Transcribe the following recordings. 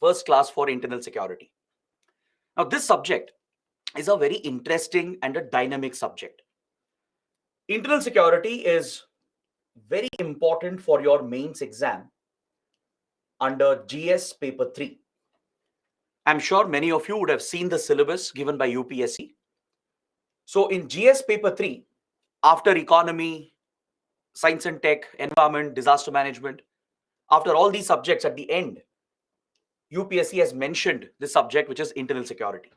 first class for internal security. Now, this subject is a very interesting and a dynamic subject. Internal security is very important for your mains exam under GS paper 3. I'm sure many of you would have seen the syllabus given by UPSC. So in GS paper 3, after economy, science and tech, environment, disaster management, after all these subjects at the end, UPSC has mentioned this subject, which is internal security.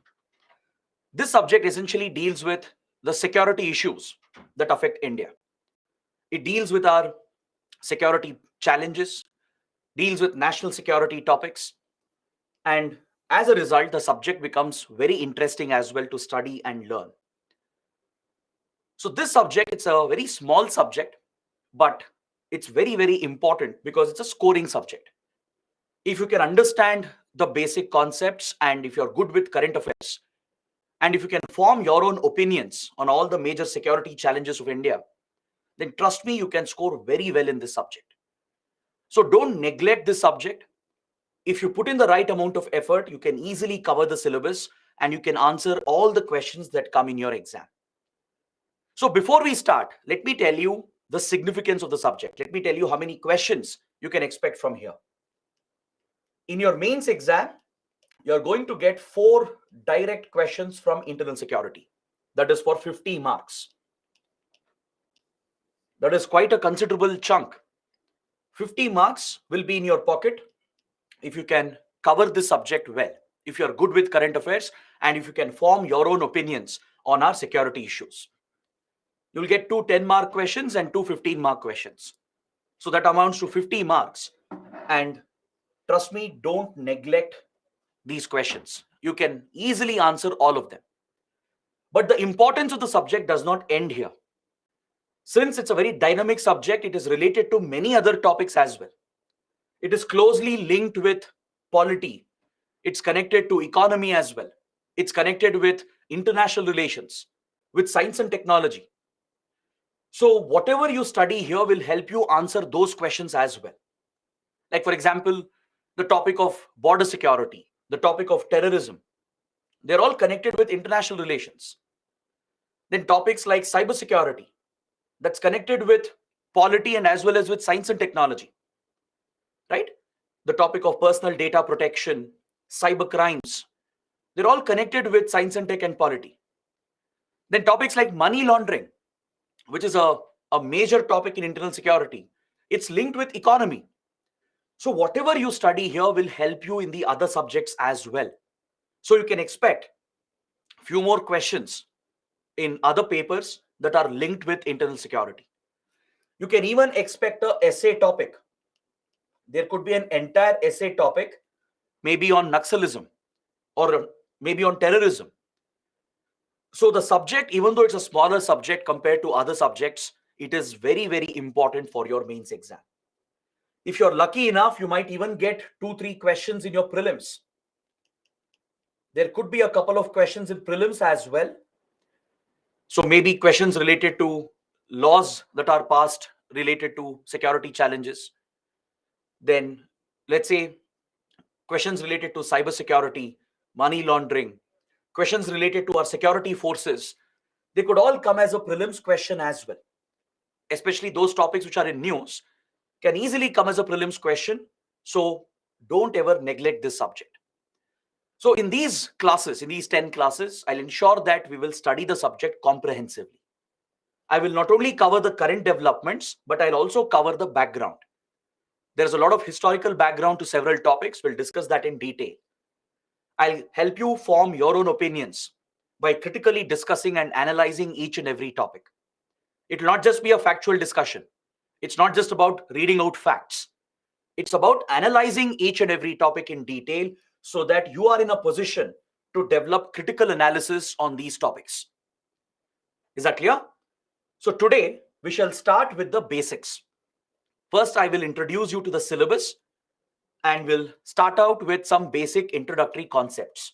This subject essentially deals with the security issues that affect India. It deals with our security challenges, deals with national security topics, and as a result, the subject becomes very interesting as well to study and learn. So this subject, it's a very small subject, but it's very, very important because it's a scoring subject. If you can understand the basic concepts and if you're good with current affairs, and if you can form your own opinions on all the major security challenges of India, then trust me, you can score very well in this subject. So don't neglect this subject. If you put in the right amount of effort, you can easily cover the syllabus and you can answer all the questions that come in your exam. So before we start, let me tell you the significance of the subject. Let me tell you how many questions you can expect from here. In your mains exam, you're going to get 4 direct questions from internal security. That is for 50 marks. That is quite a considerable chunk. 50 marks will be in your pocket if you can cover this subject well, if you're good with current affairs, and if you can form your own opinions on our security issues. You'll get 2 10-mark questions and 2 15-mark questions. So that amounts to 50 marks. And trust me, don't neglect these questions. You can easily answer all of them. But the importance of the subject does not end here. Since it's a very dynamic subject, it is related to many other topics as well. It is closely linked with polity. It's connected to economy as well. It's connected with international relations, with science and technology. So whatever you study here will help you answer those questions as well. Like, for example, the topic of border security, the topic of terrorism, they're all connected with international relations. Then topics like cybersecurity, that's connected with polity and as well as with science and technology, right? The topic of personal data protection, cyber crimes, they're all connected with science and tech and polity. Then topics like money laundering, which is a major topic in internal security, it's linked with economy. So whatever you study here will help you in the other subjects as well. So you can expect a few more questions in other papers that are linked with internal security. You can even expect an essay topic. There could be an entire essay topic, maybe on Naxalism or maybe on terrorism. So the subject, even though it's a smaller subject compared to other subjects, it is very, very important for your mains exam. If you're lucky enough, you might even get 2-3 questions in your prelims. There could be a couple of questions in prelims as well. So maybe questions related to laws that are passed related to security challenges. Then let's say questions related to cybersecurity, money laundering, questions related to our security forces. They could all come as a prelims question as well. Especially those topics which are in news can easily come as a prelims question. So don't ever neglect this subject. So in these classes, in these 10 classes, I'll ensure that we will study the subject comprehensively. I will not only cover the current developments, but I'll also cover the background. There's a lot of historical background to several topics. We'll discuss that in detail. I'll help you form your own opinions by critically discussing and analyzing each and every topic. It will not just be a factual discussion. It's not just about reading out facts. It's about analyzing each and every topic in detail so that you are in a position to develop critical analysis on these topics. Is that clear? So today we shall start with the basics. First, I will introduce you to the syllabus and we'll start out with some basic introductory concepts.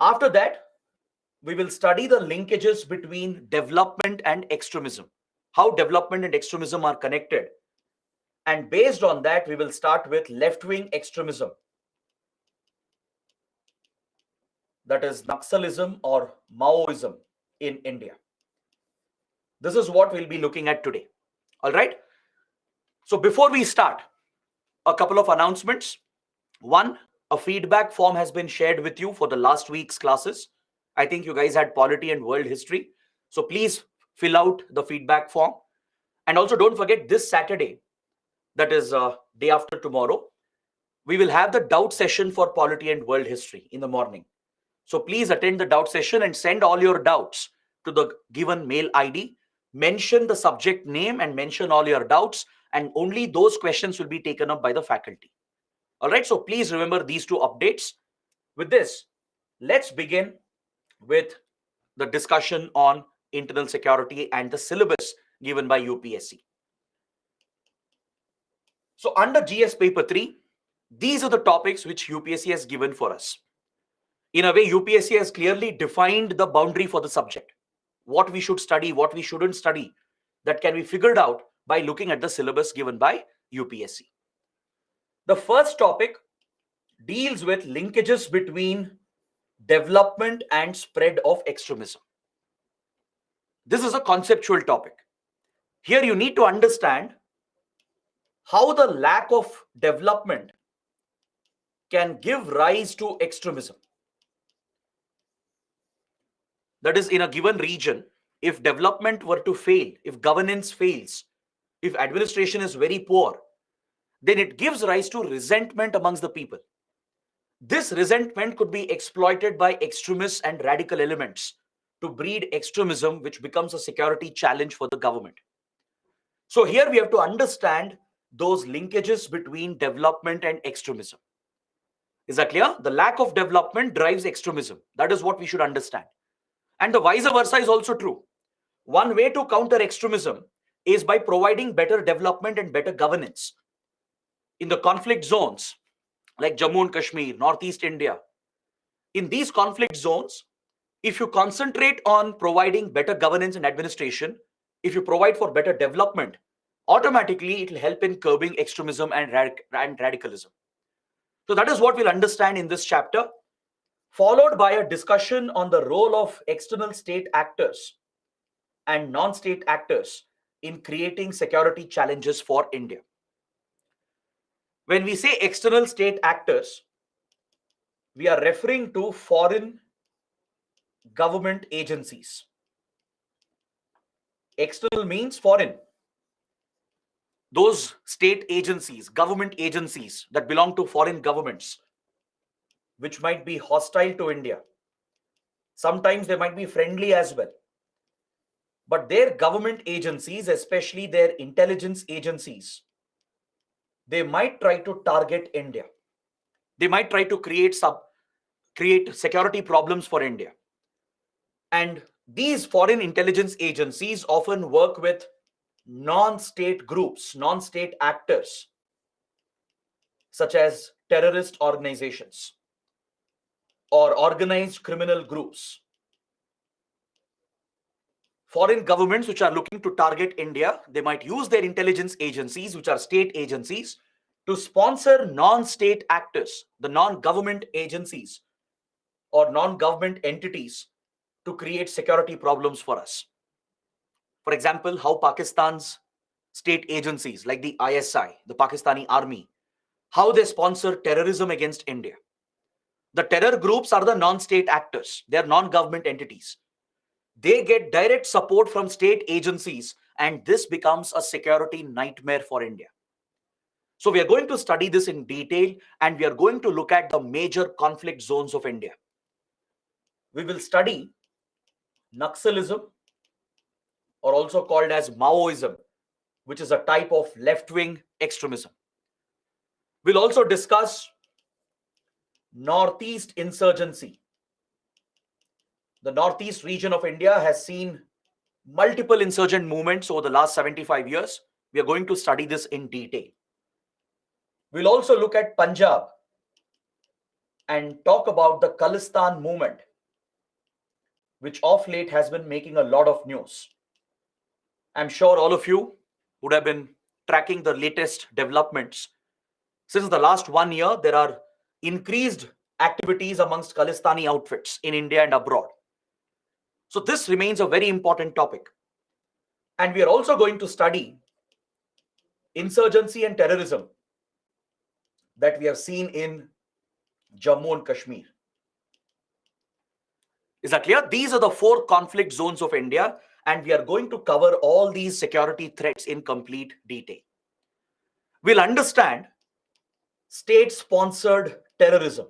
After that, we will study the linkages between development and extremism, how development and extremism are connected. And based on that, we will start with left-wing extremism. that is Naxalism or Maoism in India. This is what we'll be looking at today. All right. So before we start, a couple of announcements. One, a feedback form has been shared with you for the last week's classes. I think you guys had polity and world history. So please fill out the feedback form. And also don't forget, this Saturday, that is day after tomorrow, we will have the doubt session for polity and world history in the morning. So please attend the doubt session and send all your doubts to the given mail ID. Mention the subject name and mention all your doubts, and only those questions will be taken up by the faculty. All right, so please remember these two updates. With this, let's begin with the discussion on internal security and the syllabus given by UPSC. So under GS paper 3, these are the topics which UPSC has given for us. In a way, UPSC has clearly defined the boundary for the subject. What we should study, what we shouldn't study, that can be figured out by looking at the syllabus given by UPSC. The first topic deals with linkages between development and spread of extremism. This is a conceptual topic. Here you need to understand how the lack of development can give rise to extremism. That is, in a given region, if development were to fail, if governance fails, if administration is very poor, then it gives rise to resentment amongst the people. This resentment could be exploited by extremists and radical elements to breed extremism, which becomes a security challenge for the government. So here we have to understand those linkages between development and extremism. Is that clear? The lack of development drives extremism. That is what we should understand. And the vice versa is also true. One way to counter extremism is by providing better development and better governance. In the conflict zones, like Jammu and Kashmir, Northeast India, in these conflict zones, if you concentrate on providing better governance and administration, if you provide for better development, automatically it will help in curbing extremism and radicalism. So that is what we'll understand in this chapter, followed by a discussion on the role of external state actors and non-state actors in creating security challenges for India. When we say external state actors, we are referring to foreign government agencies. External means foreign. Those state agencies, government agencies that belong to foreign governments, which might be hostile to India. Sometimes they might be friendly as well. But their government agencies, especially their intelligence agencies, they might try to target India. They might try to create security problems for India. And these foreign intelligence agencies often work with non-state groups, non-state actors, such as terrorist organizations or organized criminal groups. Foreign governments which are looking to target India, they might use their intelligence agencies, which are state agencies, to sponsor non-state actors, the non-government agencies or non-government entities, to create security problems for us. For example, how Pakistan's state agencies like the ISI, the Pakistani army, how they sponsor terrorism against India. The terror groups are the non-state actors. They are non-government entities. They get direct support from state agencies, and this becomes a security nightmare for India. So we are going to study this in detail, and we are going to look at the major conflict zones of India. We will study Naxalism, or also called as Maoism, which is a type of left-wing extremism. We'll also discuss Northeast insurgency. The Northeast region of India has seen multiple insurgent movements over the last 75 years. We are going to study this in detail. We'll also look at Punjab and talk about the Khalistan movement, which of late has been making a lot of news. I'm sure all of you would have been tracking the latest developments. Since the last 1 year, there are increased activities amongst Khalistani outfits in India and abroad. So this remains a very important topic. And we are also going to study insurgency and terrorism that we have seen in Jammu and Kashmir. Is that clear? These are the 4 conflict zones of India, and we are going to cover all these security threats in complete detail. We'll understand state-sponsored terrorism,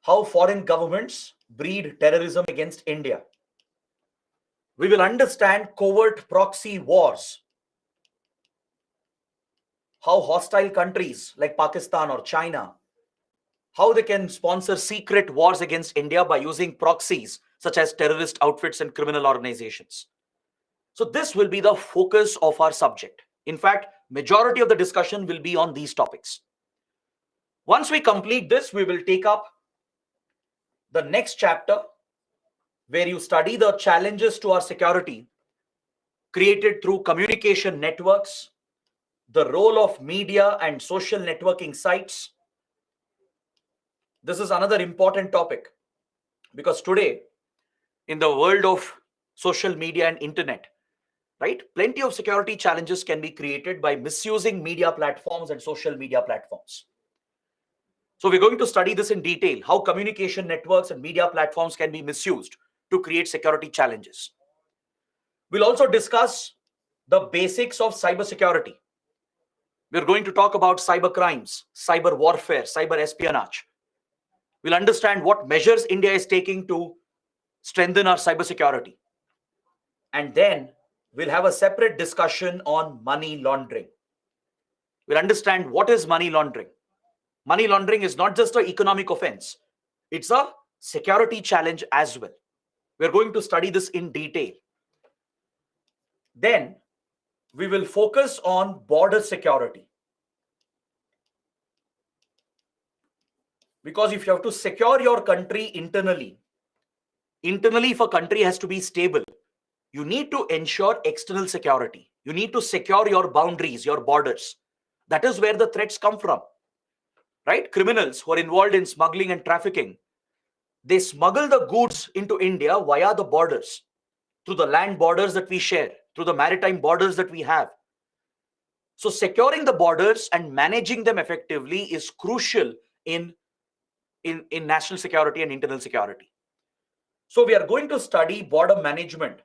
how foreign governments breed terrorism against India. We will understand covert proxy wars, how hostile countries like Pakistan or China, how they can sponsor secret wars against India by using proxies such as terrorist outfits and criminal organizations. So this will be the focus of our subject. In fact, majority of the discussion will be on these topics. Once we complete this, we will take up the next chapter where you study the challenges to our security created through communication networks, the role of media and social networking sites. This is another important topic because today, in the world of social media and internet, right, plenty of security challenges can be created by misusing media platforms and social media platforms. So we're going to study this in detail, how communication networks and media platforms can be misused to create security challenges. We'll also discuss the basics of cybersecurity. We're going to talk about cyber crimes, cyber warfare, cyber espionage. We'll understand what measures India is taking to strengthen our cybersecurity. And then we'll have a separate discussion on money laundering. We'll understand what is money laundering. Money laundering is not just an economic offense, it's a security challenge as well. We're going to study this in detail. Then we will focus on border security. Because if you have to secure your country internally, if a country has to be stable, you need to ensure external security. You need to secure your boundaries, your borders. That is where the threats come from. Right? Criminals who are involved in smuggling and trafficking, they smuggle the goods into India via the borders, through the land borders that we share, through the maritime borders that we have. So securing the borders and managing them effectively is crucial in national security and internal security. So we are going to study border management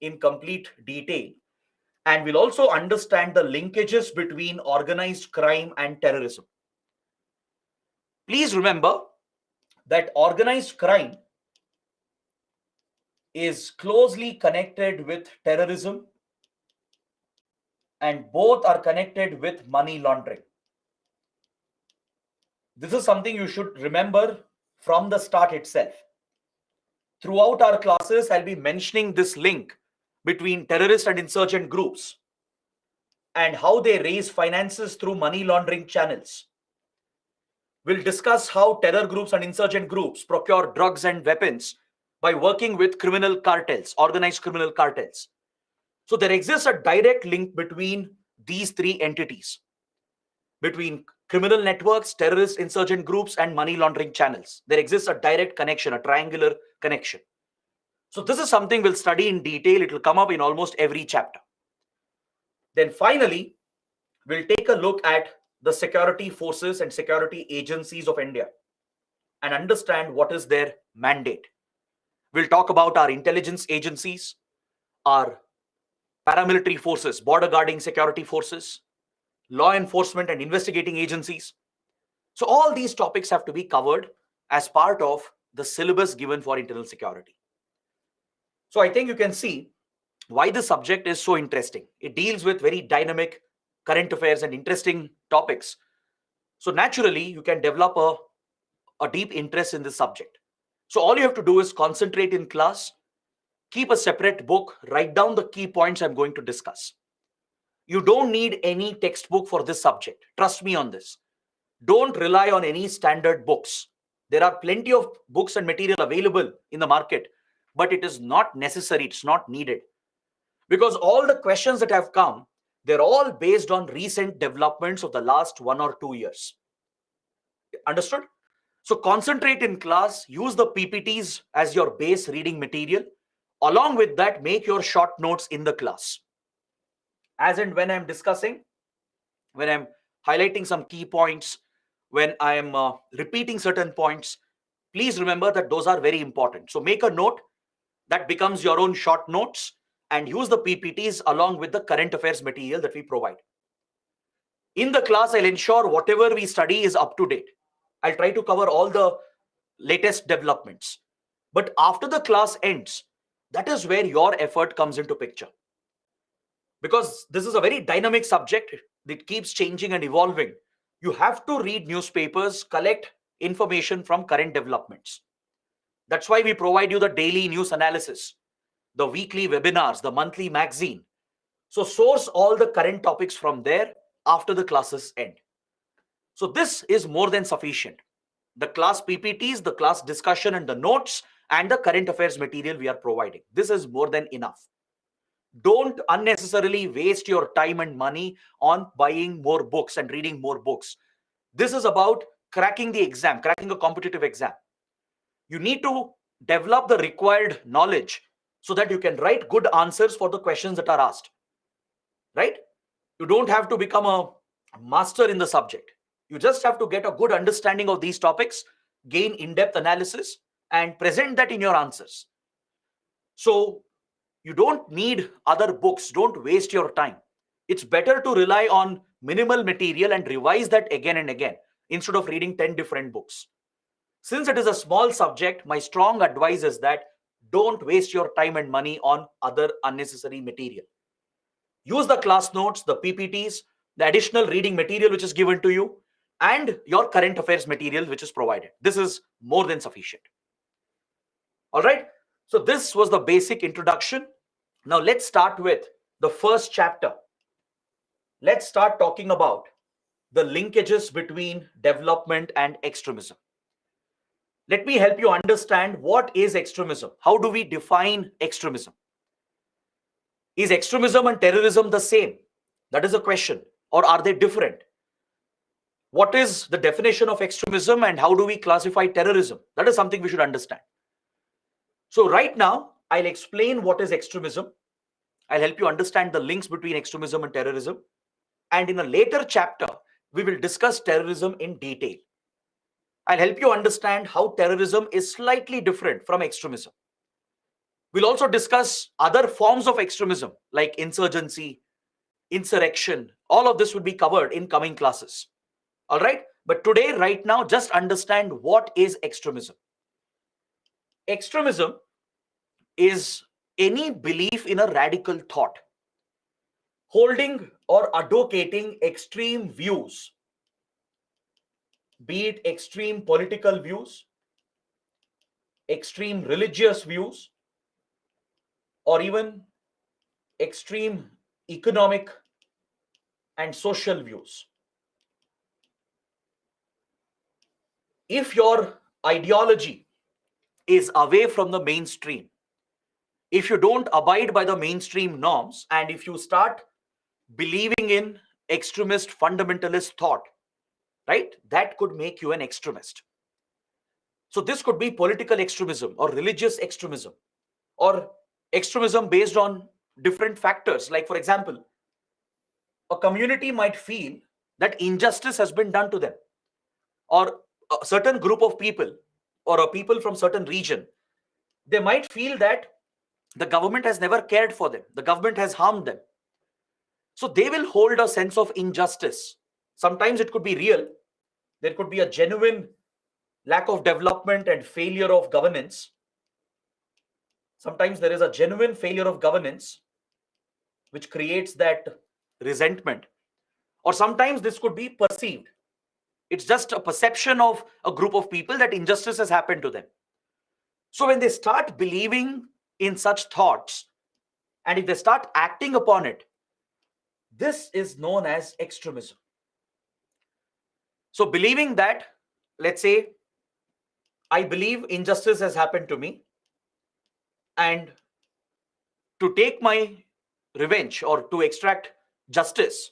in complete detail, and we'll also understand the linkages between organized crime and terrorism. Please remember that organized crime is closely connected with terrorism, and both are connected with money laundering. This is something you should remember from the start itself. Throughout our classes, I'll be mentioning this link between terrorist and insurgent groups and how they raise finances through money laundering channels. We'll discuss how terror groups and insurgent groups procure drugs and weapons by working with criminal cartels, organized criminal cartels. So there exists a direct link between these 3 entities, between criminal networks, terrorist, insurgent groups, and money laundering channels. There exists a direct connection, a triangular connection. So this is something we'll study in detail. It will come up in almost every chapter. Then finally, we'll take a look at the security forces and security agencies of India and understand what is their mandate. We'll talk about our intelligence agencies, our paramilitary forces, border guarding security forces, law enforcement and investigating agencies. So all these topics have to be covered as part of the syllabus given for internal security. So I think you can see why this subject is so interesting. It deals with very dynamic current affairs and interesting topics. So naturally, you can develop a deep interest in this subject. So all you have to do is concentrate in class, keep a separate book, write down the key points I'm going to discuss. You don't need any textbook for this subject. Trust me on this. Don't rely on any standard books. There are plenty of books and material available in the market, but it is not necessary. It's not needed. Because all the questions that have come, they're all based on recent developments of the last 1 or 2 years. Understood? So concentrate in class, use the PPTs as your base reading material. Along with that, make your short notes in the class. As and when I'm discussing, when I'm highlighting some key points, when I'm repeating certain points, please remember that those are very important. So make a note that becomes your own short notes and use the PPTs along with the current affairs material that we provide. In the class, I'll ensure whatever we study is up to date. I'll try to cover all the latest developments. But after the class ends, that is where your effort comes into picture. Because this is a very dynamic subject that keeps changing and evolving. You have to read newspapers, collect information from current developments. That's why we provide you the daily news analysis, the weekly webinars, the monthly magazine. So source all the current topics from there after the classes end. So this is more than sufficient. The class PPTs, the class discussion and the notes and the current affairs material we are providing. This is more than enough. Don't unnecessarily waste your time and money on buying more books and reading more books. This is about cracking the exam, cracking a competitive exam. You need to develop the required knowledge so that you can write good answers for the questions that are asked. Right? You don't have to become a master in the subject. You just have to get a good understanding of these topics, gain in-depth analysis, and present that in your answers. So you don't need other books. Don't waste your time. It's better to rely on minimal material and revise that again and again instead of reading 10 different books. Since it is a small subject, my strong advice is that don't waste your time and money on other unnecessary material. Use the class notes, the PPTs, the additional reading material which is given to you, and your current affairs material which is provided. This is more than sufficient. All right. So this was the basic introduction. Now let's start with the first chapter. Let's start talking about the linkages between development and extremism. Let me help you understand what is extremism. How do we define extremism? Is extremism and terrorism the same? That is a question. Or are they different? What is the definition of extremism and how do we classify terrorism? That is something we should understand. So right now, I'll explain what is extremism. I'll help you understand the links between extremism and terrorism. And in a later chapter, we will discuss terrorism in detail. I'll help you understand how terrorism is slightly different from extremism. We'll also discuss other forms of extremism like insurgency, insurrection. All of this will be covered in coming classes. All right. But today, right now, just understand what is extremism. Extremism is any belief in a radical thought, holding or advocating extreme views, be it extreme political views, extreme religious views, or even extreme economic and social views. If your ideology is away from the mainstream, if you don't abide by the mainstream norms, and if you start believing in extremist fundamentalist thought, right, that could make you an extremist. So this could be political extremism or religious extremism or extremism based on different factors. Like, for example, a community might feel that injustice has been done to them, or a certain group of people or a people from certain region, they might feel that the government has never cared for them. The government has harmed them. So they will hold a sense of injustice. Sometimes it could be real. There could be a genuine lack of development and failure of governance. Sometimes there is a genuine failure of governance which creates that resentment. Or sometimes this could be perceived. It's just a perception of a group of people that injustice has happened to them. So when they start believing in such thoughts, and if they start acting upon it, this is known as extremism. So believing that, let's say, I believe injustice has happened to me, and to take my revenge or to extract justice,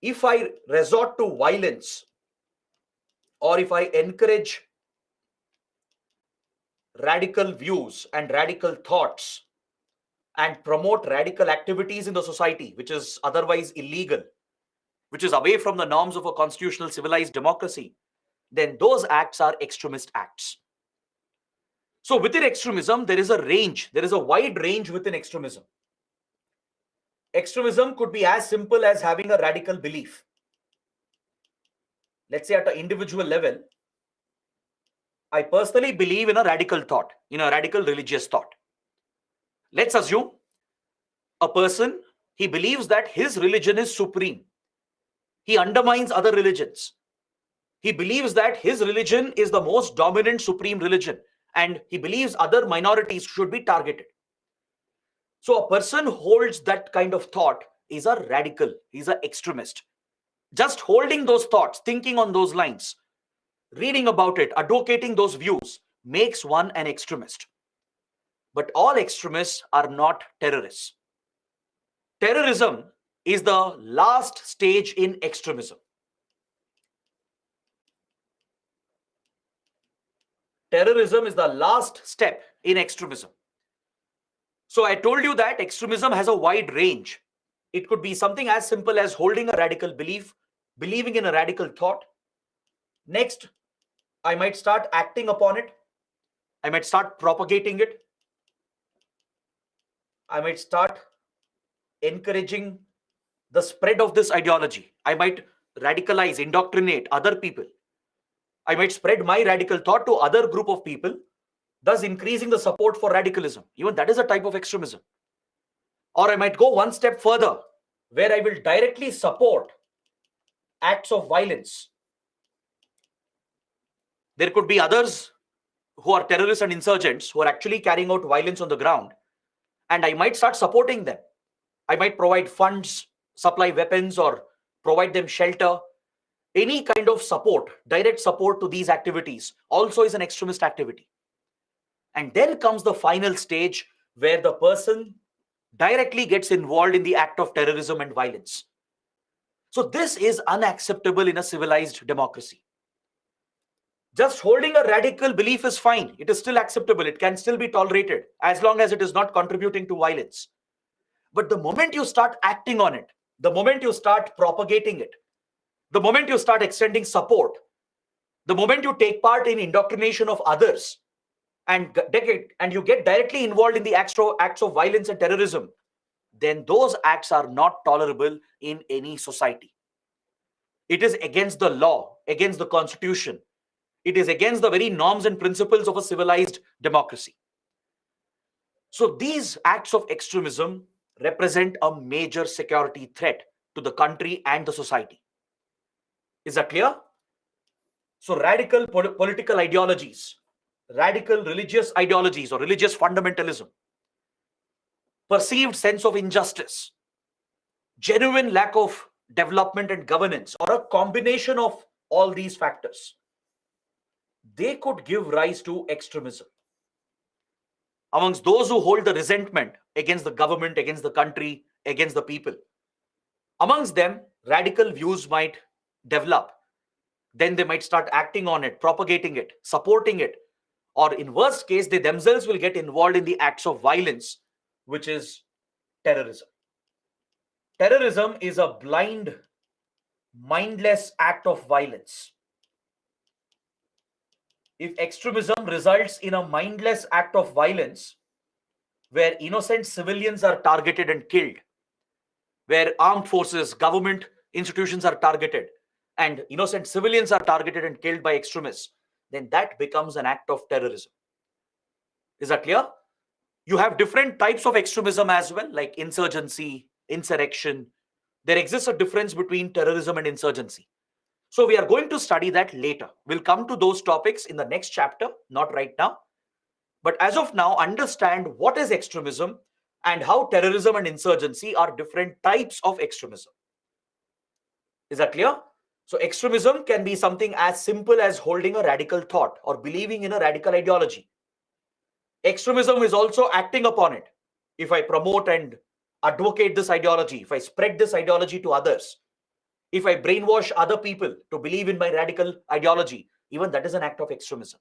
if I resort to violence, or if I encourage radical views and radical thoughts and promote radical activities in the society, which is otherwise illegal, which is away from the norms of a constitutional civilized democracy, then those acts are extremist acts. So within extremism, there is a range, there is a wide range within extremism. Extremism could be as simple as having a radical belief. Let's say at an individual level, I personally believe in a radical thought, in a radical religious thought. Let's assume a person, he believes that his religion is supreme. He undermines other religions. He believes that his religion is the most dominant supreme religion, and he believes other minorities should be targeted. So a person holds that kind of thought is a radical, he's an extremist. Just holding those thoughts, thinking on those lines, reading about it, advocating those views makes one an extremist. But all extremists are not terrorists. Terrorism is the last stage in extremism. Terrorism is the last step in extremism. So I told you that extremism has a wide range. It could be something as simple as holding a radical belief, believing in a radical thought. Next, I might start acting upon it. I might start propagating it. I might start encouraging the spread of this ideology. I might radicalize, indoctrinate other people. I might spread my radical thought to other group of people, thus increasing the support for radicalism. Even that is a type of extremism. Or I might go one step further, where I will directly support acts of violence. There could be others who are terrorists and insurgents who are actually carrying out violence on the ground, and I might start supporting them. I might provide funds, supply weapons, or provide them shelter. Any kind of support, direct support to these activities also is an extremist activity. And then comes the final stage where the person directly gets involved in the act of terrorism and violence. So this is unacceptable in a civilized democracy. Just holding a radical belief is fine. It is still acceptable. It can still be tolerated as long as it is not contributing to violence. But the moment you start acting on it, the moment you start propagating it, the moment you start extending support, the moment you take part in indoctrination of others, and you get directly involved in the acts of violence and terrorism, then those acts are not tolerable in any society. It is against the law, against the constitution. It is against the very norms and principles of a civilized democracy. So these acts of extremism represent a major security threat to the country and the society. Is that clear? So radical political ideologies, radical religious ideologies or religious fundamentalism, perceived sense of injustice, genuine lack of development and governance, or a combination of all these factors, they could give rise to extremism. Amongst those who hold the resentment against the government, against the country, against the people, amongst them, radical views might develop. Then they might start acting on it, propagating it, supporting it, or in worst case, they themselves will get involved in the acts of violence, which is terrorism. Terrorism is a blind, mindless act of violence. If extremism results in a mindless act of violence, where innocent civilians are targeted and killed, where armed forces, government institutions are targeted, and innocent civilians are targeted and killed by extremists, then that becomes an act of terrorism. Is that clear? You have different types of extremism as well, like insurgency, insurrection. There exists a difference between terrorism and insurgency. So we are going to study that later. We'll come to those topics in the next chapter, not right now. But as of now, understand what is extremism and how terrorism and insurgency are different types of extremism. Is that clear? So extremism can be something as simple as holding a radical thought or believing in a radical ideology. Extremism is also acting upon it. If I promote and advocate this ideology, if I spread this ideology to others, If I brainwash other people to believe in my radical ideology, even that is an act of extremism.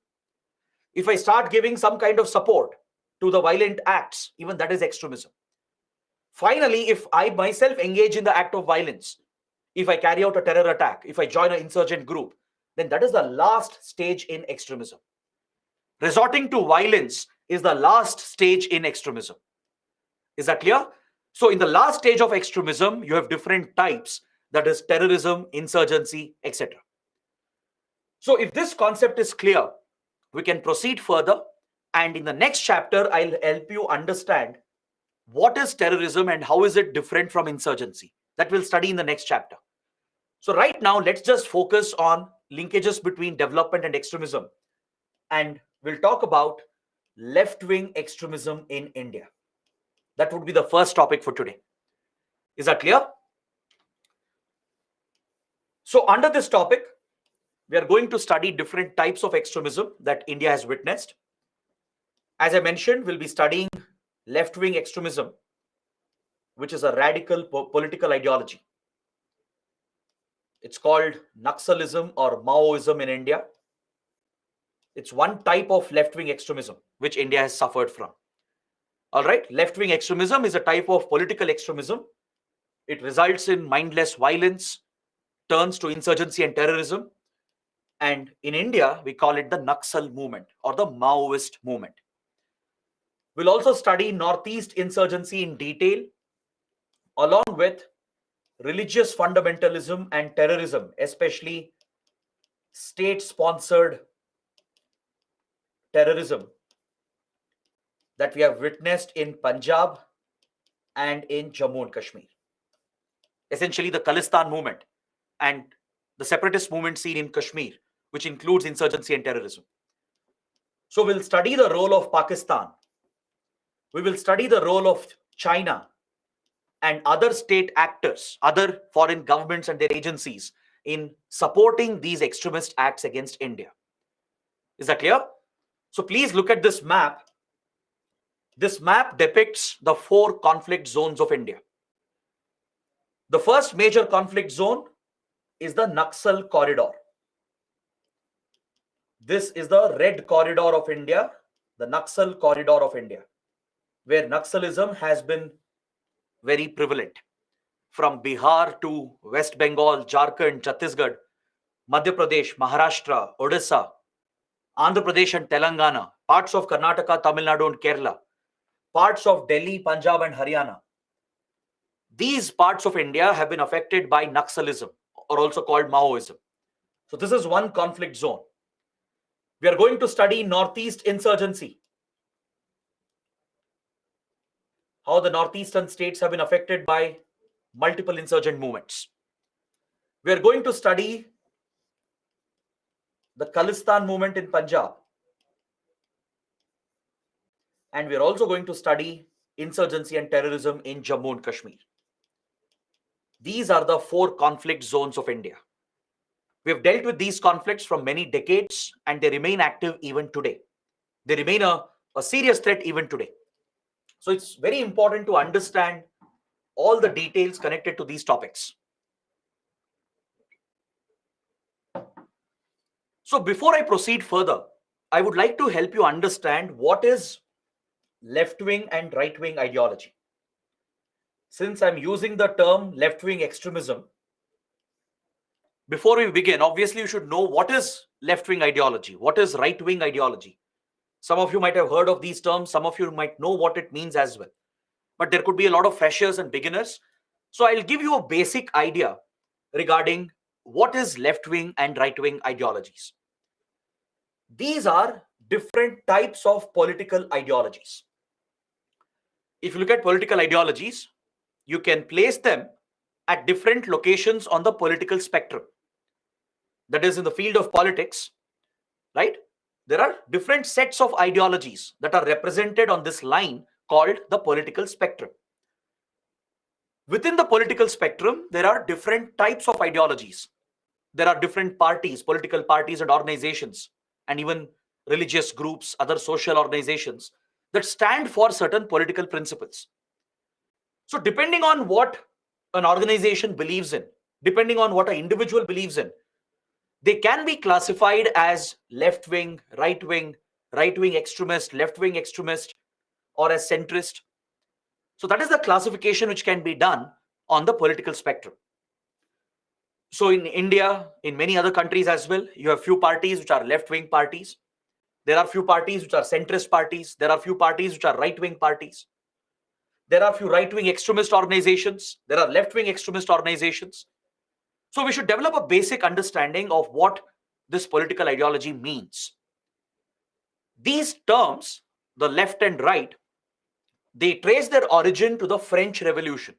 If I start giving some kind of support to the violent acts, even that is extremism. Finally, if I myself engage in the act of violence, if I carry out a terror attack, if I join an insurgent group, then that is the last stage in extremism. Resorting to violence is the last stage in extremism. Is that clear? So, in the last stage of extremism, you have different types, that is terrorism, insurgency, etc. So, if this concept is clear, we can proceed further. And in the next chapter, I'll help you understand what is terrorism and how is it different from insurgency. That we'll study in the next chapter. So right now, let's just focus on linkages between development and extremism. And we'll talk about left-wing extremism in India. That would be the first topic for today. Is that clear? So under this topic, we are going to study different types of extremism that India has witnessed. As I mentioned, we'll be studying left-wing extremism, which is a radical political ideology. It's called Naxalism or Maoism in India. It's one type of left-wing extremism which India has suffered from. All right, left-wing extremism is a type of political extremism. It results in mindless violence, turns to insurgency and terrorism. And in India, we call it the Naxal movement or the Maoist movement. We'll also study Northeast insurgency in detail, along with religious fundamentalism and terrorism, especially state-sponsored terrorism that we have witnessed in Punjab and in Jammu and Kashmir. Essentially, the Khalistan movement and the separatist movement seen in Kashmir, which includes insurgency and terrorism. So we'll study the role of Pakistan. We will study the role of China and other state actors, other foreign governments and their agencies in supporting these extremist acts against India. Is that clear? So please look at this map. This map depicts the 4 conflict zones of India. The first major conflict zone is the Naxal corridor. This is the red corridor of India, the Naxal corridor of India, where Naxalism has been very prevalent. From Bihar to West Bengal, Jharkhand, Chhattisgarh, Madhya Pradesh, Maharashtra, Odisha, Andhra Pradesh and Telangana, parts of Karnataka, Tamil Nadu and Kerala, parts of Delhi, Punjab and Haryana. These parts of India have been affected by Naxalism, or also called Maoism. So this is one conflict zone. We are going to study Northeast insurgency, how the northeastern states have been affected by multiple insurgent movements. We are going to study the Khalistan movement in Punjab. And we are also going to study insurgency and terrorism in Jammu and Kashmir. These are the 4 conflict zones of India. We have dealt with these conflicts from many decades and they remain active even today. They remain a serious threat even today. So it's very important to understand all the details connected to these topics. So before I proceed further, I would like to help you understand what is left-wing and right-wing ideology. Since I'm using the term left-wing extremism, before we begin, obviously you should know what is left-wing ideology, what is right-wing ideology. Some of you might have heard of these terms, some of you might know what it means as well. But there could be a lot of freshers and beginners. So I'll give you a basic idea regarding what is left-wing and right-wing ideologies. These are different types of political ideologies. If you look at political ideologies, you can place them at different locations on the political spectrum. That is, in the field of politics, right? There are different sets of ideologies that are represented on this line called the political spectrum. Within the political spectrum, there are different types of ideologies. There are different parties, political parties and organizations, and even religious groups, other social organizations that stand for certain political principles. So depending on what an organization believes in, depending on what an individual believes in. They can be classified as left-wing, right-wing, right-wing extremist, left-wing extremist, or as centrist. So that is the classification which can be done on the political spectrum. So in India, in many other countries as well, you have few parties which are left-wing parties. There are few parties which are centrist parties. There are few parties which are right-wing parties. There are few right-wing extremist organizations. There are left-wing extremist organizations. So we should develop a basic understanding of what this political ideology means. These terms, the left and right, they trace their origin to the French Revolution.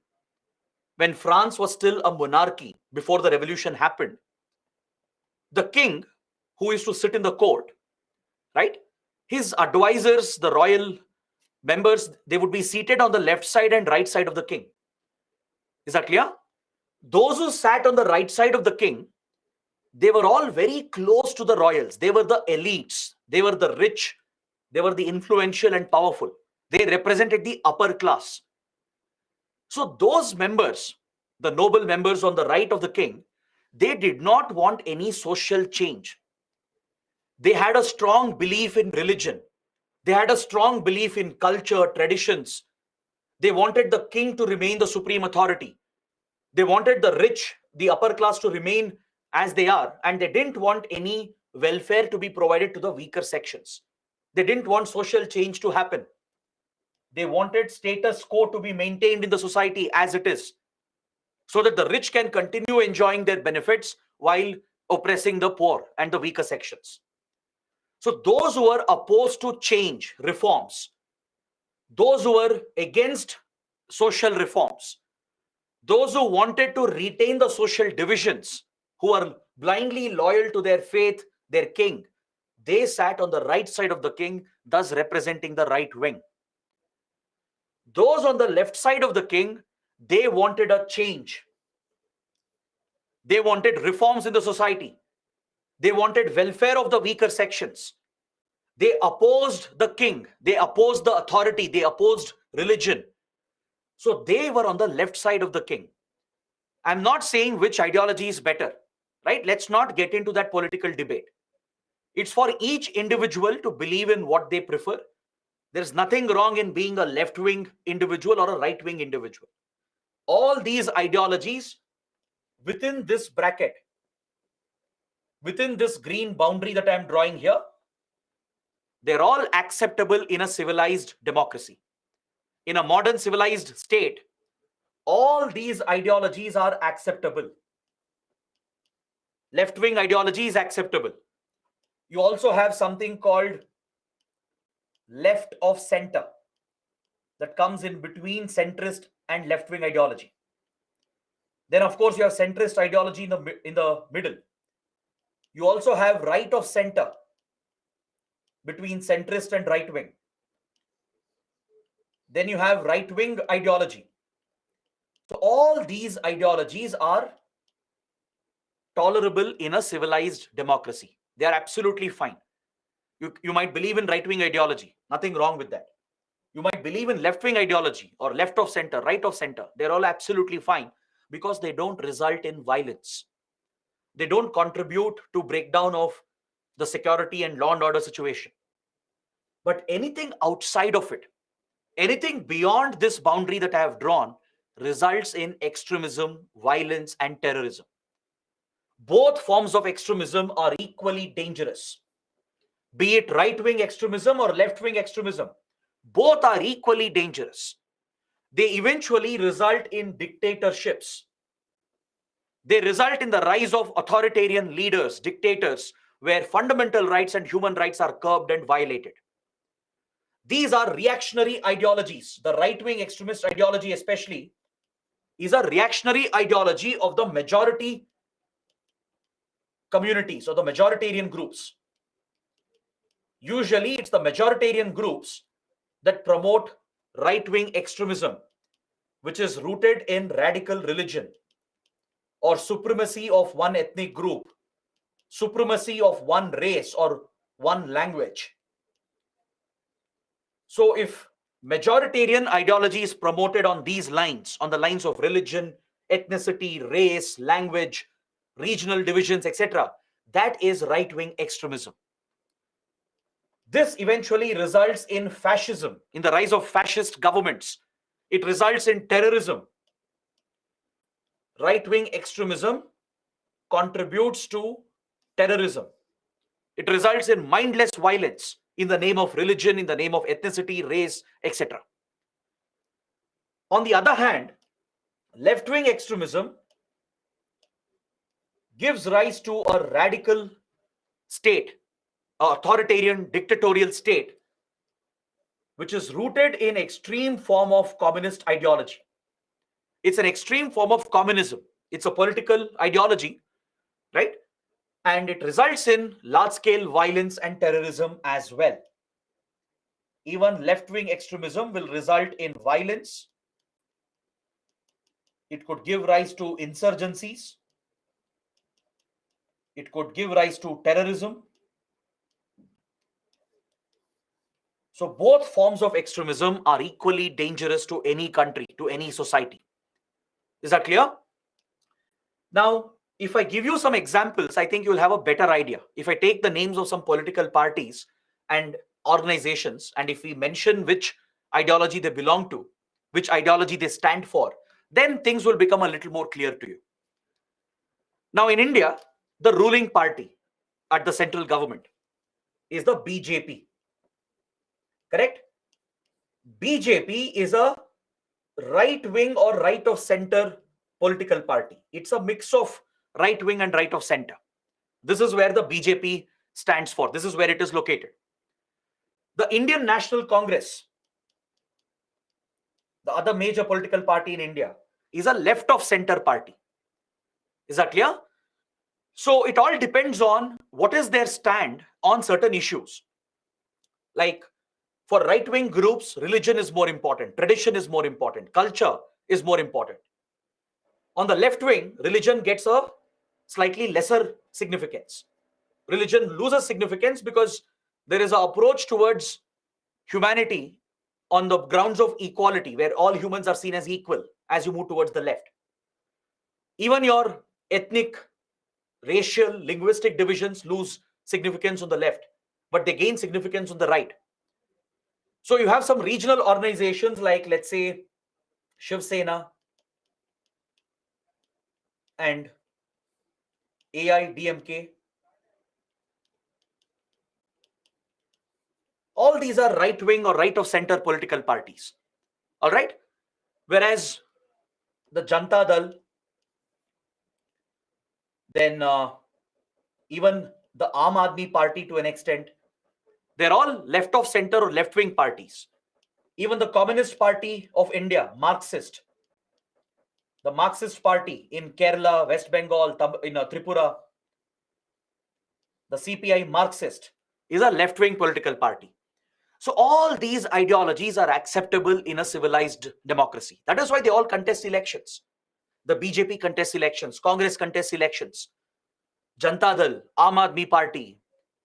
When France was still a monarchy before the revolution happened, the king, who used to sit in the court, right? His advisors, the royal members, they would be seated on the left side and right side of the king. Is that clear? Those who sat on the right side of the king, they were all very close to the royals. They were the elites. They were the rich. They were the influential and powerful. They represented the upper class. So those members, the noble members on the right of the king, they did not want any social change. They had a strong belief in religion. They had a strong belief in culture, traditions. They wanted the king to remain the supreme authority. They wanted the rich, the upper class to remain as they are, and they didn't want any welfare to be provided to the weaker sections. They didn't want social change to happen. They wanted status quo to be maintained in the society as it is, so that the rich can continue enjoying their benefits while oppressing the poor and the weaker sections. So those who were opposed to change, reforms, those who were against social reforms, those who wanted to retain the social divisions, who are blindly loyal to their faith, their king, they sat on the right side of the king, thus representing the right wing. Those on the left side of the king, they wanted a change. They wanted reforms in the society. They wanted welfare of the weaker sections. They opposed the king. They opposed the authority. They opposed religion. So they were on the left side of the king. I'm not saying which ideology is better, right? Let's not get into that political debate. It's for each individual to believe in what they prefer. There's nothing wrong in being a left-wing individual or a right-wing individual. All these ideologies within this bracket, within this green boundary that I'm drawing here, they're all acceptable in a civilized democracy. In a modern civilized state, all these ideologies are acceptable. Left-wing ideology is acceptable. You also have something called left of center that comes in between centrist and left-wing ideology. Then, of course, you have centrist ideology in the middle. You also have right of center between centrist and right wing. Then you have right wing ideology. So all these ideologies are tolerable in a civilized democracy. They are absolutely fine. You might believe in right wing ideology, nothing wrong with that. You might believe in left wing ideology or left of center, right of center. They're all absolutely fine because they don't result in violence. They don't contribute to breakdown of the security and law and order situation. But anything outside of it, anything beyond this boundary that I have drawn, results in extremism, violence, and terrorism. Both forms of extremism are equally dangerous. Be it right-wing extremism or left-wing extremism, both are equally dangerous. They eventually result in dictatorships. They result in the rise of authoritarian leaders, dictators, where fundamental rights and human rights are curbed and violated. These are reactionary ideologies. The right-wing extremist ideology especially is a reactionary ideology of the majority communities or the majoritarian groups. Usually it's the majoritarian groups that promote right-wing extremism, which is rooted in radical religion or supremacy of one ethnic group, supremacy of one race or one language. So if majoritarian ideology is promoted on these lines, on the lines of religion, ethnicity, race, language, regional divisions, etc. That is right-wing extremism. This eventually results in fascism, in the rise of fascist governments. It results in terrorism. Right-wing extremism contributes to terrorism. It results in mindless violence in the name of religion, in the name of ethnicity, race, etc. On the other hand, left-wing extremism gives rise to a radical state, an authoritarian dictatorial state, which is rooted in extreme form of communist ideology. It's an extreme form of communism. It's a political ideology, right? And it results in large-scale violence and terrorism as well. Even left-wing extremism will result in violence. It could give rise to insurgencies. It could give rise to terrorism. So both forms of extremism are equally dangerous to any country, to any society. Is that clear? Now, if I give you some examples, I think you'll have a better idea. If I take the names of some political parties and organizations, and if we mention which ideology they belong to, which ideology they stand for, then things will become a little more clear to you. Now, in India, the ruling party at the central government is the BJP. Correct? BJP is a right-wing or right-of-center political party. It's a mix of right-wing and right-of-center. This is where the BJP stands for. This is where it is located. The Indian National Congress, the other major political party in India, is a left-of-center party. Is that clear? So it all depends on what is their stand on certain issues. Like, for right-wing groups, religion is more important, tradition is more important, culture is more important. On the left wing, religion gets a slightly lesser significance. Religion loses significance because there is an approach towards humanity on the grounds of equality, where all humans are seen as equal as you move towards the left. Even your ethnic, racial, linguistic divisions lose significance on the left, but they gain significance on the right. So you have some regional organizations like, let's say, Shiv Sena and AIDMK. All these are right-wing or right-of-center political parties. All right? Whereas the Janata Dal, then even the Aam Aadmi Party to an extent, they're all left-of-center or left-wing parties. Even the Communist Party of India, Marxist, the Marxist Party in Kerala, West Bengal, in Tripura, the CPI Marxist is a left-wing political party. So all these ideologies are acceptable in a civilized democracy. That is why they all contest elections. The BJP contests elections, Congress contests elections, Janata Dal, Aam Aadmi Party,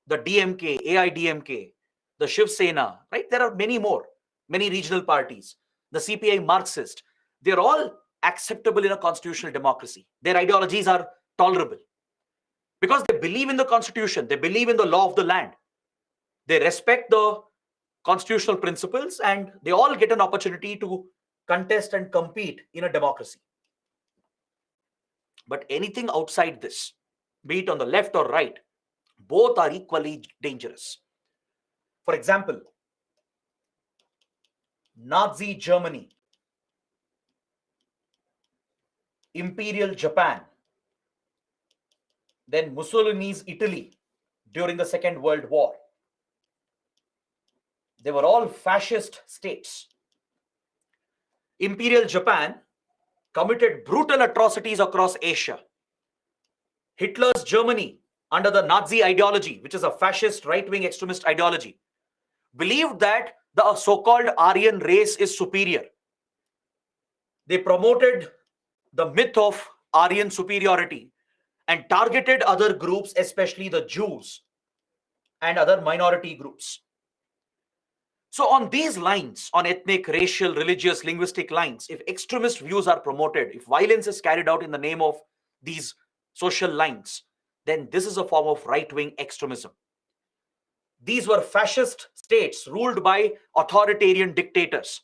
the DMK, AIDMK, the Shiv Sena, right? There are many more, many regional parties, the CPI Marxist. They're all acceptable in a constitutional democracy. Their ideologies are tolerable because they believe in the constitution. They believe in the law of the land. They respect the constitutional principles, and they all get an opportunity to contest and compete in a democracy. But anything outside this, be it on the left or right, both are equally dangerous. For example, Nazi Germany, Imperial Japan, then Mussolini's Italy during the Second World War. They were all fascist states. Imperial Japan committed brutal atrocities across Asia. Hitler's Germany, under the Nazi ideology, which is a fascist right-wing extremist ideology, believed that the so-called Aryan race is superior. They promoted the myth of Aryan superiority and targeted other groups, especially the Jews and other minority groups. So on these lines, on ethnic, racial, religious, linguistic lines, if extremist views are promoted, if violence is carried out in the name of these social lines, then this is a form of right-wing extremism. These were fascist states ruled by authoritarian dictators.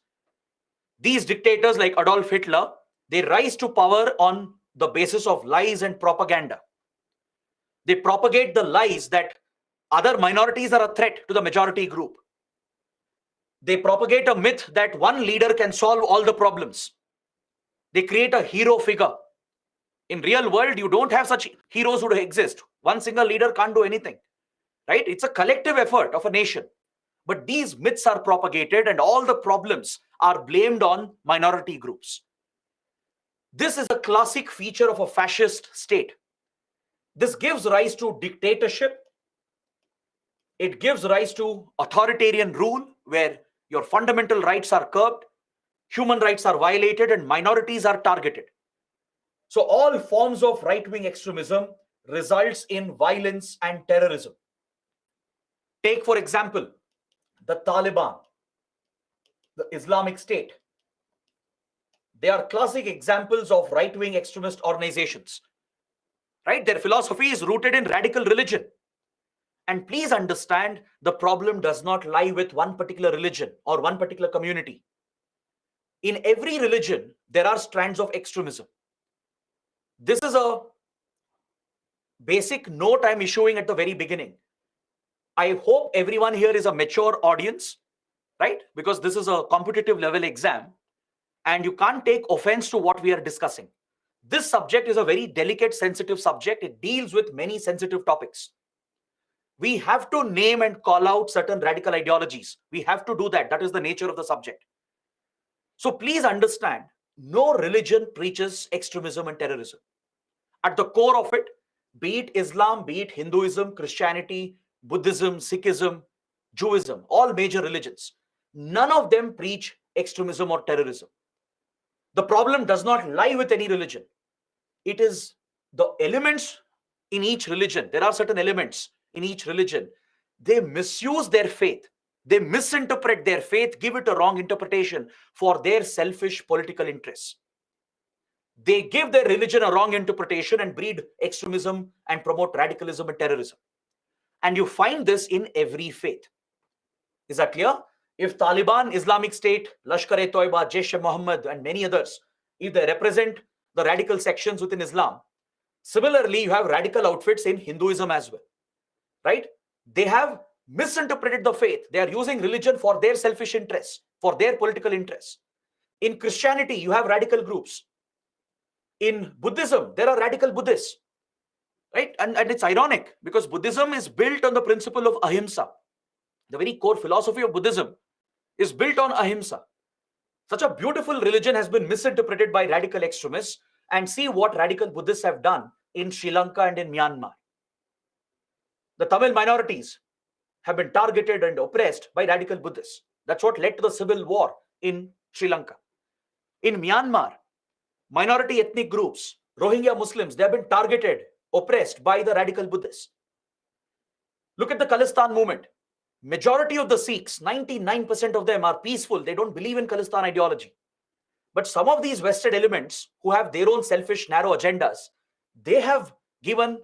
These dictators like Adolf Hitler, they rise to power on the basis of lies and propaganda. They propagate the lies that other minorities are a threat to the majority group. They propagate a myth that one leader can solve all the problems. They create a hero figure. In real world, you don't have such heroes who exist. One single leader can't do anything, right? It's a collective effort of a nation. But these myths are propagated and all the problems are blamed on minority groups. This is a classic feature of a fascist state. This gives rise to dictatorship. It gives rise to authoritarian rule where your fundamental rights are curbed, human rights are violated, and minorities are targeted. So all forms of right-wing extremism results in violence and terrorism. Take, for example, the Taliban, the Islamic State. They are classic examples of right-wing extremist organizations. Right? Their philosophy is rooted in radical religion. And please understand, the problem does not lie with one particular religion or one particular community. In every religion, there are strands of extremism. This is a basic note I'm issuing at the very beginning. I hope everyone here is a mature audience, right? Because this is a competitive level exam and you can't take offense to what we are discussing. This subject is a very delicate, sensitive subject. It deals with many sensitive topics. We have to name and call out certain radical ideologies. We have to do that. That is the nature of the subject. So please understand, no religion preaches extremism and terrorism. At the core of it, be it Islam, be it Hinduism, Christianity, Buddhism, Sikhism, Judaism, all major religions, none of them preach extremism or terrorism. The problem does not lie with any religion. It is the elements in each religion. There are certain elements in each religion. They misuse their faith. They misinterpret their faith, give it a wrong interpretation for their selfish political interests. They give their religion a wrong interpretation and breed extremism and promote radicalism and terrorism. And you find this in every faith. Is that clear? If Taliban, Islamic State, Lashkar-e-Toiba, Jaish-e-Mohammed, and many others, if they represent the radical sections within Islam, similarly, you have radical outfits in Hinduism as well, right? They have misinterpreted the faith. They are using religion for their selfish interests, for their political interests. In Christianity, you have radical groups. In Buddhism, there are radical Buddhists, right? And it's ironic because Buddhism is built on the principle of ahimsa. The very core philosophy of Buddhism is built on ahimsa. Such a beautiful religion has been misinterpreted by radical extremists, and see what radical Buddhists have done in Sri Lanka and in Myanmar. The Tamil minorities have been targeted and oppressed by radical Buddhists. That's what led to the civil war in Sri Lanka. In Myanmar, minority ethnic groups, Rohingya Muslims, they have been targeted, oppressed by the radical Buddhists. Look at the Khalistan movement. Majority of the Sikhs, 99% of them are peaceful. They don't believe in Khalistan ideology. But some of these vested elements who have their own selfish, narrow agendas, they have given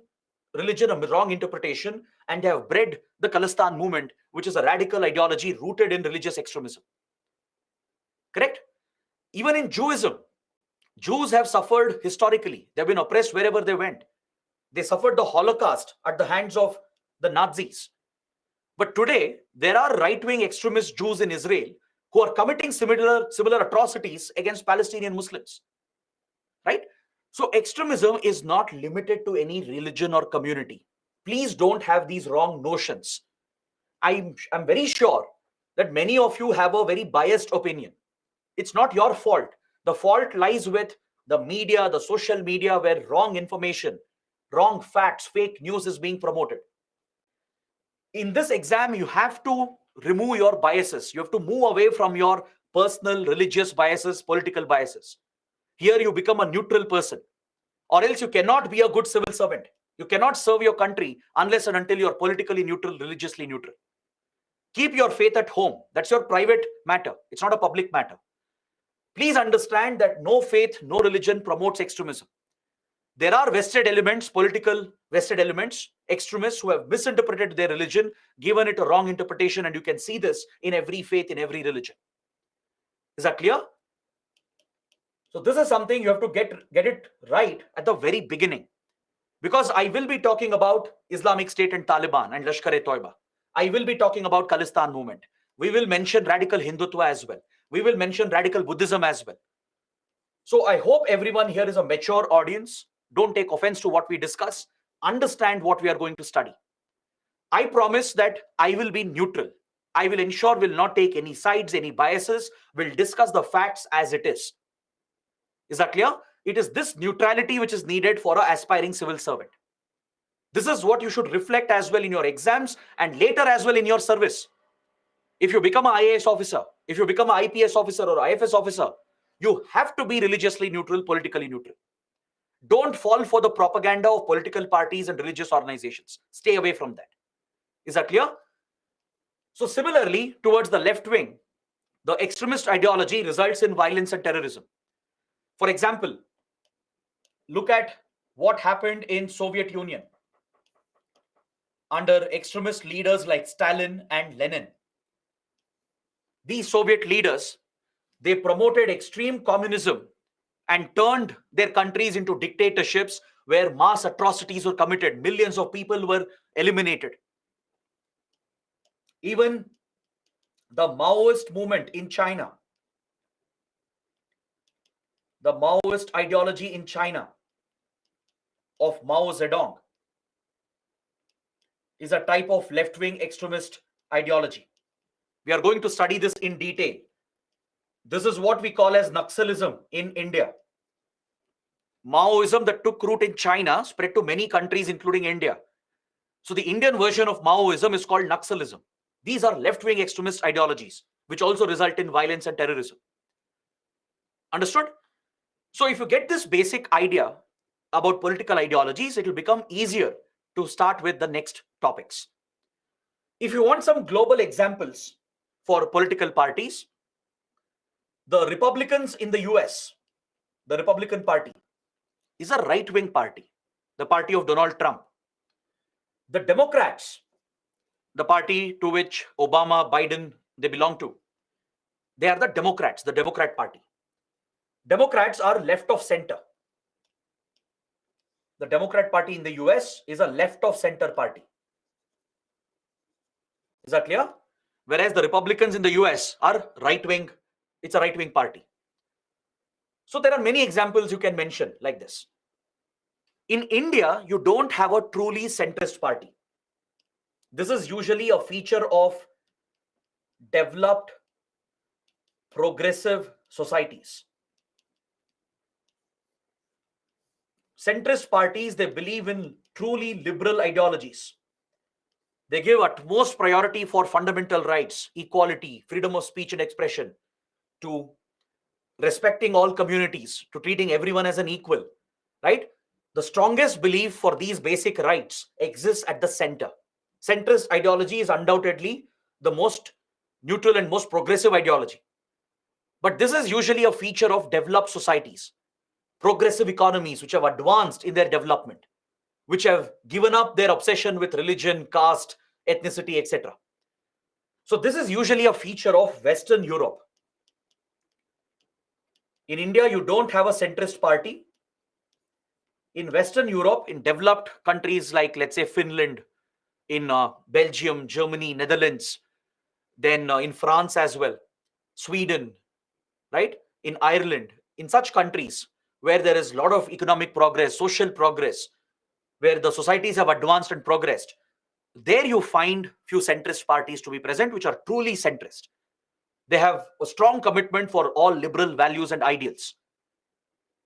religion a wrong interpretation and they have bred the Khalistan movement, which is a radical ideology rooted in religious extremism. Correct? Even in Judaism, Jews have suffered historically. They've been oppressed wherever they went. They suffered the Holocaust at the hands of the Nazis. But today, there are right-wing extremist Jews in Israel who are committing similar atrocities against Palestinian Muslims. Right? So extremism is not limited to any religion or community. Please don't have these wrong notions. I'm very sure that many of you have a very biased opinion. It's not your fault. The fault lies with the media, the social media, where wrong information, wrong facts, fake news is being promoted. In this exam, you have to remove your biases. You have to move away from your personal religious biases, political biases. Here you become a neutral person, or else you cannot be a good civil servant. You cannot serve your country unless and until you are politically neutral, religiously neutral. Keep your faith at home. That's your private matter. It's not a public matter. Please understand that no faith, no religion promotes extremism. There are vested elements, political vested elements, extremists who have misinterpreted their religion, given it a wrong interpretation, and you can see this in every faith, in every religion. Is that clear? So this is something you have to get it right at the very beginning. Because I will be talking about Islamic State and Taliban and Lashkar-e-Toiba. I will be talking about Khalistan movement. We will mention radical Hindutva as well. We will mention radical Buddhism as well. So I hope everyone here is a mature audience. Don't take offense to what we discuss. Understand what we are going to study. I promise that I will be neutral. I will ensure will not take any sides, any biases. We'll discuss the facts as it is. Is that clear? It is this neutrality which is needed for an aspiring civil servant. This is what you should reflect as well in your exams and later as well in your service. If you become an IAS officer, if you become an IPS officer or IFS officer, you have to be religiously neutral, politically neutral. Don't fall for the propaganda of political parties and religious organizations. Stay away from that. Is that clear? So similarly, towards the left wing, the extremist ideology results in violence and terrorism. For example, look at what happened in Soviet Union under extremist leaders like Stalin and Lenin. These Soviet leaders, they promoted extreme communism and turned their countries into dictatorships where mass atrocities were committed. Millions of people were eliminated. Even the Maoist movement in China, the Maoist ideology in China of Mao Zedong is a type of left-wing extremist ideology. We are going to study this in detail. This is what we call as Naxalism in India. Maoism that took root in China spread to many countries, including India. So the Indian version of Maoism is called Naxalism. These are left-wing extremist ideologies, which also result in violence and terrorism. Understood? So if you get this basic idea about political ideologies, it will become easier to start with the next topics. If you want some global examples for political parties, the Republicans in the US, the Republican Party, is a right-wing party, the party of Donald Trump. The Democrats, the party to which Obama, Biden, they belong to, they are the Democrats, the Democrat Party. Democrats are left of center. The Democrat Party in the US is a left of center party. Is that clear? Whereas the Republicans in the US are right-wing. It's a right-wing party. So there are many examples you can mention like this. In India, you don't have a truly centrist party. This is usually a feature of developed, progressive societies. Centrist parties, they believe in truly liberal ideologies. They give utmost priority for fundamental rights, equality, freedom of speech and expression, to respecting all communities, to treating everyone as an equal, right? The strongest belief for these basic rights exists at the center. Centrist ideology is undoubtedly the most neutral and most progressive ideology. But this is usually a feature of developed societies, progressive economies which have advanced in their development, which have given up their obsession with religion, caste, ethnicity, etc. So this is usually a feature of Western Europe. In India, you don't have a centrist party. In Western Europe, in developed countries like, let's say, Finland, in Belgium, Germany, Netherlands, then in France as well, Sweden, right? In Ireland, in such countries where there is a lot of economic progress, social progress, where the societies have advanced and progressed, there you find few centrist parties to be present, which are truly centrist. They have a strong commitment for all liberal values and ideals.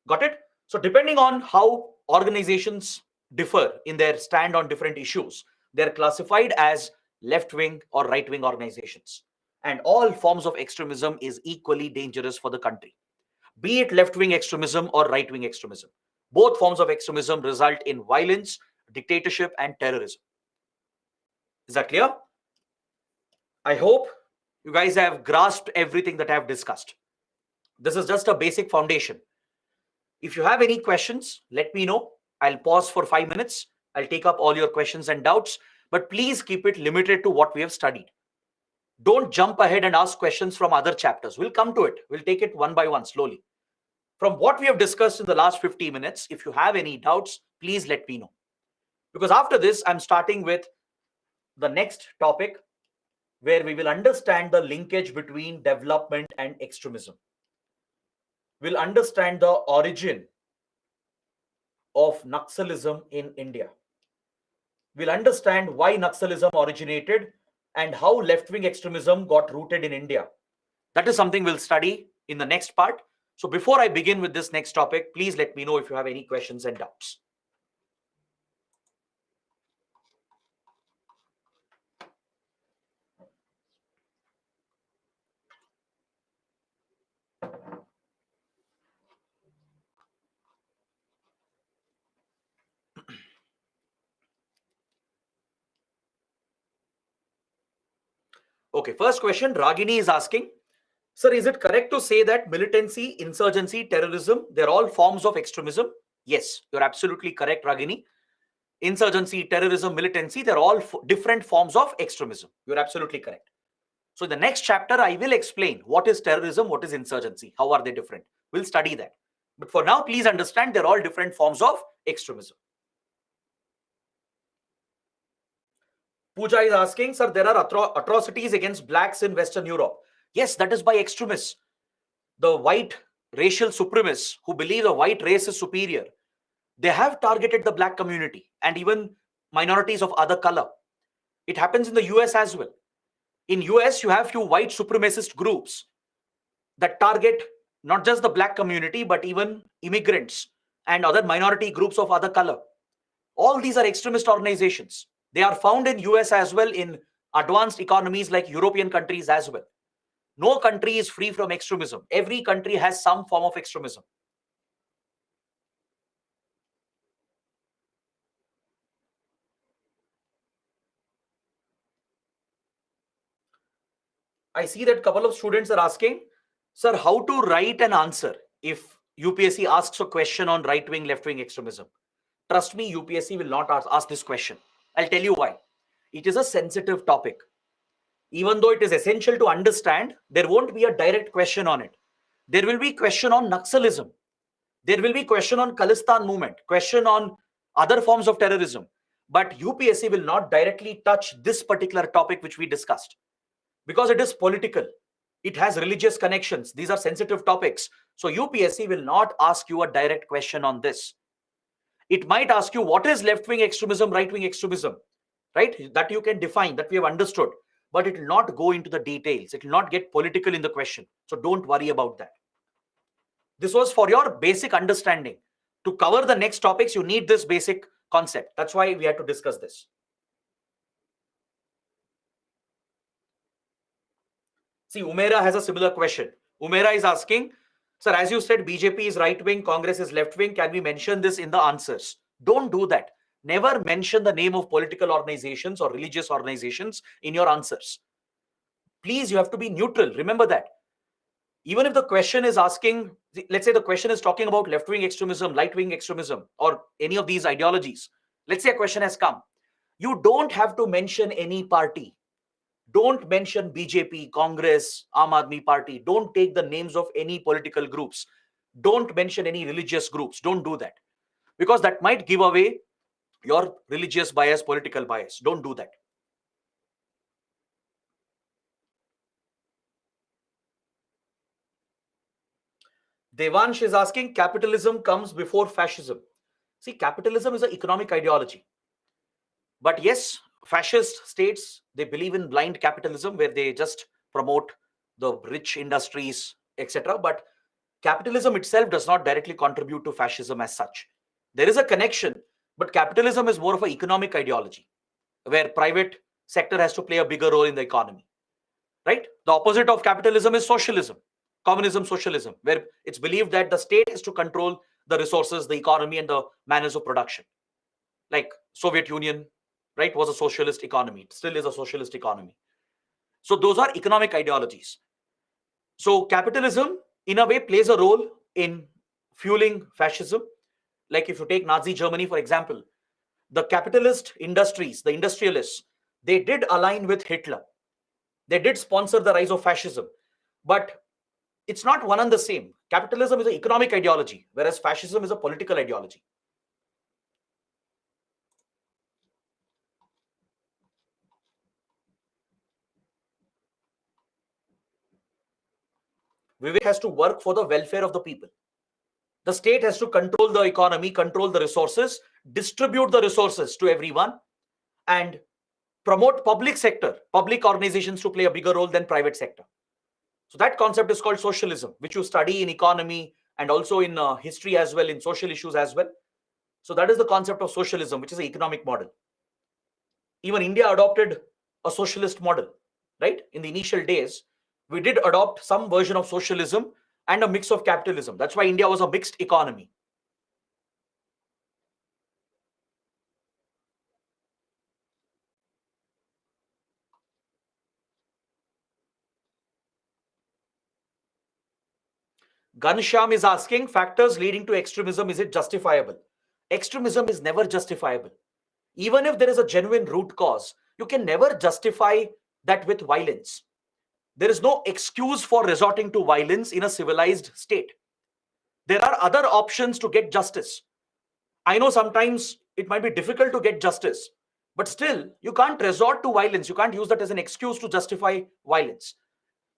Got it? So depending on how organizations differ in their stand on different issues, they're classified as left-wing or right-wing organizations. And all forms of extremism is equally dangerous for the country, be it left-wing extremism or right-wing extremism. Both forms of extremism result in violence, dictatorship, and terrorism. Is that clear? I hope you guys have grasped everything that I have discussed. This is just a basic foundation. If you have any questions, let me know. I'll pause for 5 minutes. I'll take up all your questions and doubts, but please keep it limited to what we have studied. Don't jump ahead and ask questions from other chapters. We'll come to it. We'll take it one by one slowly. From what we have discussed in the last 50 minutes, if you have any doubts, please let me know. Because after this, I'm starting with the next topic where we will understand the linkage between development and extremism. We'll understand the origin of Naxalism in India. We'll understand why Naxalism originated and how left-wing extremism got rooted in India. That is something we'll study in the next part. So before I begin with this next topic, please let me know if you have any questions and doubts. Okay, first question, Ragini is asking, sir, is it correct to say that militancy, insurgency, terrorism, they're all forms of extremism? Yes, you're absolutely correct, Ragini. Insurgency, terrorism, militancy, they're all different forms of extremism. You're absolutely correct. So in the next chapter, I will explain what is terrorism, what is insurgency, how are they different. We'll study that. But for now, please understand they're all different forms of extremism. Pooja is asking, sir, there are atrocities against blacks in Western Europe. Yes, that is by extremists. The white racial supremacists who believe the white race is superior, they have targeted the black community and even minorities of other color. It happens in the US as well. In US, you have few white supremacist groups that target not just the black community, but even immigrants and other minority groups of other color. All these are extremist organizations. They are found in US as well, in advanced economies like European countries as well. No country is free from extremism. Every country has some form of extremism. I see that a couple of students are asking, sir, how to write an answer if UPSC asks a question on right-wing, left-wing extremism? Trust me, UPSC will not ask this question. I'll tell you why. It is a sensitive topic. Even though it is essential to understand, there won't be a direct question on it. There will be question on Naxalism. There will be question on Khalistan movement, question on other forms of terrorism. But UPSC will not directly touch this particular topic which we discussed, because it is political. It has religious connections. These are sensitive topics. So UPSC will not ask you a direct question on this. It might ask you what is left-wing extremism, right-wing extremism, right? That you can define, that we have understood. But it will not go into the details. It will not get political in the question. So don't worry about that. This was for your basic understanding. To cover the next topics, you need this basic concept. That's why we had to discuss this. See, Umaira has a similar question. Umaira is asking, sir, as you said, BJP is right-wing, Congress is left-wing. Can we mention this in the answers? Don't do that. Never mention the name of political organizations or religious organizations in your answers. Please, you have to be neutral. Remember that. Even if the question is asking, let's say the question is talking about left-wing extremism, right-wing extremism, or any of these ideologies. Let's say a question has come. You don't have to mention any party. Don't mention BJP, Congress, Aam Aadmi Party. Don't take the names of any political groups. Don't mention any religious groups. Don't do that. Because that might give away your religious bias, political bias. Don't do that. Devansh is asking, capitalism comes before fascism. See, capitalism is an economic ideology. But yes, fascist states, they believe in blind capitalism where they just promote the rich industries, etc. But capitalism itself does not directly contribute to fascism as such. There is a connection, but capitalism is more of an economic ideology where private sector has to play a bigger role in the economy, right? The opposite of capitalism is socialism, communism, socialism, where it's believed that the state has to control the resources, the economy, and the manners of production. Like Soviet Union, right, was a socialist economy. It still is a socialist economy. So those are economic ideologies. So capitalism, in a way, plays a role in fueling fascism. Like if you take Nazi Germany, for example, the capitalist industries, the industrialists, they did align with Hitler. They did sponsor the rise of fascism. But it's not one and the same. Capitalism is an economic ideology, whereas fascism is a political ideology. Vivek has to work for the welfare of the people. The state has to control the economy, control the resources, distribute the resources to everyone, and promote public sector, public organizations to play a bigger role than private sector. So that concept is called socialism, which you study in economy and also in history as well, in social issues as well. So that is the concept of socialism, which is an economic model. Even India adopted a socialist model, right? In the initial days, we did adopt some version of socialism and a mix of capitalism. That's why India was a mixed economy. Gansham is asking, factors leading to extremism, is it justifiable? Extremism is never justifiable. Even if there is a genuine root cause, you can never justify that with violence. There is no excuse for resorting to violence in a civilized state. There are other options to get justice. I know sometimes it might be difficult to get justice, but still, you can't resort to violence. You can't use that as an excuse to justify violence.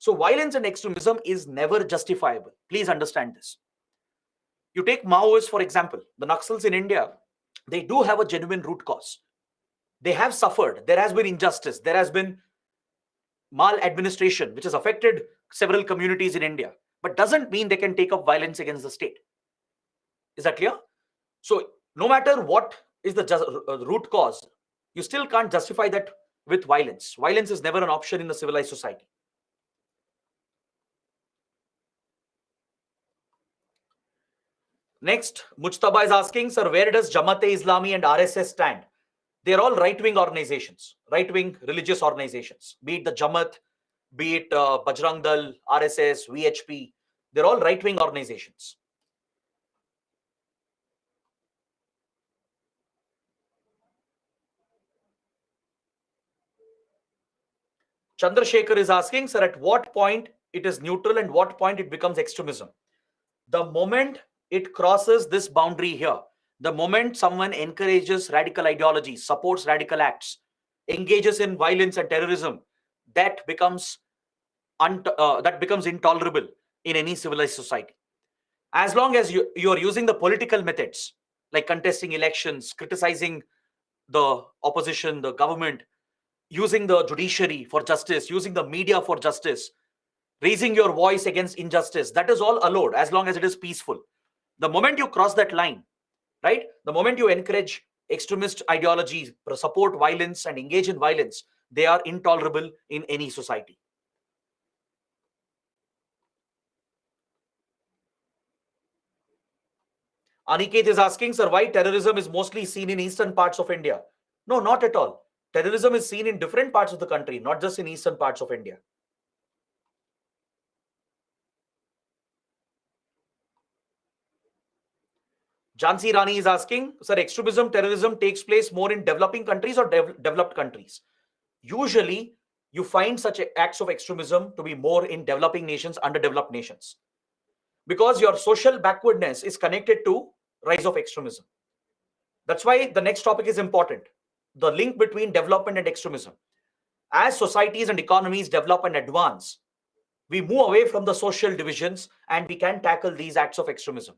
So, violence and extremism is never justifiable. Please understand this. You take Maoists, for example, the Naxals in India, they do have a genuine root cause. They have suffered. There has been injustice. There has been maladministration, which has affected several communities in India, but doesn't mean they can take up violence against the state. Is that clear? So, no matter what is the root cause, you still can't justify that with violence. Violence is never an option in a civilized society. Next, Mujtaba is asking, sir, where does Jamaat-e-Islami and RSS stand? They're all right-wing organizations, right-wing religious organizations, be it the Jamaat, be it Bajrang Dal, RSS, VHP. They're all right-wing organizations. Chandrasekhar is asking, sir, at what point it is neutral and what point it becomes extremism? The moment it crosses this boundary here, the moment someone encourages radical ideologies, supports radical acts, engages in violence and terrorism, that becomes intolerable in any civilized society. As long as you are using the political methods like contesting elections, criticizing the opposition, the government, using the judiciary for justice, using the media for justice, raising your voice against injustice, that is all allowed as long as it is peaceful. The moment you cross that line, right, the moment you encourage extremist ideologies, support violence and engage in violence, they are intolerable in any society. Aniket is asking, sir, why terrorism is mostly seen in eastern parts of India? No, not at all. Terrorism is seen in different parts of the country, not just in eastern parts of India. Jansi Rani is asking, sir, extremism, terrorism takes place more in developing countries or developed countries? Usually, you find such acts of extremism to be more in developing nations, underdeveloped nations, because your social backwardness is connected to rise of extremism. That's why the next topic is important. The link between development and extremism. As societies and economies develop and advance, we move away from the social divisions and we can tackle these acts of extremism.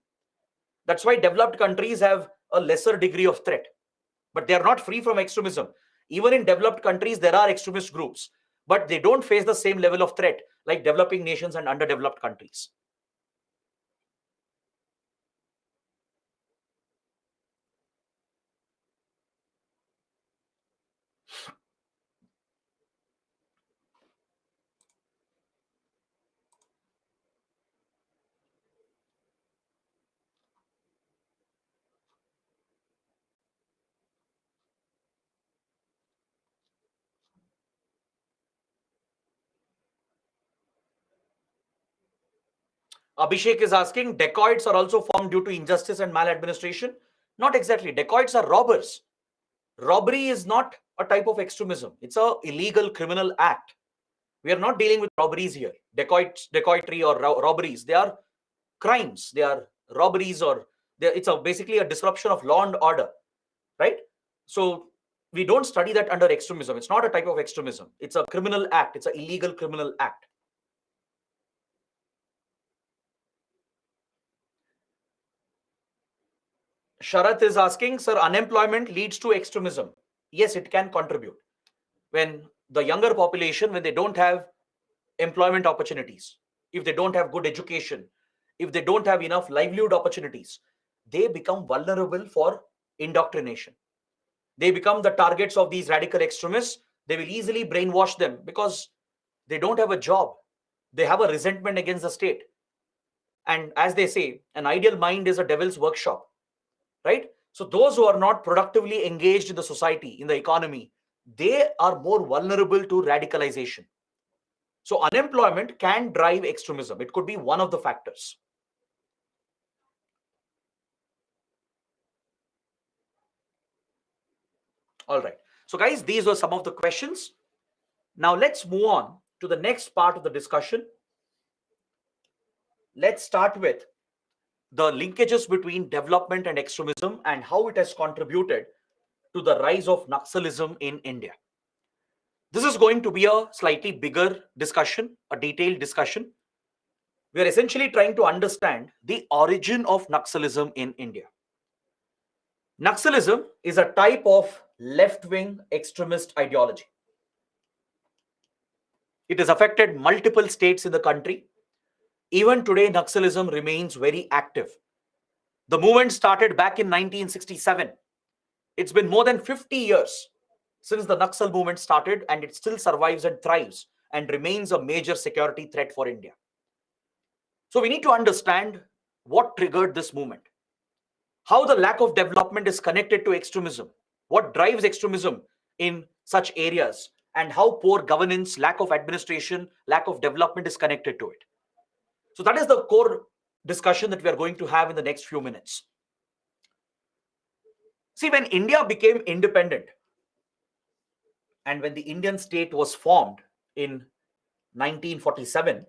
That's why developed countries have a lesser degree of threat, but they are not free from extremism. Even in developed countries, there are extremist groups, but they don't face the same level of threat like developing nations and underdeveloped countries. Abhishek is asking, dacoits are also formed due to injustice and maladministration. Not exactly. Dacoits are robbers. Robbery is not a type of extremism. It's a illegal criminal act. We are not dealing with robberies here. Dacoitry or robberies, they are crimes. They are robberies, or it's basically a disruption of law and order, right? So we don't study that under extremism. It's not a type of extremism. It's a criminal act. It's an illegal criminal act. Sharath is asking, sir, unemployment leads to extremism. Yes, it can contribute. When the younger population, when they don't have employment opportunities, if they don't have good education, if they don't have enough livelihood opportunities, they become vulnerable for indoctrination. They become the targets of these radical extremists. They will easily brainwash them because they don't have a job. They have a resentment against the state. And as they say, an ideal mind is a devil's workshop, right? So those who are not productively engaged in the society, in the economy, they are more vulnerable to radicalization. So unemployment can drive extremism. It could be one of the factors. All right. So guys, these were some of the questions. Now let's move on to the next part of the discussion. Let's start with the linkages between development and extremism and how it has contributed to the rise of Naxalism in India. This is going to be a slightly bigger discussion, a detailed discussion. We are essentially trying to understand the origin of Naxalism in India. Naxalism is a type of left-wing extremist ideology. It has affected multiple states in the country. Even today, Naxalism remains very active. The movement started back in 1967. It's been more than 50 years since the Naxal movement started, and it still survives and thrives and remains a major security threat for India. So we need to understand what triggered this movement, how the lack of development is connected to extremism, what drives extremism in such areas, and how poor governance, lack of administration, lack of development is connected to it. So that is the core discussion that we are going to have in the next few minutes. See, when India became independent and when the Indian state was formed in 1947,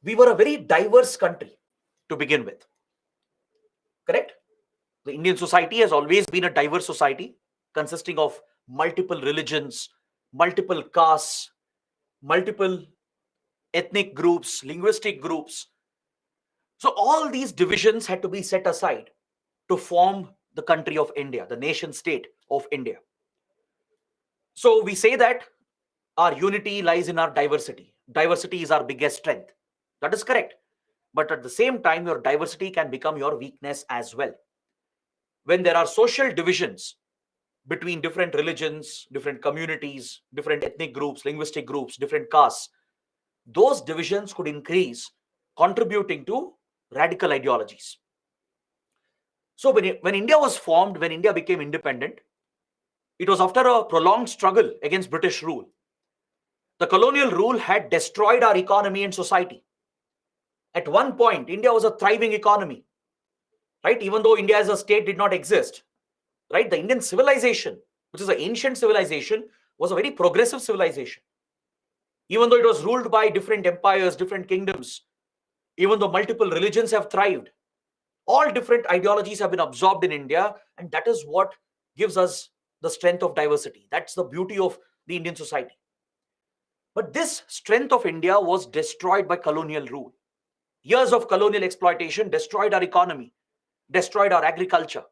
we were a very diverse country to begin with. Correct? The Indian society has always been a diverse society consisting of multiple religions, multiple castes, multiple ethnic groups, linguistic groups. So all these divisions had to be set aside to form the country of India, the nation state of India. So we say that our unity lies in our diversity. Diversity is our biggest strength. That is correct. But at the same time, your diversity can become your weakness as well. When there are social divisions between different religions, different communities, different ethnic groups, linguistic groups, different castes, those divisions could increase, contributing to radical ideologies. So when India was formed, when India became independent, it was after a prolonged struggle against British rule. The colonial rule had destroyed our economy and society. At one point, India was a thriving economy, right? Even though India as a state did not exist, right? The Indian civilization, which is an ancient civilization, was a very progressive civilization. Even though it was ruled by different empires, different kingdoms, even though multiple religions have thrived, all different ideologies have been absorbed in India, and that is what gives us the strength of diversity. That's the beauty of the Indian society. But this strength of India was destroyed by colonial rule. Years of colonial exploitation destroyed our economy, destroyed our agriculture.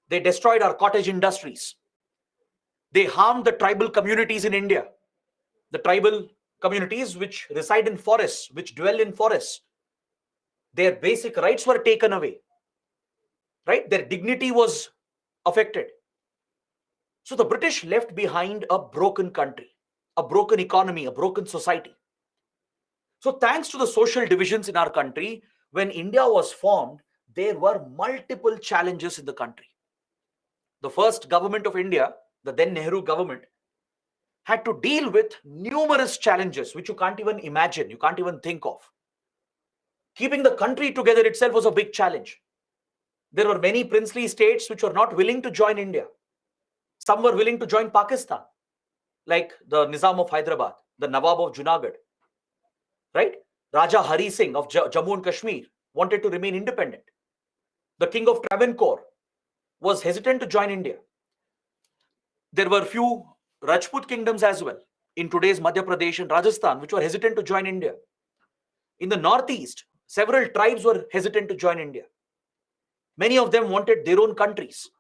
They destroyed our cottage industries. They harmed the tribal communities in India. The tribal communities which reside in forests, which dwell in forests. Their basic rights were taken away, right? Their dignity was affected. So the British left behind a broken country, a broken economy, a broken society. So thanks to the social divisions in our country, when India was formed, there were multiple challenges in the country. The first government of India, the then Nehru government, had to deal with numerous challenges which you can't even imagine, you can't even think of. Keeping the country together itself was a big challenge. There were many princely states which were not willing to join India. Some were willing to join Pakistan, like the Nizam of Hyderabad, the Nawab of Junagadh, right? Raja Hari Singh of Jammu and Kashmir wanted to remain independent. The King of Travancore was hesitant to join India. There were few Rajput kingdoms as well in today's Madhya Pradesh and Rajasthan, which were hesitant to join India. In the northeast, several tribes were hesitant to join India. Many of them wanted their own countries.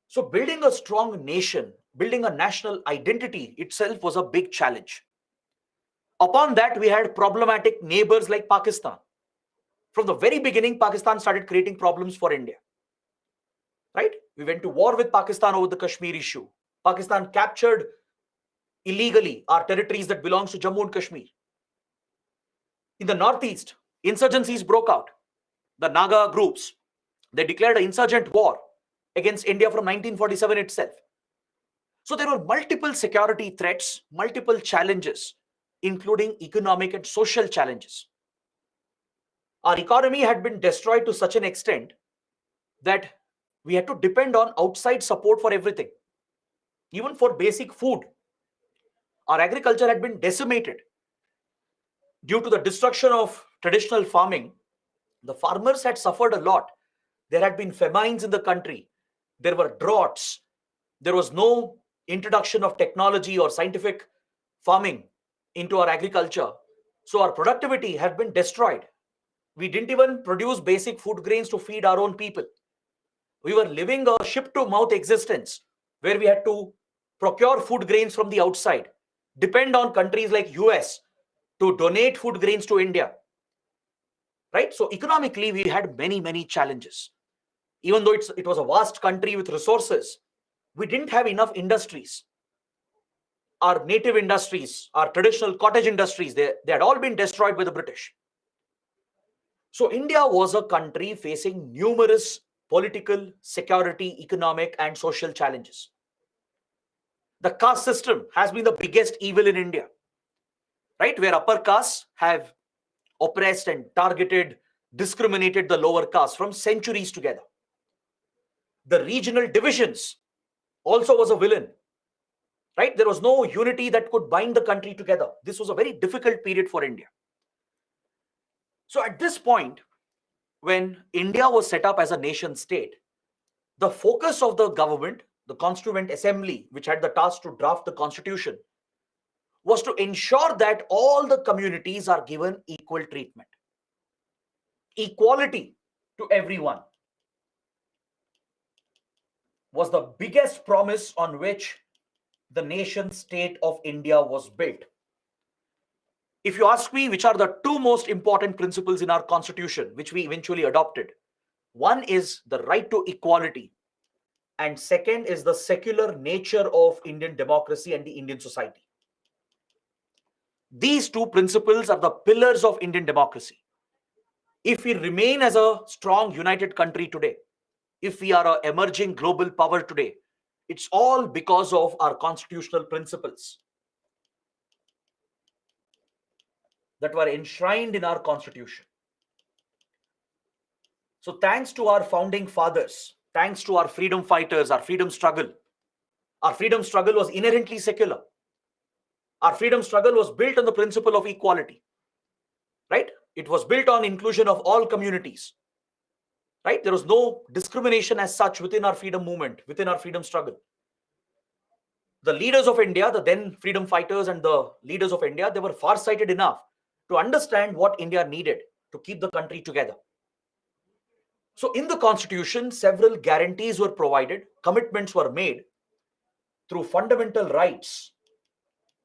So building a strong nation, building a national identity itself was a big challenge. Upon that, we had problematic neighbors like Pakistan. From the very beginning, Pakistan started creating problems for India. Right? We went to war with Pakistan over the Kashmir issue. Pakistan captured illegally our territories that belongs to Jammu and Kashmir. In the northeast, insurgencies broke out. The Naga groups, they declared an insurgent war against India from 1947 itself. So there were multiple security threats, multiple challenges, including economic and social challenges. Our economy had been destroyed to such an extent that we had to depend on outside support for everything, even for basic food. Our agriculture had been decimated. Due to the destruction of traditional farming, the farmers had suffered a lot. There had been famines in the country. There were droughts. There was no introduction of technology or scientific farming into our agriculture. So our productivity had been destroyed. We didn't even produce basic food grains to feed our own people. We were living a ship-to-mouth existence where we had to procure food grains from the outside, depend on countries like US to donate food grains to India. Right? So economically, we had many, many challenges. Even though it was a vast country with resources, we didn't have enough industries. Our native industries, our traditional cottage industries, they had all been destroyed by the British. So India was a country facing numerous political, security, economic, and social challenges. The caste system has been the biggest evil in India, right? Where upper castes have oppressed and targeted, discriminated the lower castes from centuries together. The regional divisions also was a villain, right? There was no unity that could bind the country together. This was a very difficult period for India. So at this point, when India was set up as a nation state, the focus of the government, the Constituent Assembly, which had the task to draft the constitution, was to ensure that all the communities are given equal treatment, equality to everyone was the biggest promise on which the nation state of India was built. If you ask me which are the two most important principles in our constitution, which we eventually adopted, one is the right to equality, and second is the secular nature of Indian democracy and the Indian society. These two principles are the pillars of Indian democracy. If we remain as a strong, united country today, if we are an emerging global power today, it's all because of our constitutional principles that were enshrined in our constitution. So thanks to our founding fathers, thanks to our freedom fighters, our freedom struggle was inherently secular. Our freedom struggle was built on the principle of equality, right? It was built on inclusion of all communities, right? There was no discrimination as such within our freedom movement, within our freedom struggle. The leaders of India, the then freedom fighters and the leaders of India, they were far-sighted enough to understand what India needed to keep the country together. So in the constitution, several guarantees were provided, commitments were made through fundamental rights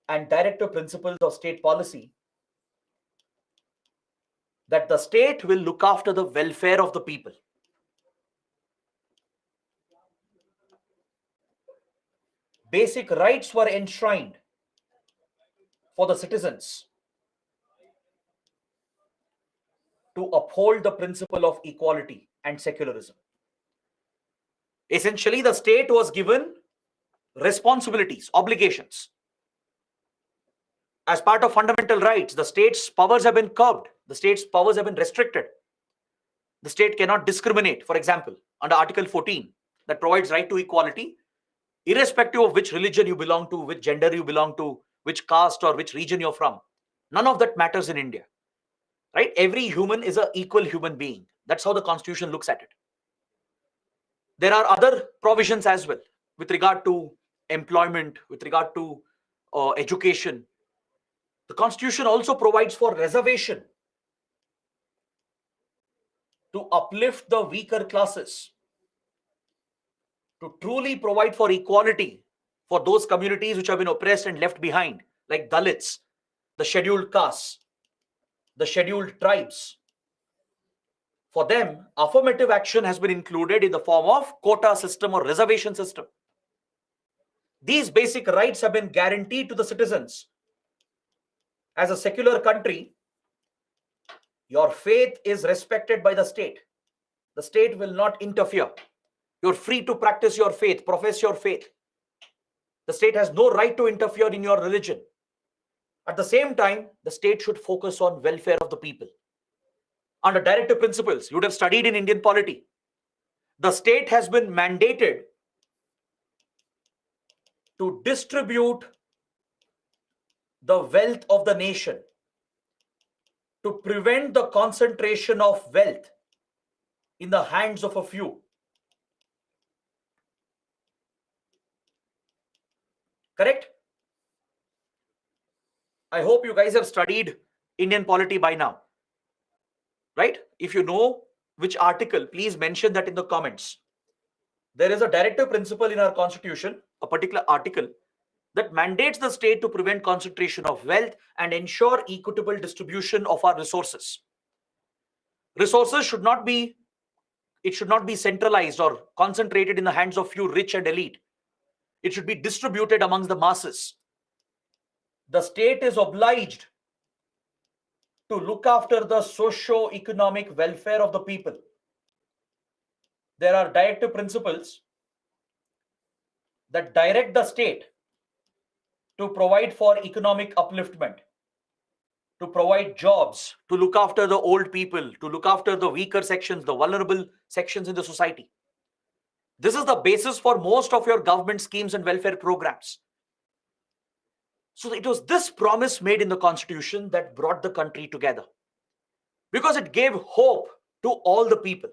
and directive principles of state policy that the state will look after the welfare of the people. Basic rights were enshrined for the citizens to uphold the principle of equality and secularism. Essentially, the state was given responsibilities, obligations. As part of fundamental rights, the state's powers have been curbed. The state's powers have been restricted. The state cannot discriminate. For example, under Article 14, that provides right to equality, irrespective of which religion you belong to, which gender you belong to, which caste or which region you're from. None of that matters in India, right? Every human is an equal human being. That's how the constitution looks at it. There are other provisions as well with regard to employment, with regard to education. The constitution also provides for reservation to uplift the weaker classes, to truly provide for equality for those communities which have been oppressed and left behind, like Dalits, the scheduled castes, the scheduled tribes. For them, affirmative action has been included in the form of quota system or reservation system. These basic rights have been guaranteed to the citizens. As a secular country, your faith is respected by the state. The state will not interfere. You're free to practice your faith, profess your faith. The state has no right to interfere in your religion. At the same time, the state should focus on welfare of the people. Under directive principles, you would have studied in Indian polity. The state has been mandated to distribute the wealth of the nation, to prevent the concentration of wealth in the hands of a few. Correct? I hope you guys have studied Indian polity by now. Right? If you know which article, please mention that in the comments. There is a directive principle in our constitution, a particular article, that mandates the state to prevent concentration of wealth and ensure equitable distribution of our resources. Resources should not be centralized or concentrated in the hands of few rich and elite. It should be distributed amongst the masses. The state is obliged to look after the socio-economic welfare of the people. There are directive principles that direct the state to provide for economic upliftment, to provide jobs, to look after the old people, to look after the weaker sections, the vulnerable sections in the society. This is the basis for most of your government schemes and welfare programs. So it was this promise made in the constitution that brought the country together, because it gave hope to all the people.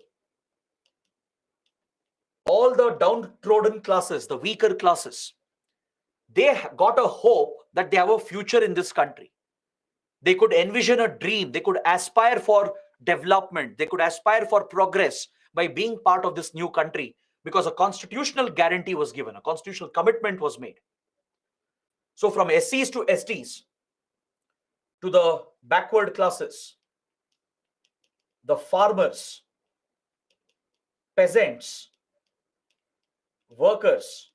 All the downtrodden classes, the weaker classes, they got a hope that they have a future in this country. They could envision a dream. They could aspire for development. They could aspire for progress by being part of this new country, because a constitutional guarantee was given, a constitutional commitment was made. So from SCs to STs, to the backward classes, the farmers, peasants, workers,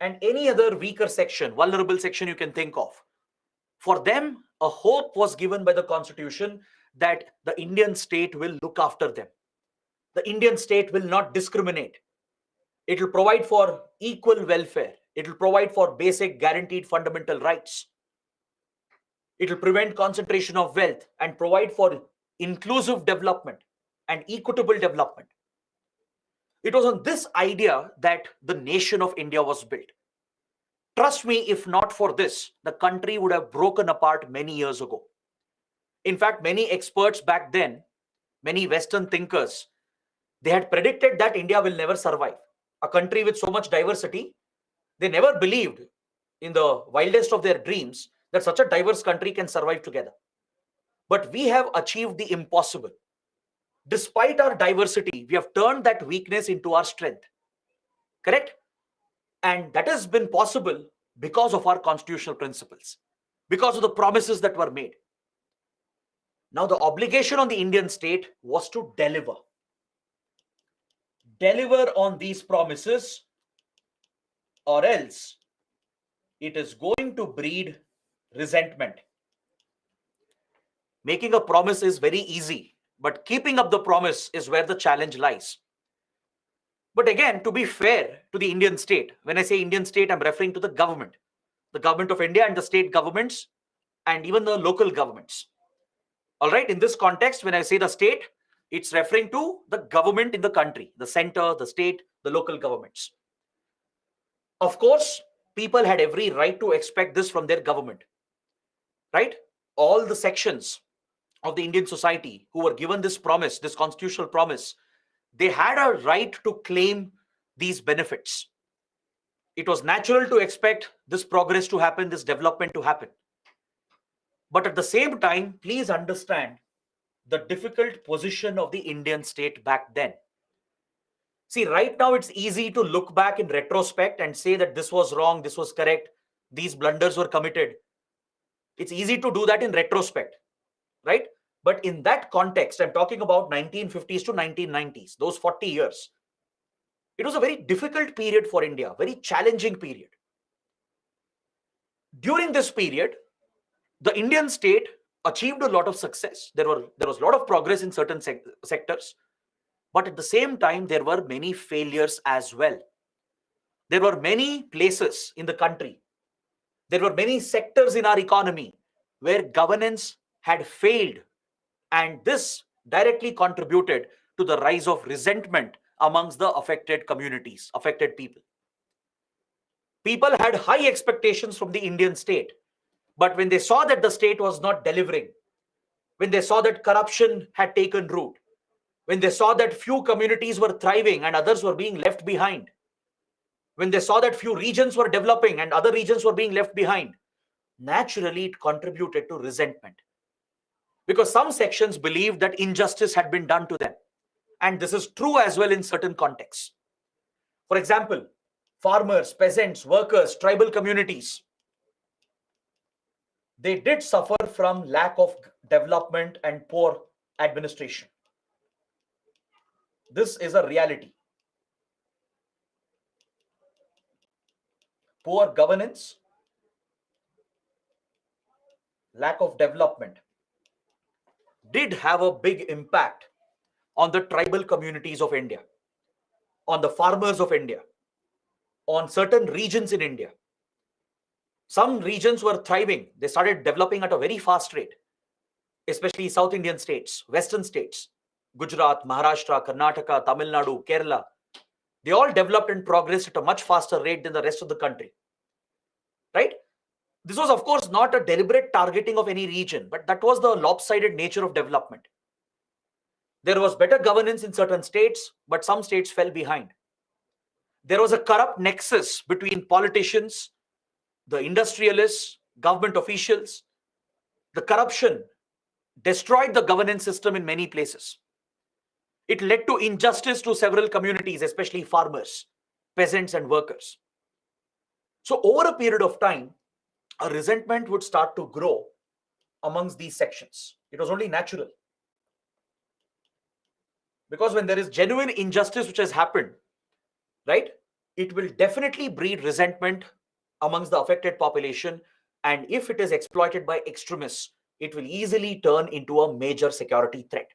and any other weaker section, vulnerable section you can think of, for them, a hope was given by the constitution that the Indian state will look after them. The Indian state will not discriminate. It will provide for equal welfare. It will provide for basic guaranteed fundamental rights. It will prevent concentration of wealth and provide for inclusive development and equitable development. It was on this idea that the nation of India was built. Trust me, if not for this, the country would have broken apart many years ago. In fact, many experts back then, many Western thinkers, they had predicted that India will never survive. A country with so much diversity, they never believed in the wildest of their dreams that such a diverse country can survive together. But we have achieved the impossible. Despite our diversity, we have turned that weakness into our strength. Correct? And that has been possible because of our constitutional principles, because of the promises that were made. Now, the obligation on the Indian state was to deliver. Deliver on these promises, or else it is going to breed resentment. Making a promise is very easy, but keeping up the promise is where the challenge lies. But again, to be fair to the Indian state, when I say Indian state, I'm referring to the government of India and the state governments and even the local governments. All right, in this context, when I say the state, it's referring to the government in the country, the center, the state, the local governments. Of course, people had every right to expect this from their government, right? All the sections of the Indian society who were given this promise, this constitutional promise, they had a right to claim these benefits. It was natural to expect this progress to happen, this development to happen. But at the same time, please understand the difficult position of the Indian state back then. See, right now it's easy to look back in retrospect and say that this was wrong, this was correct, these blunders were committed. It's easy to do that in retrospect, right? But in that context, I'm talking about 1950s to 1990s, those 40 years. It was a very difficult period for India, very challenging period. During this period, the Indian state achieved a lot of success. There was a lot of progress in certain sectors. But at the same time, there were many failures as well. There were many places in the country, there were many sectors in our economy where governance had failed, and this directly contributed to the rise of resentment amongst the affected communities, affected people. People had high expectations from the Indian state, but when they saw that the state was not delivering, when they saw that corruption had taken root, when they saw that few communities were thriving and others were being left behind, when they saw that few regions were developing and other regions were being left behind, naturally it contributed to resentment. Because some sections believed that injustice had been done to them. And this is true as well in certain contexts. For example, farmers, peasants, workers, tribal communities, they did suffer from lack of development and poor administration. This is a reality. Poor governance, lack of development did have a big impact on the tribal communities of India, on the farmers of India, on certain regions in India. Some regions were thriving. They started developing at a very fast rate, especially South Indian states, Western states, Gujarat, Maharashtra, Karnataka, Tamil Nadu, Kerala. They all developed and progressed at a much faster rate than the rest of the country, right? This was, of course, not a deliberate targeting of any region, but that was the lopsided nature of development. There was better governance in certain states, but some states fell behind. There was a corrupt nexus between politicians, the industrialists, government officials. The corruption destroyed the governance system in many places. It led to injustice to several communities, especially farmers, peasants, and workers. So over a period of time, a resentment would start to grow amongst these sections. It was only natural. Because when there is genuine injustice which has happened, right, it will definitely breed resentment amongst the affected population. And if it is exploited by extremists, it will easily turn into a major security threat.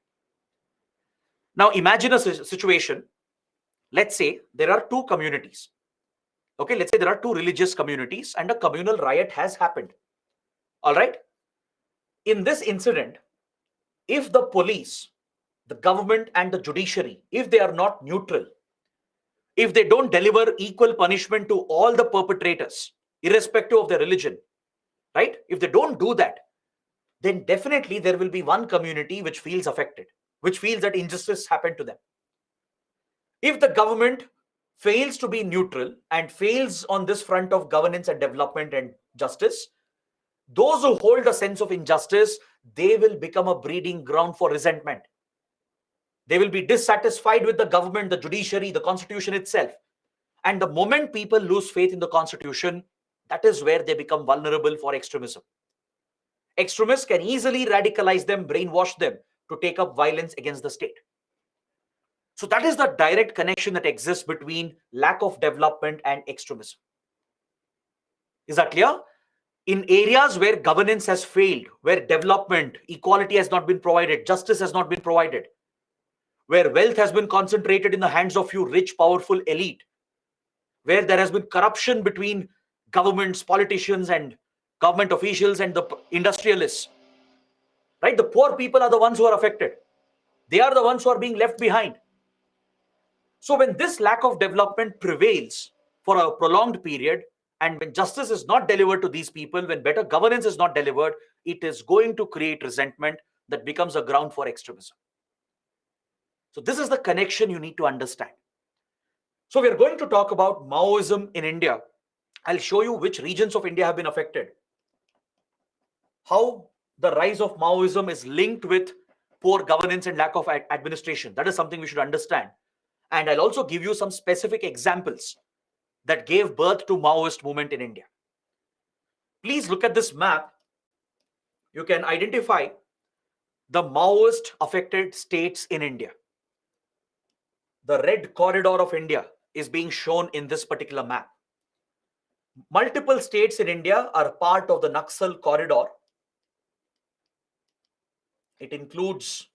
Now imagine a situation. Let's say there are two communities. Okay, let's say there are two religious communities and a communal riot has happened. All right. In this incident, if the police, the government, and the judiciary, if they are not neutral, if they don't deliver equal punishment to all the perpetrators, irrespective of their religion, right? If they don't do that, then definitely there will be one community which feels affected, which feels that injustice happened to them. If the government fails to be neutral and fails on this front of governance and development and justice, those who hold a sense of injustice, they will become a breeding ground for resentment. They will be dissatisfied with the government, the judiciary, the constitution itself. And the moment people lose faith in the constitution, that is where they become vulnerable for extremism. Extremists can easily radicalize them, brainwash them to take up violence against the state. So that is the direct connection that exists between lack of development and extremism. Is that clear? In areas where governance has failed, where development, equality has not been provided, justice has not been provided, where wealth has been concentrated in the hands of few rich, powerful elite, where there has been corruption between governments, politicians, and government officials and the industrialists, right? The poor people are the ones who are affected. They are the ones who are being left behind. So when this lack of development prevails for a prolonged period, and when justice is not delivered to these people, when better governance is not delivered, it is going to create resentment that becomes a ground for extremism. So this is the connection you need to understand. So we are going to talk about Maoism in India. I'll show you which regions of India have been affected, how the rise of Maoism is linked with poor governance and lack of administration. That is something we should understand. And I'll also give you some specific examples that gave birth to Maoist movement in India. Please look at this map. You can identify the Maoist affected states in India. The red corridor of India is being shown in this particular map. Multiple states in India are part of the Naxal corridor. It includes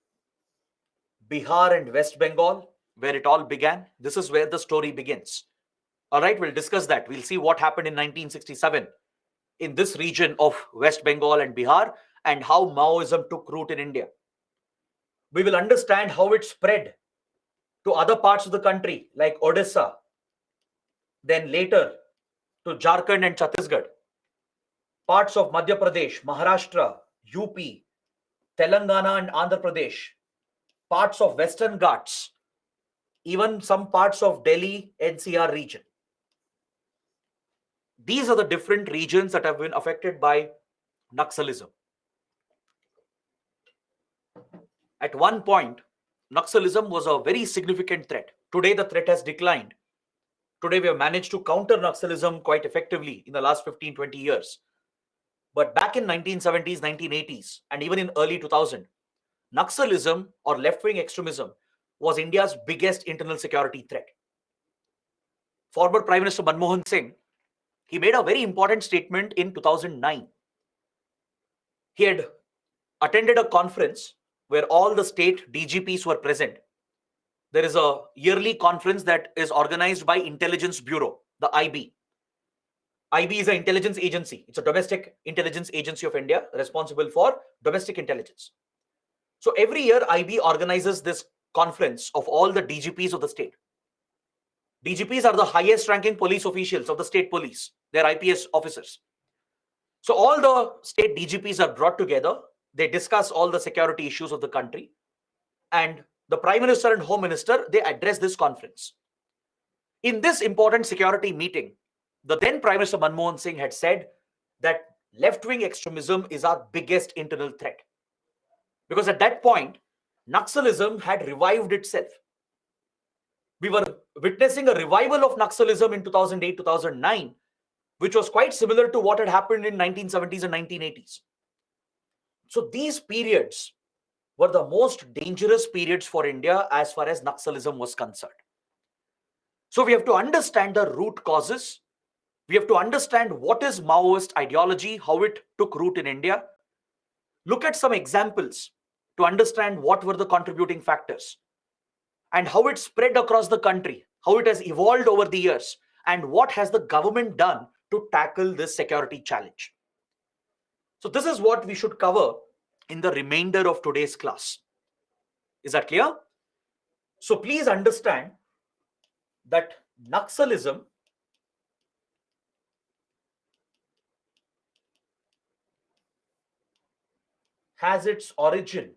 Bihar and West Bengal, where it all began. This is where the story begins. All right, we'll discuss that. We'll see what happened in 1967 in this region of West Bengal and Bihar and how Maoism took root in India. We will understand how it spread to other parts of the country like Odisha, then later to Jharkhand and Chhattisgarh, parts of Madhya Pradesh, Maharashtra, UP, Telangana and Andhra Pradesh, parts of Western Ghats, even some parts of Delhi NCR region. These are the different regions that have been affected by Naxalism. At one point, Naxalism was a very significant threat. Today, the threat has declined. Today, we have managed to counter Naxalism quite effectively in the last 15-20 years. But back in 1970s, 1980s, and even in early 2000, Naxalism or left-wing extremism was India's biggest internal security threat. Former Prime Minister Manmohan Singh, he made a very important statement in 2009. He had attended a conference where all the state DGPs were present. There is a yearly conference that is organized by Intelligence Bureau, the IB. IB is an intelligence agency. It's a domestic intelligence agency of India responsible for domestic intelligence. So every year, IB organizes this conference of all the DGPs of the state. DGPs are the highest ranking police officials of the state police. They're IPS officers. So all the state DGPs are brought together. They discuss all the security issues of the country. And the Prime Minister and Home Minister, they address this conference. In this important security meeting, the then Prime Minister Manmohan Singh had said that left-wing extremism is our biggest internal threat. Because at that point, Naxalism had revived itself. We were witnessing a revival of Naxalism in 2008-2009, which was quite similar to what had happened in 1970s and 1980s. So these periods were the most dangerous periods for India as far as Naxalism was concerned. So we have to understand the root causes. We have to understand what is Maoist ideology, how it took root in India. Look at some examples to understand what were the contributing factors and how it spread across the country, how it has evolved over the years, and what has the government done to tackle this security challenge. So this is what we should cover in the remainder of today's class. Is that clear? So please understand that Naxalism has its origin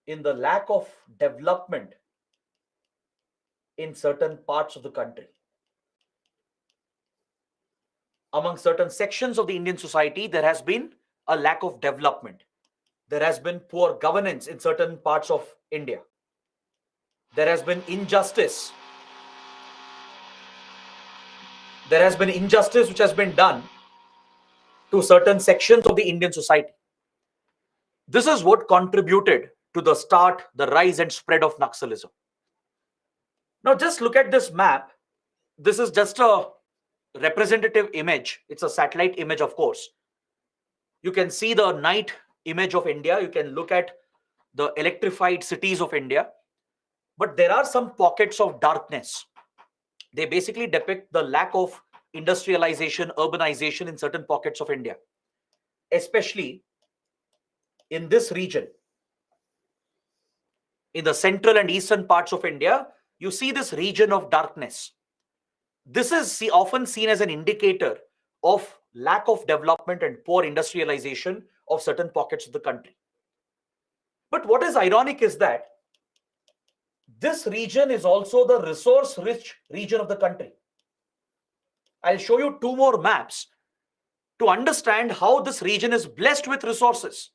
in the lack of development in certain parts of the country. Among certain sections of the Indian society, there has been a lack of development. There has been poor governance in certain parts of India. There has been injustice. There has been injustice which has been done to certain sections of the Indian society. This is what contributed to the start, the rise and spread of Naxalism. Now just look at this map. This is just a representative image. It's a satellite image, of course. You can see the night image of India. You can look at the electrified cities of India. But there are some pockets of darkness. They basically depict the lack of industrialization, urbanization in certain pockets of India, especially in this region, in the central and eastern parts of India. You see this region of darkness. This is often seen as an indicator of lack of development and poor industrialization of certain pockets of the country. But what is ironic is that this region is also the resource-rich region of the country. I'll show you two more maps to understand how this region is blessed with resources.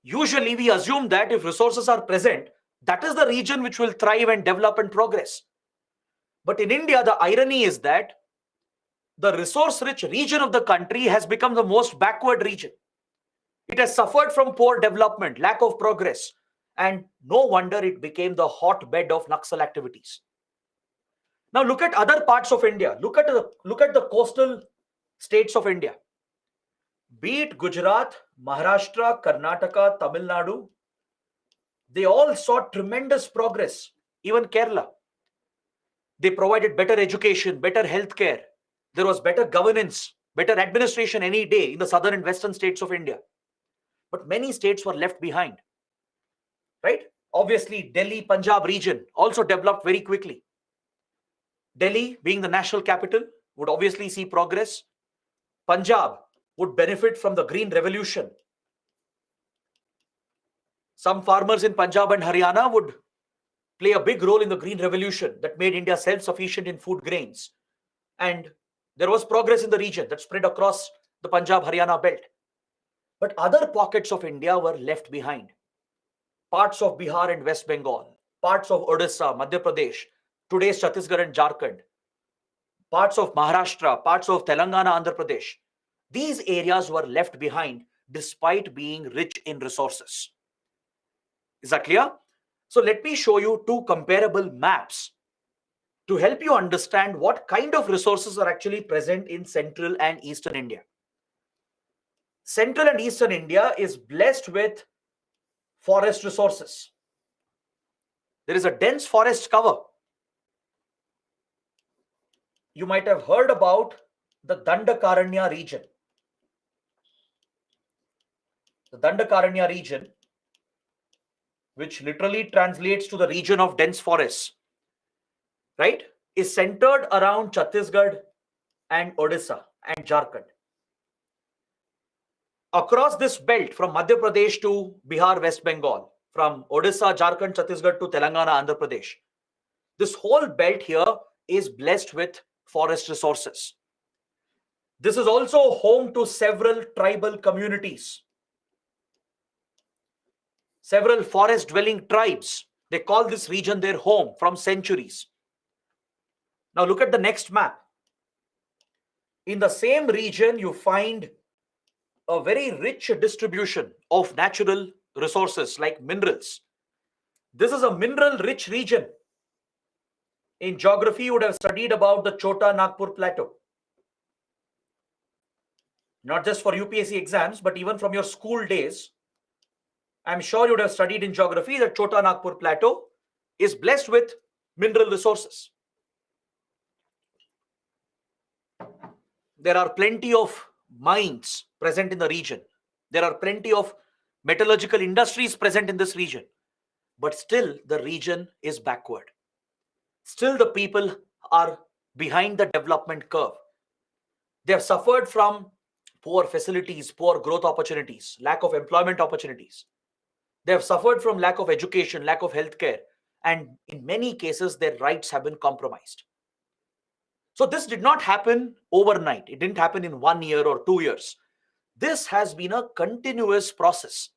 Usually, we assume that if resources are present, that is the region which will thrive and develop and progress. But in India, the irony is that the resource-rich region of the country has become the most backward region. It has suffered from poor development, lack of progress, and no wonder it became the hotbed of Naxal activities. Now look at other parts of India. Look at the coastal states of India. Be it Gujarat, Maharashtra, Karnataka, Tamil Nadu, they all saw tremendous progress. Even Kerala. They provided better education, better healthcare. There was better governance, better administration any day in the southern and western states of India. But many states were left behind. Right? Obviously, Delhi, Punjab region also developed very quickly. Delhi, being the national capital, would obviously see progress. Punjab would benefit from the Green Revolution. Some farmers in Punjab and Haryana would play a big role in the Green Revolution that made India self-sufficient in food grains. And there was progress in the region that spread across the Punjab-Haryana belt. But other pockets of India were left behind. Parts of Bihar and West Bengal, parts of Odisha, Madhya Pradesh, today's Chhattisgarh and Jharkhand, parts of Maharashtra, parts of Telangana, Andhra Pradesh. These areas were left behind despite being rich in resources. Is that clear? So let me show you two comparable maps to help you understand what kind of resources are actually present in central and eastern India. Central and eastern India is blessed with forest resources. There is a dense forest cover. You might have heard about the Dandakaranya region. The Dandakaranya region, which literally translates to the region of dense forests, right, is centered around Chhattisgarh and Odisha and Jharkhand. Across this belt from Madhya Pradesh to Bihar, West Bengal, from Odisha, Jharkhand, Chhattisgarh to Telangana, Andhra Pradesh, this whole belt here is blessed with forest resources. This is also home to several tribal communities, several forest-dwelling tribes. They call this region their home from centuries. Now look at the next map. In the same region, you find a very rich distribution of natural resources like minerals. This is a mineral-rich region. In geography, you would have studied about the Chota Nagpur Plateau. Not just for UPSC exams, but even from your school days, I'm sure you would have studied in geography that Chota Nagpur Plateau is blessed with mineral resources. There are plenty of mines present in the region. There are plenty of metallurgical industries present in this region. But still, the region is backward. Still, the people are behind the development curve. They have suffered from poor facilities, poor growth opportunities, lack of employment opportunities. They have suffered from lack of education, lack of healthcare, and in many cases, their rights have been compromised. So this did not happen overnight. It didn't happen in 1 year or 2 years. This has been a continuous process.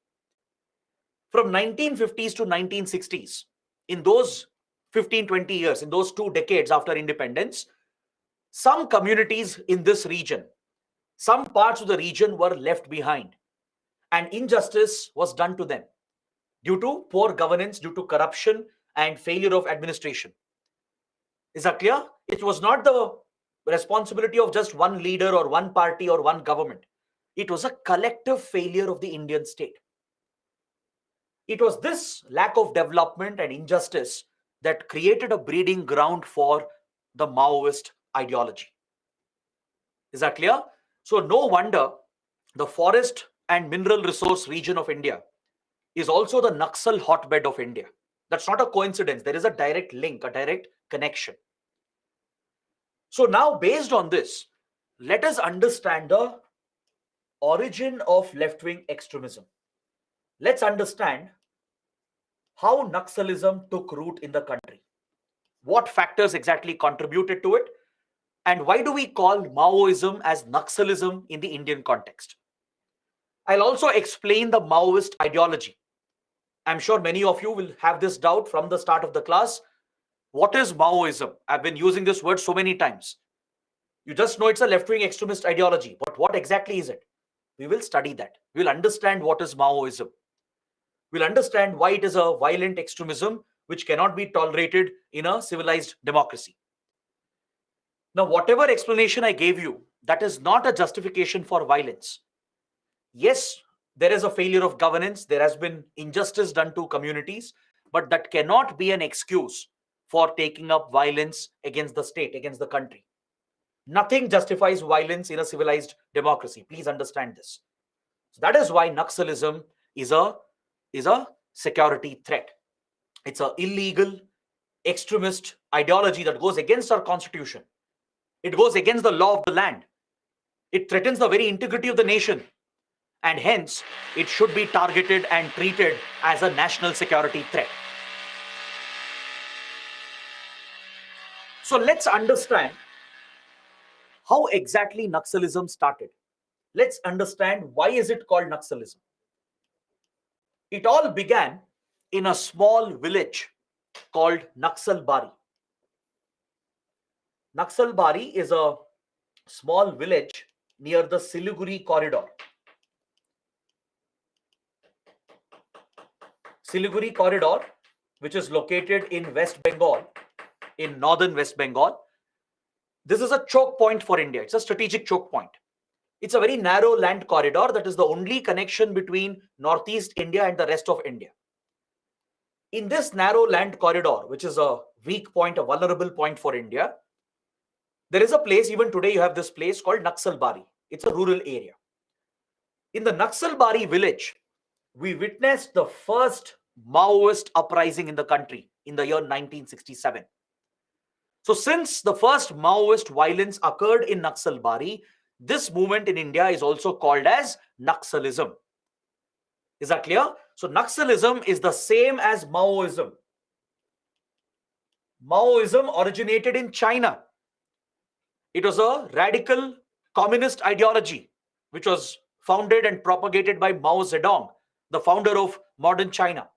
From 1950s to 1960s, in those 15-20 years, in those 2 decades after independence, some communities in this region, some parts of the region were left behind, and injustice was done to them due to poor governance, due to corruption and failure of administration. Is that clear? It was not the responsibility of just one leader or one party or one government. It was a collective failure of the Indian state. It was this lack of development and injustice that created a breeding ground for the Maoist ideology. Is that clear? So no wonder the forest and mineral resource region of India is also the Naxal hotbed of India. That's not a coincidence. There is a direct link, a direct connection. So now, based on this, let us understand the origin of left-wing extremism. Let's understand how Naxalism took root in the country. What factors exactly contributed to it? And why do we call Maoism as Naxalism in the Indian context? I'll also explain the Maoist ideology. I'm sure many of you will have this doubt from the start of the class. What is Maoism? I've been using this word so many times. You just know it's a left-wing extremist ideology, but what exactly is it? We will study that. We'll understand what is Maoism. We'll understand why it is a violent extremism which cannot be tolerated in a civilized democracy. Now, whatever explanation I gave you, that is not a justification for violence. Yes, there is a failure of governance. There has been injustice done to communities, but that cannot be an excuse for taking up violence against the state, against the country. Nothing justifies violence in a civilized democracy. Please understand this. So that is why Naxalism is a security threat. It's an illegal extremist ideology that goes against our constitution. It goes against the law of the land. It threatens the very integrity of the nation. And hence, it should be targeted and treated as a national security threat. So let's understand how exactly Naxalism started. Let's understand why is it called Naxalism. It all began in a small village called Naxalbari. Naxalbari is a small village near the Siliguri corridor. Siliguri corridor, which is located in West Bengal, in northern West Bengal. This is a choke point for India. It's a strategic choke point. It's a very narrow land corridor that is the only connection between Northeast India and the rest of India. In this narrow land corridor, which is a weak point, a vulnerable point for India, there is a place, even today you have this place called Naxalbari. It's a rural area. In the Naxalbari village, we witnessed the first Maoist uprising in the country in the year 1967. So since the first Maoist violence occurred in Naxalbari, this movement in India is also called as Naxalism. Is that clear? So Naxalism is the same as Maoism. Maoism originated in China. It was a radical communist ideology which was founded and propagated by Mao Zedong, the founder of modern China.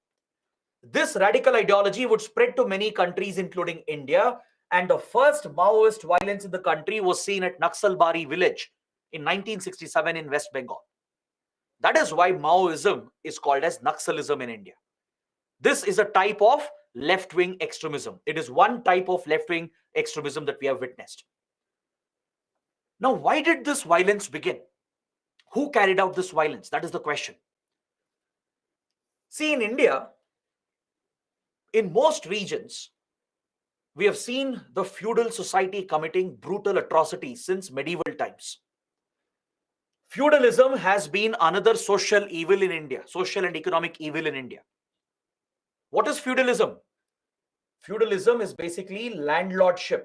This radical ideology would spread to many countries, including India, and the first Maoist violence in the country was seen at Naxalbari village in 1967 in West Bengal. That is why Maoism is called as Naxalism in India. This is a type of left-wing extremism. It is one type of left-wing extremism that we have witnessed. Now, why did this violence begin? Who carried out this violence? That is the question. See, in India, in most regions, we have seen the feudal society committing brutal atrocities since medieval times. Feudalism has been another social evil in India, social and economic evil in India. What is feudalism? Feudalism is basically landlordship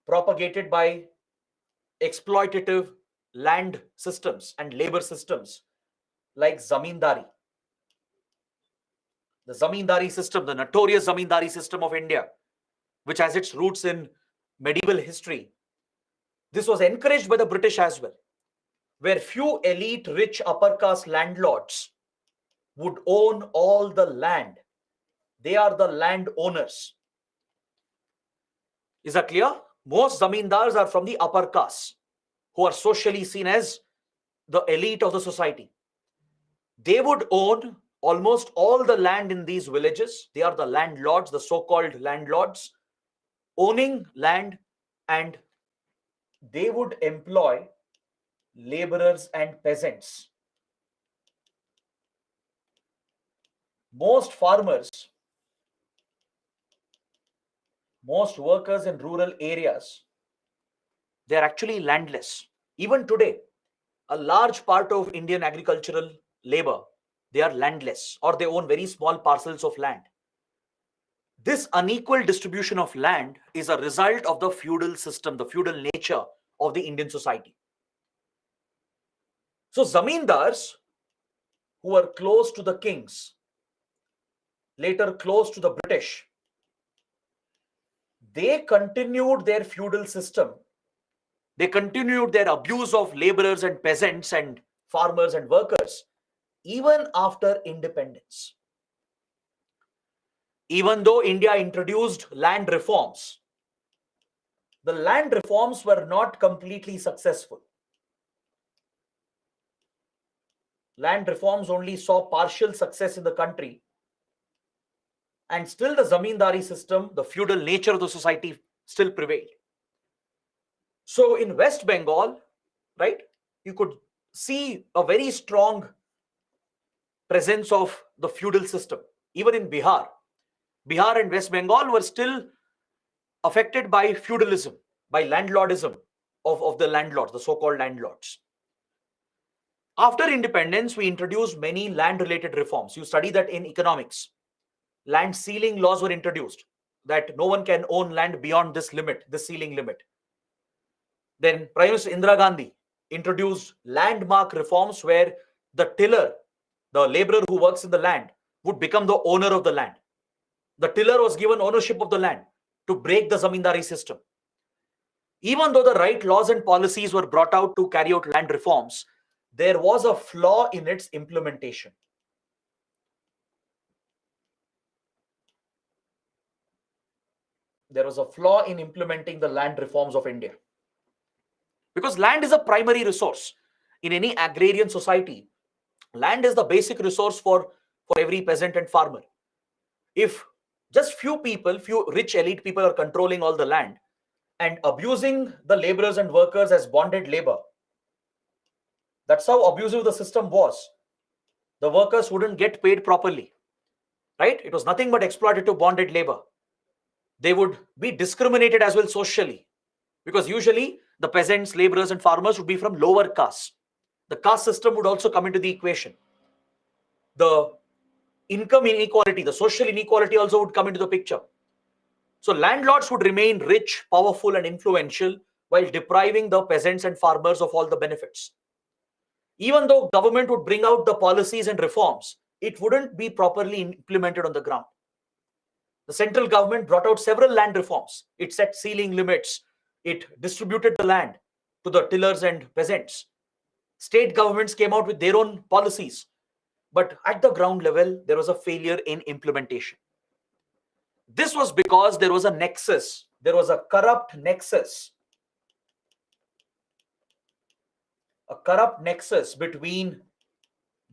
propagated by exploitative land systems and labor systems like zamindari. The zamindari system, the notorious zamindari system of India, which has its roots in medieval history. This was encouraged by the British as well, where few elite, rich, upper caste landlords would own all the land. They are the land owners. Is that clear? Most zamindars are from the upper caste, who are socially seen as the elite of the society. They would own almost all the land in these villages. They are the landlords, the so-called landlords, owning land, and they would employ laborers and peasants. Most farmers, most workers in rural areas They are actually landless. Even today, a large part of Indian agricultural labor, they are landless or they own very small parcels of land. This unequal distribution of land is a result of the feudal system, the feudal nature of the Indian society. So zamindars who were close to the kings, later close to the British, they continued their feudal system. They continued their abuse of laborers and peasants and farmers and workers even after independence. Even though India introduced land reforms, the land reforms were not completely successful. Land reforms only saw partial success in the country, and still the zamindari system, the feudal nature of the society, still prevailed. So in West Bengal, right, you could see a very strong presence of the feudal system. Even in Bihar, Bihar and West Bengal were still affected by feudalism, by landlordism of the landlords, the so-called landlords. After independence, we introduced many land-related reforms. You study that in economics. Land ceiling laws were introduced, that no one can own land beyond this limit, this ceiling limit. Then Prime Minister Indira Gandhi introduced landmark reforms where the tiller, the laborer who works in the land, would become the owner of the land. The tiller was given ownership of the land to break the zamindari system. Even though the right laws and policies were brought out to carry out land reforms, there was a flaw in its implementation. There was a flaw in implementing the land reforms of India. Because land is a primary resource. In any agrarian society, land is the basic resource for every peasant and farmer. If just few people, few rich elite people are controlling all the land and abusing the laborers and workers as bonded labor, that's how abusive the system was. The workers wouldn't get paid properly, right? It was nothing but exploitative bonded labor. They would be discriminated as well socially, because usually the peasants, laborers and farmers would be from lower castes. The caste system would also come into the equation. The income inequality, the social inequality also would come into the picture. So landlords would remain rich, powerful and influential while depriving the peasants and farmers of all the benefits. Even though government would bring out the policies and reforms, it wouldn't be properly implemented on the ground. The central government brought out several land reforms. It set ceiling limits. It distributed the land to the tillers and peasants. State governments came out with their own policies. But at the ground level, there was a failure in implementation. This was because there was a nexus. There was a corrupt nexus. A corrupt nexus between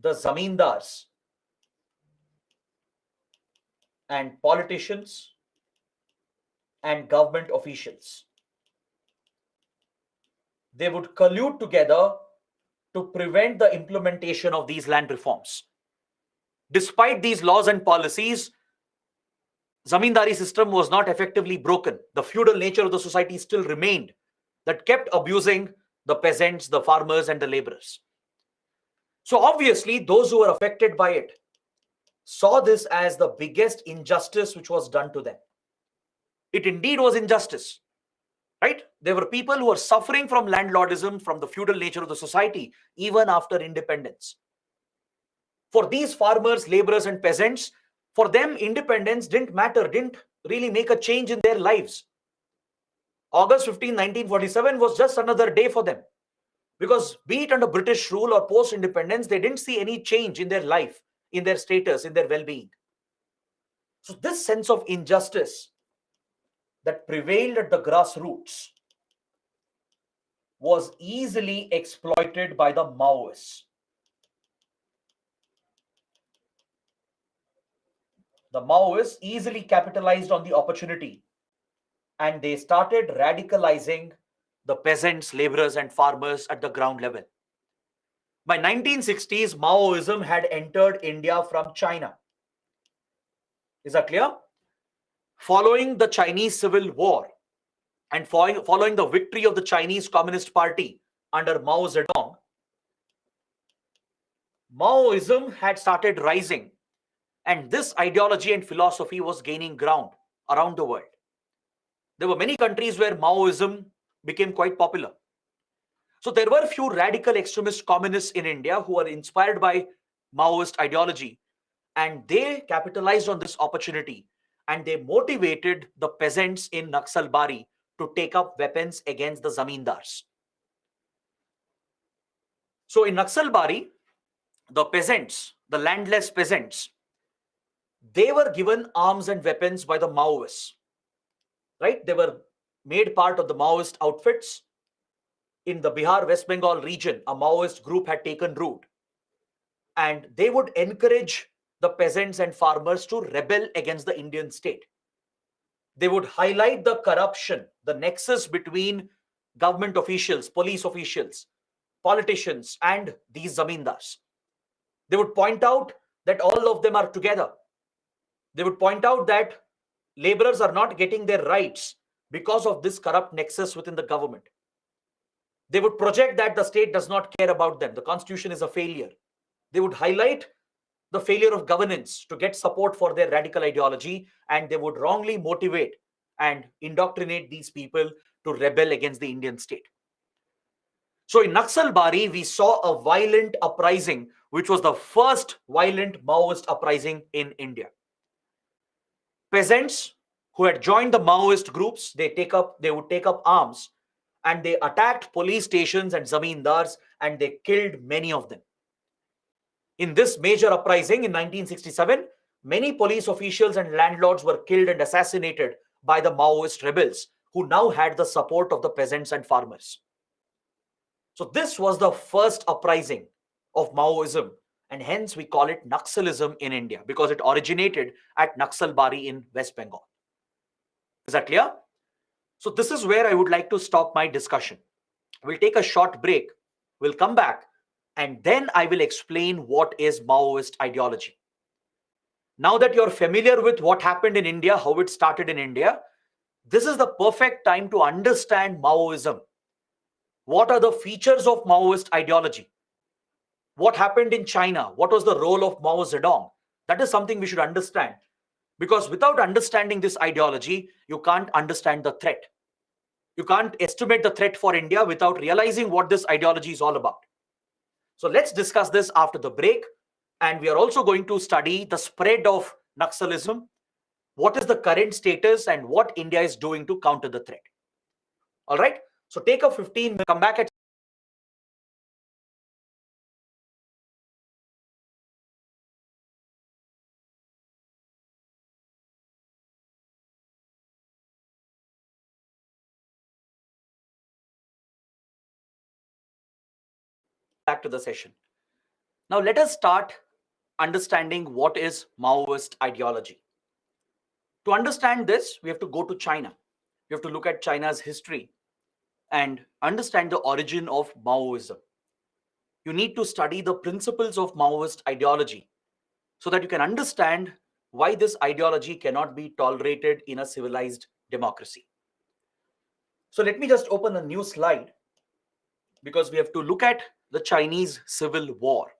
the zamindars and politicians and government officials. They would collude together to prevent the implementation of these land reforms. Despite these laws and policies, zamindari system was not effectively broken. The feudal nature of the society still remained, that kept abusing the peasants, the farmers and the laborers. So obviously those who were affected by it saw this as the biggest injustice which was done to them. It indeed was injustice, right? There were people who were suffering from landlordism, from the feudal nature of the society, even after independence. For these farmers, laborers and peasants, for them independence didn't matter, didn't really make a change in their lives. August 15, 1947 was just another day for them. Because be it under British rule or post-independence, they didn't see any change in their life, in their status, in their well-being. So this sense of injustice that prevailed at the grassroots was easily exploited by the Maoists. The Maoists easily capitalized on the opportunity and they started radicalizing the peasants, laborers and farmers at the ground level. By 1960s, Maoism had entered India from China. Is that clear? Following the Chinese Civil War, And following the victory of the Chinese Communist Party under Mao Zedong, Maoism had started rising, and this ideology and philosophy was gaining ground around the world. There were many countries where Maoism became quite popular. So there were few radical extremist communists in India who were inspired by Maoist ideology, and they capitalized on this opportunity and they motivated the peasants in Naxalbari to take up weapons against the zamindars. So in Naxalbari, the peasants, the landless peasants, they were given arms and weapons by the Maoists, right? They were made part of the Maoist outfits. In the Bihar, West Bengal region, a Maoist group had taken root, and they would encourage the peasants and farmers to rebel against the Indian state. They would highlight the corruption, the nexus between government officials, police officials, politicians, and these zamindars. They would point out that all of them are together. They would point out that laborers are not getting their rights because of this corrupt nexus within the government. They would project that the state does not care about them. The constitution is a failure. They would highlight the failure of governance to get support for their radical ideology, and they would wrongly motivate and indoctrinate these people to rebel against the Indian state. So in Naxalbari, we saw a violent uprising, which was the first violent Maoist uprising in India. Peasants who had joined the Maoist groups, they would take up arms, and they attacked police stations and zamindars, and they killed many of them. In this major uprising in 1967, many police officials and landlords were killed and assassinated by the Maoist rebels, who now had the support of the peasants and farmers. So this was the first uprising of Maoism, and hence we call it Naxalism in India, because it originated at Naxalbari in West Bengal. Is that clear? So this is where I would like to stop my discussion. We'll take a short break. We'll come back, and then I will explain what is Maoist ideology. Now that you're familiar with what happened in India, how it started in India, this is the perfect time to understand Maoism. What are the features of Maoist ideology? What happened in China? What was the role of Mao Zedong? That is something we should understand. Because without understanding this ideology, you can't understand the threat. You can't estimate the threat for India without realizing what this ideology is all about. So let's discuss this after the break. And we are also going to study the spread of Naxalism, what is the current status, and what India is doing to counter the threat. All right. So take a 15 minute, come back at back to the session. Now let us start understanding what is Maoist ideology. To understand this, we have to go to China. We have to look at China's history and understand the origin of Maoism. You need to study the principles of Maoist ideology so that you can understand why this ideology cannot be tolerated in a civilized democracy. So let me just open a new slide, because we have to look at the Chinese Civil War.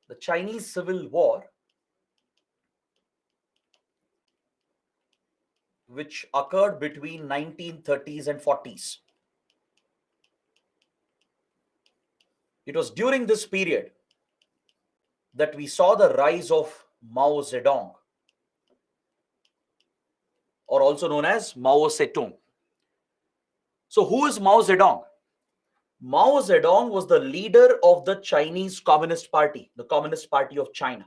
The Chinese Civil War, which occurred between 1930s and 40s. It was during this period that we saw the rise of Mao Zedong, or also known as Mao Zedong. So who is Mao Zedong? Mao Zedong was the leader of the Chinese Communist Party, the Communist Party of China.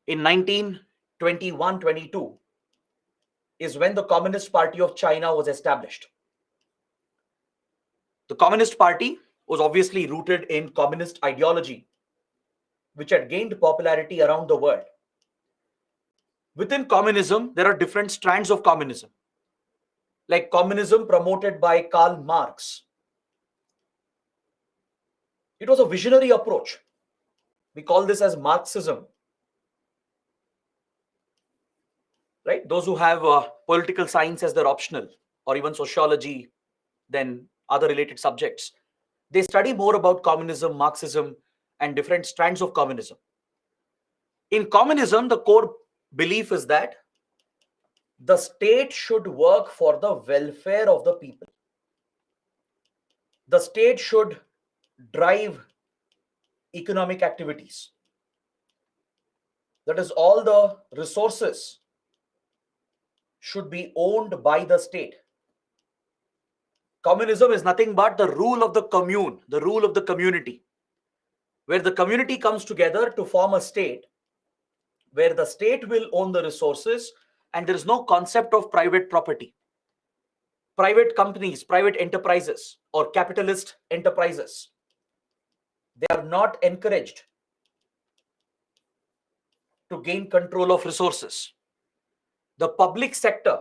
In 1921-22 is when the Communist Party of China was established. The Communist Party was obviously rooted in communist ideology, which had gained popularity around the world. Within communism, there are different strands of communism, like communism promoted by Karl Marx. It was a visionary approach. We call this as Marxism. right? Those who have political science as their optional, or even sociology, then other related subjects, they study more about communism, Marxism, and different strands of communism. In communism, the core belief is that the state should work for the welfare of the people. The state should drive economic activities. That is, all the resources should be owned by the state. Communism is nothing but the rule of the commune, the rule of the community, where the community comes together to form a state, where the state will own the resources, and there is no concept of private property. Private companies, private enterprises, or capitalist enterprises, they are not encouraged to gain control of resources. The public sector,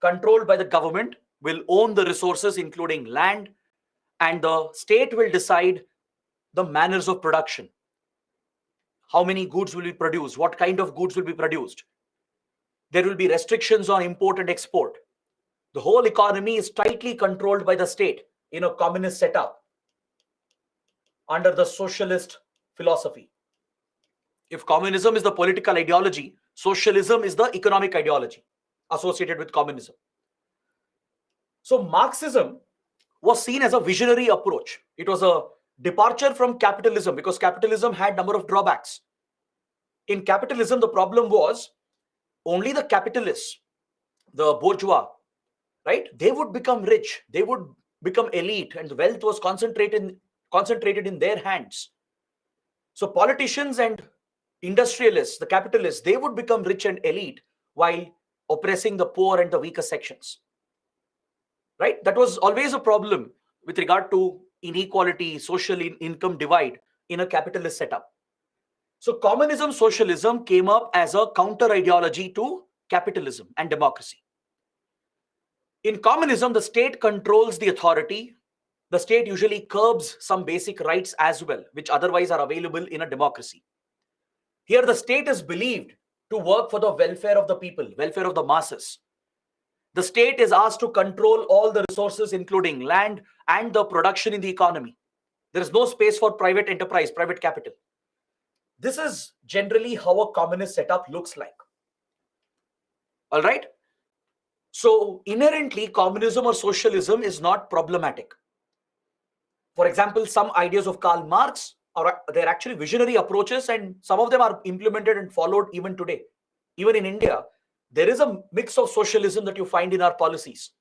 controlled by the government, will own the resources, including land, and the state will decide the manners of production. How many goods will be produced? What kind of goods will be produced? There will be restrictions on import and export. The whole economy is tightly controlled by the state in a communist setup under the socialist philosophy. If communism is the political ideology, socialism is the economic ideology associated with communism. So Marxism was seen as a visionary approach. It was a departure from capitalism because capitalism had a number of drawbacks. In capitalism, the problem was only the capitalists, the bourgeois, right? They would become rich, they would become elite, and the wealth was concentrated in their hands. So politicians and industrialists, the capitalists, they would become rich and elite while oppressing the poor and the weaker sections. Right? That was always a problem with regard to inequality, social income divide in a capitalist setup. So communism, socialism came up as a counter ideology to capitalism and democracy. In communism, the state controls the authority. The state usually curbs some basic rights as well, which otherwise are available in a democracy. Here, the state is believed to work for the welfare of the people, welfare of the masses. The state is asked to control all the resources, including land and the production in the economy. There is no space for private enterprise, private capital. This is generally how a communist setup looks like. All right? So inherently, communism or socialism is not problematic. For example, some ideas of Karl Marx they're actually visionary approaches, and some of them are implemented and followed even today. Even in India, there is a mix of socialism that you find in our policies.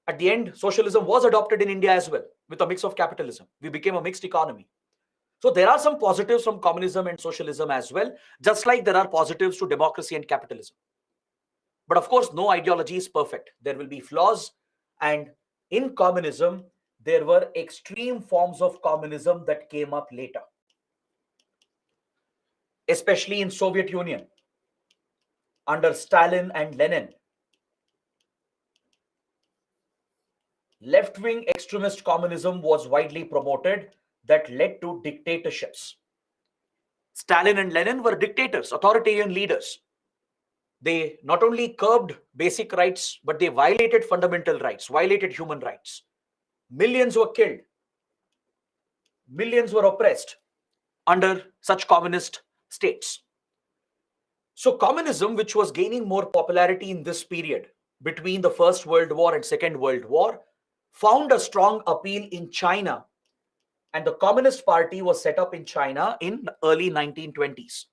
At the end, socialism was adopted in India as well, with a mix of capitalism. We became a mixed economy. So there are some positives from communism and socialism as well, just like there are positives to democracy and capitalism. But of course, no ideology is perfect. There will be flaws, and in communism, there were extreme forms of communism that came up later, especially in Soviet Union under Stalin and Lenin. Left-wing extremist communism was widely promoted that led to dictatorships. Stalin and Lenin were dictators, authoritarian leaders. They not only curbed basic rights, but they violated fundamental rights, violated human rights. Millions were killed. Millions were oppressed under such communist states. So communism, which was gaining more popularity in this period between the First World War and Second World War, found a strong appeal in China, and the Communist Party was set up in China in the early 1920s.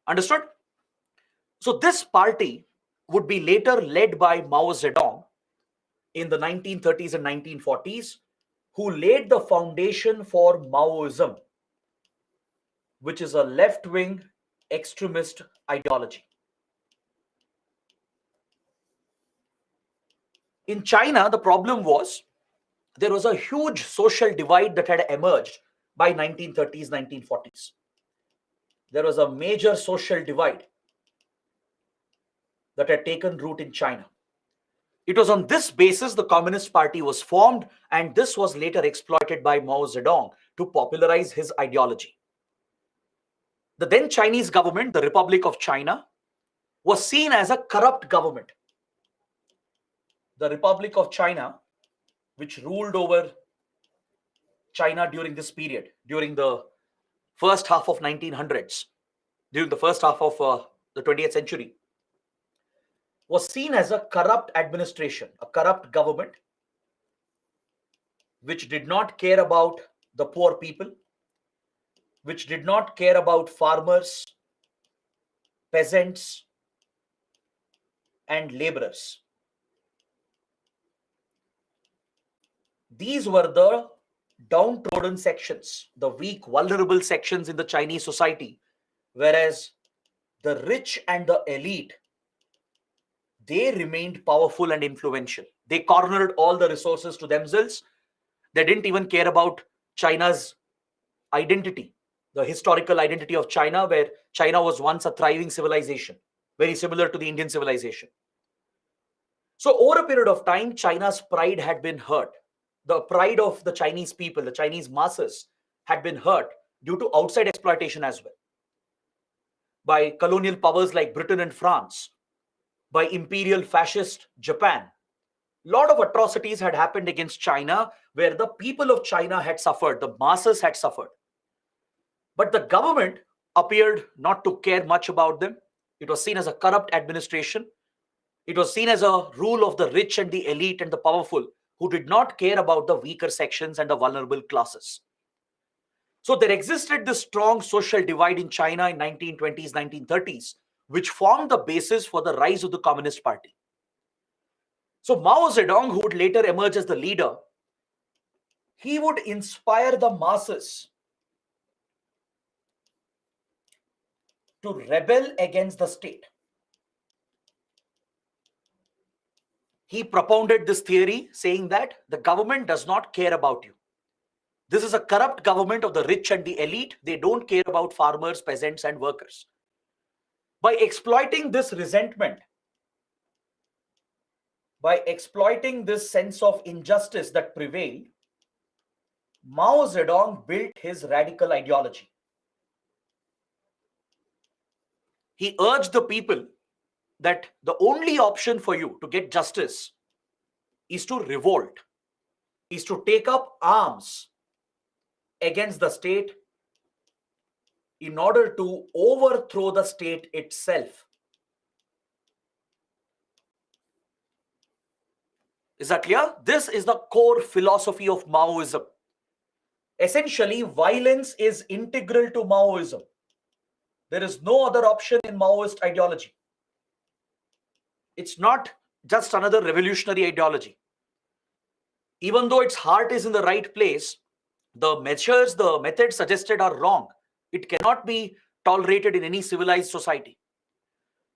Understood? So this party would be later led by Mao Zedong in the 1930s and 1940s, who laid the foundation for Maoism, which is a left-wing extremist ideology. In China, the problem was there was a huge social divide that had emerged by 1930s, 1940s. There was a major social divide that had taken root in China. It was on this basis the Communist Party was formed, and this was later exploited by Mao Zedong to popularize his ideology. The then Chinese government, the Republic of China, was seen as a corrupt government. The Republic of China, which ruled over China during this period, during the first half of 1900s, during the first half of the 20th century, was seen as a corrupt administration, a corrupt government, which did not care about the poor people, which did not care about farmers, peasants, and laborers. These were the downtrodden sections, the weak, vulnerable sections in the Chinese society, whereas the rich and the elite, they remained powerful and influential. They cornered all the resources to themselves. They didn't even care about China's identity, the historical identity of China, where China was once a thriving civilization, very similar to the Indian civilization. So over a period of time, China's pride had been hurt. The pride of the Chinese people, the Chinese masses, had been hurt due to outside exploitation as well, by colonial powers like Britain and France, by imperial fascist Japan. A lot of atrocities had happened against China, where the people of China had suffered, the masses had suffered. But the government appeared not to care much about them. It was seen as a corrupt administration. It was seen as a rule of the rich and the elite and the powerful, who did not care about the weaker sections and the vulnerable classes. So there existed this strong social divide in China in 1920s, 1930s, which formed the basis for the rise of the Communist Party. So Mao Zedong, who would later emerge as the leader, he would inspire the masses to rebel against the state. He propounded this theory, saying that the government does not care about you. This is a corrupt government of the rich and the elite. They don't care about farmers, peasants, and workers. By exploiting this resentment, by exploiting this sense of injustice that prevailed, Mao Zedong built his radical ideology. He urged the people that the only option for you to get justice is to revolt, is to take up arms against the state in order to overthrow the state itself. Is that clear? This is the core philosophy of Maoism. Essentially, violence is integral to Maoism. There is no other option in Maoist ideology. It's not just another revolutionary ideology. Even though its heart is in the right place, the measures, the methods suggested are wrong. It cannot be tolerated in any civilized society.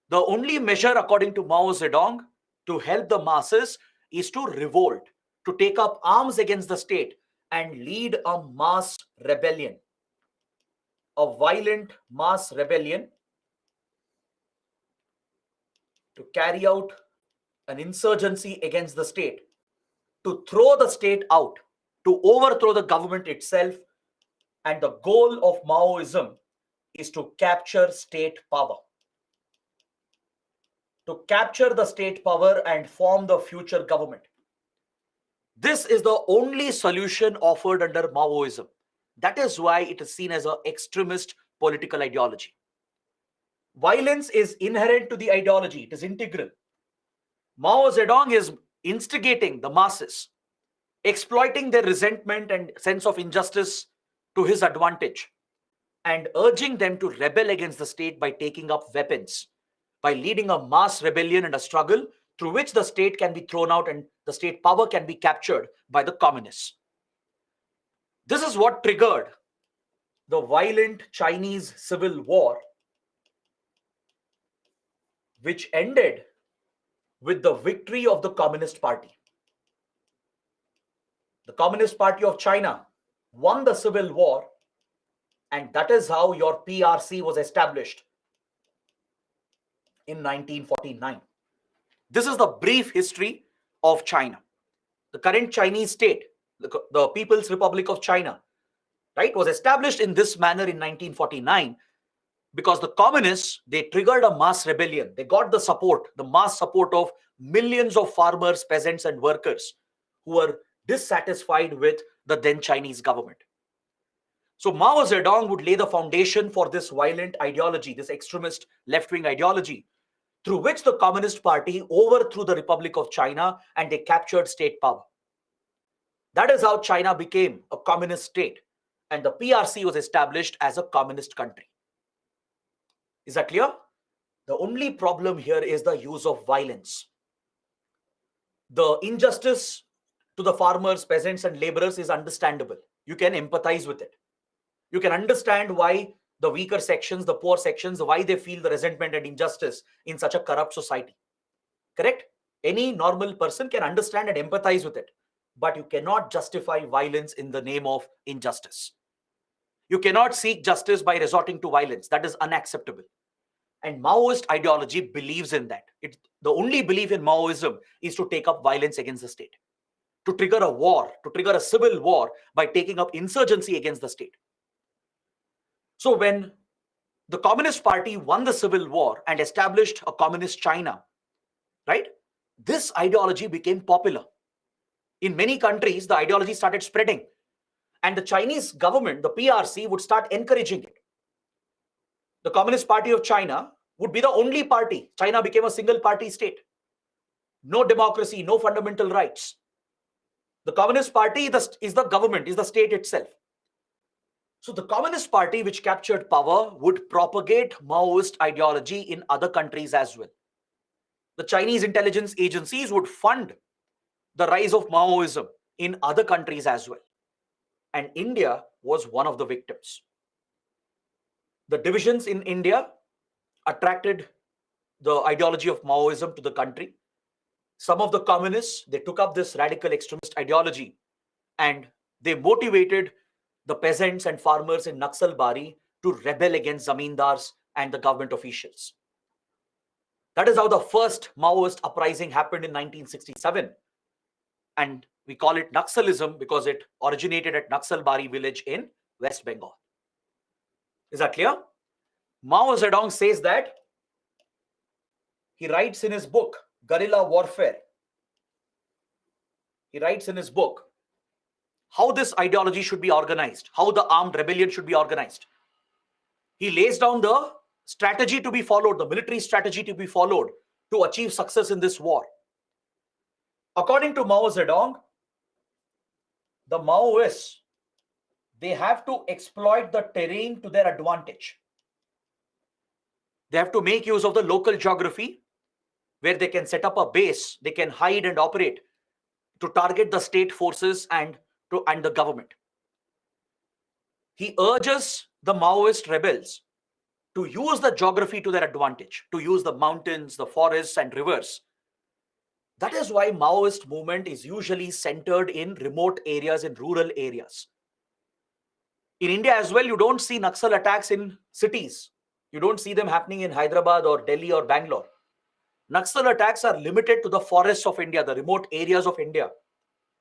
The only measure, according to Mao Zedong, to help the masses is to revolt, to take up arms against the state and lead a mass rebellion, a violent mass rebellion, to carry out an insurgency against the state, to throw the state out, to overthrow the government itself. And the goal of Maoism is to capture state power. To capture the state power and form the future government. This is the only solution offered under Maoism. That is why it is seen as an extremist political ideology. Violence is inherent to the ideology. It is integral. Mao Zedong is instigating the masses, exploiting their resentment and sense of injustice to his advantage, and urging them to rebel against the state by taking up weapons, by leading a mass rebellion and a struggle through which the state can be thrown out and the state power can be captured by the communists. This is what triggered the violent Chinese Civil War, which ended with the victory of the Communist Party. The Communist Party of China won the Civil War, and that is how your PRC was established in 1949. This is the brief history of China. The current Chinese state, the People's Republic of China, right, was established in this manner in 1949. Because the communists, they triggered a mass rebellion. They got the support, the mass support of millions of farmers, peasants, and workers who were dissatisfied with the then Chinese government. So Mao Zedong would lay the foundation for this violent ideology, this extremist left-wing ideology, through which the Communist Party overthrew the Republic of China and they captured state power. That is how China became a communist state, and the PRC was established as a communist country. Is that clear? The only problem here is the use of violence. The injustice to the farmers, peasants, and laborers is understandable. You can empathize with it. You can understand why the weaker sections, the poor sections, why they feel the resentment and injustice in such a corrupt society. Correct? Any normal person can understand and empathize with it. But you cannot justify violence in the name of injustice. You cannot seek justice by resorting to violence. That is unacceptable. And Maoist ideology believes in that. The only belief in Maoism is to take up violence against the state, to trigger a war, to trigger a civil war by taking up insurgency against the state. So when the Communist Party won the civil war and established a communist China, right, this ideology became popular. In many countries, the ideology started spreading. And the Chinese government, the PRC, would start encouraging it. The Communist Party of China would be the only party. China became a single party state. No democracy, no fundamental rights. The Communist Party is the government, is the state itself. So the Communist Party, which captured power, would propagate Maoist ideology in other countries as well. The Chinese intelligence agencies would fund the rise of Maoism in other countries as well. And India was one of the victims. The divisions in India attracted the ideology of Maoism to the country. Some of the communists, they took up this radical extremist ideology and they motivated the peasants and farmers in Naxalbari to rebel against zamindars and the government officials. That is how the first Maoist uprising happened in 1967. And we call it Naxalism because it originated at Naxalbari village in West Bengal. Is that clear? Mao Zedong says that, he writes in his book, Guerrilla Warfare. He writes in his book how this ideology should be organized, how the armed rebellion should be organized. He lays down the strategy to be followed, the military strategy to be followed to achieve success in this war. According to Mao Zedong, the Maoists, they have to exploit the terrain to their advantage. They have to make use of the local geography where they can set up a base, they can hide and operate to target the state forces and the government. He urges the Maoist rebels to use the geography to their advantage, to use the mountains, the forests and rivers. That is why Maoist movement is usually centered in remote areas, in rural areas. In India as well, you don't see Naxal attacks in cities. You don't see them happening in Hyderabad or Delhi or Bangalore. Naxal attacks are limited to the forests of India, the remote areas of India.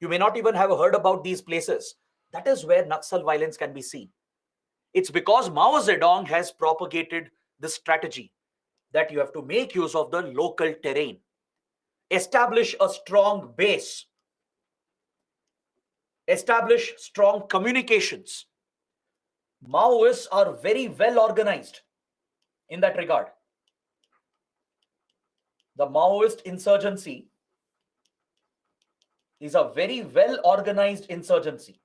You may not even have heard about these places. That is where Naxal violence can be seen. It's because Mao Zedong has propagated this strategy that you have to make use of the local terrain. Establish a strong base. Establish strong communications. Maoists are very well organized in that regard. The Maoist insurgency is a very well organized insurgency.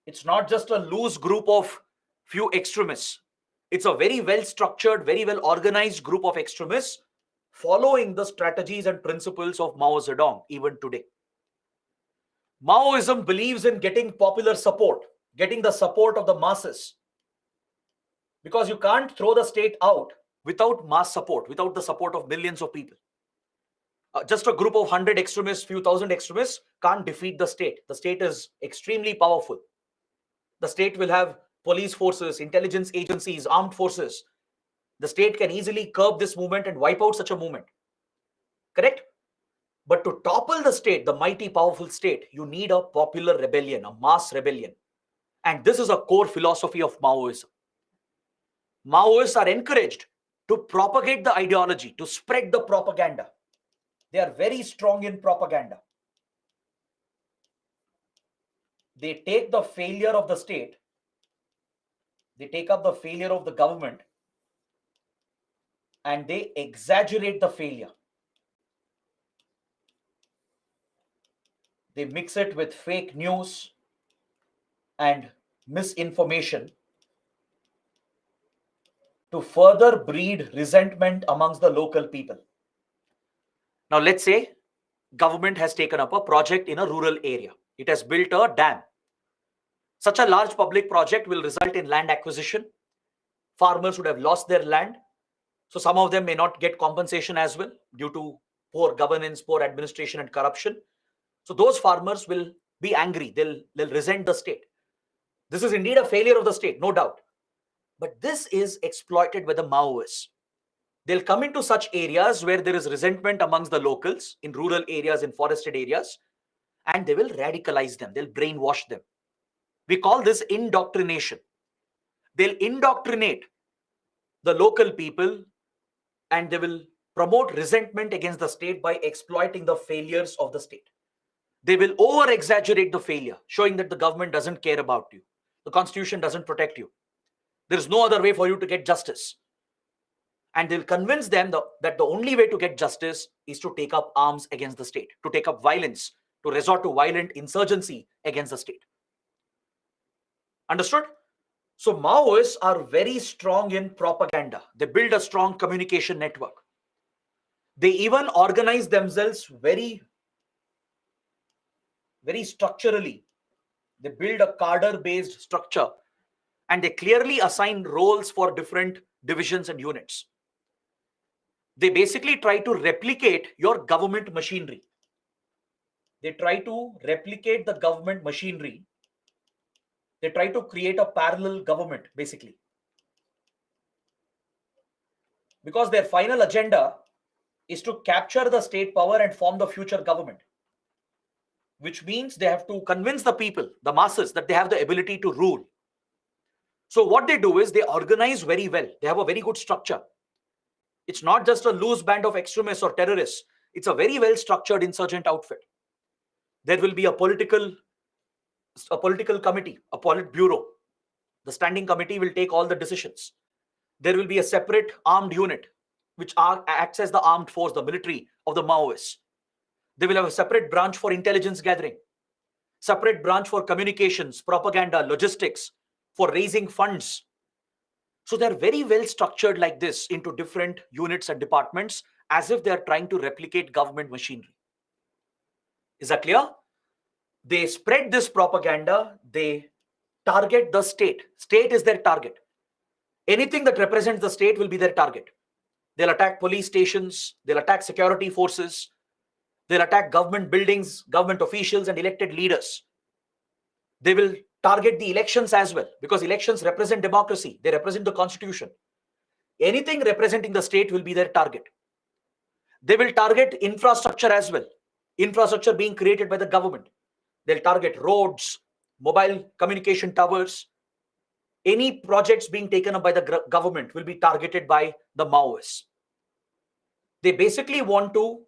It's not just a loose group of few extremists. It's a very well structured, very well organized group of extremists following the strategies and principles of Mao Zedong even today. Maoism believes in getting popular support, getting the support of the masses. Because you can't throw the state out without mass support, without the support of millions of people. Just a group of 100 extremists, few thousand extremists can't defeat the state. The state is extremely powerful. The state will have police forces, intelligence agencies, armed forces. The state can easily curb this movement and wipe out such a movement. Correct? But to topple the state, the mighty powerful state, you need a popular rebellion, a mass rebellion. And this is a core philosophy of Maoism. Maoists are encouraged to propagate the ideology, to spread the propaganda. They are very strong in propaganda. They take the failure of the state, they take up the failure of the government, and they exaggerate the failure. They mix it with fake news and misinformation to further breed resentment amongst the local people. Now, let's say government has taken up a project in a rural area. It has built a dam. Such a large public project will result in land acquisition. Farmers would have lost their land. So some of them may not get compensation as well due to poor governance, poor administration, and corruption. So those farmers will be angry. They'll resent the state. This is indeed a failure of the state, no doubt. But this is exploited by the Maoists. They'll come into such areas where there is resentment amongst the locals, in rural areas, in forested areas, and they will radicalize them. They'll brainwash them. We call this indoctrination. They'll indoctrinate the local people and they will promote resentment against the state by exploiting the failures of the state. They will over-exaggerate the failure, showing that the government doesn't care about you. The constitution doesn't protect you. There is no other way for you to get justice. And they'll convince them that the only way to get justice is to take up arms against the state, to take up violence, to resort to violent insurgency against the state. Understood? So Maoists are very strong in propaganda. They build a strong communication network. They even organize themselves very structurally. They build a cadre-based structure and they clearly assign roles for different divisions and units. They basically try to replicate your government machinery. They try to replicate the government machinery. They try to create a parallel government, basically. Because their final agenda is to capture the state power and form the future government. Which means they have to convince the people, the masses, that they have the ability to rule. So what they do is they organize very well. They have a very good structure. It's not just a loose band of extremists or terrorists. It's a very well structured insurgent outfit. There will be a political committee, a politburo. The standing committee will take all the decisions. There will be a separate armed unit which acts as the armed force, the military of the Maoists. They will have a separate branch for intelligence gathering, separate branch for communications, propaganda, logistics, for raising funds. So they're very well structured like this into different units and departments as if they're trying to replicate government machinery. Is that clear? They spread this propaganda. They target the state. State is their target. Anything that represents the state will be their target. They'll attack police stations. They'll attack security forces. They'll attack government buildings, government officials, and elected leaders. They will target the elections as well, because elections represent democracy. They represent the constitution. Anything representing the state will be their target. They will target infrastructure as well. Infrastructure being created by the government. They'll target roads, mobile communication towers. Any projects being taken up by the government will be targeted by the Maoists. They basically want to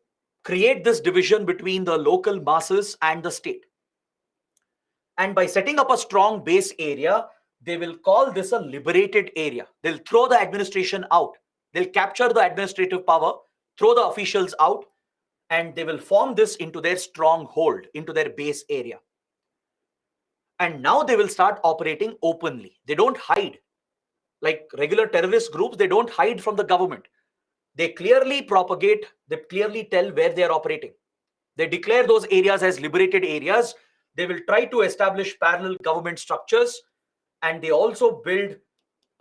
create this division between the local masses and the state. And by setting up a strong base area, they will call this a liberated area. They'll throw the administration out. They'll capture the administrative power, throw the officials out, and they will form this into their stronghold, into their base area. And now they will start operating openly. They don't hide. Like regular terrorist groups, they don't hide from the government. They clearly propagate, they clearly tell where they are operating. They declare those areas as liberated areas. They will try to establish parallel government structures, and they also build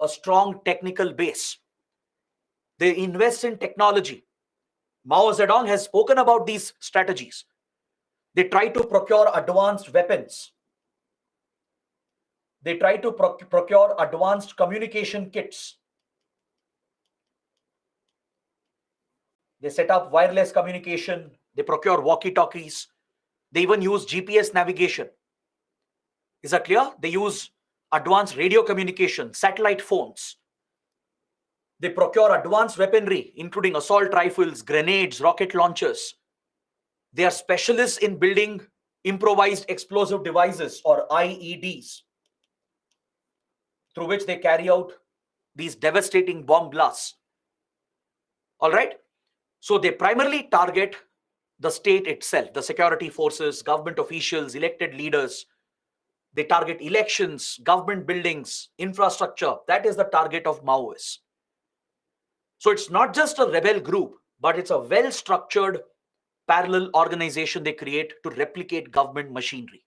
a strong technical base. They invest in technology. Mao Zedong has spoken about these strategies. They try to procure advanced weapons. They try to procure advanced communication kits. They set up wireless communication. They procure walkie-talkies. They even use GPS navigation. Is that clear? They use advanced radio communication, satellite phones. They procure advanced weaponry, including assault rifles, grenades, rocket launchers. They are specialists in building improvised explosive devices, or IEDs, through which they carry out these devastating bomb blasts. All right? So they primarily target the state itself, the security forces, government officials, elected leaders. They target elections, government buildings, infrastructure. That is the target of Maoists. So it's not just a rebel group, but it's a well-structured parallel organization they create to replicate government machinery.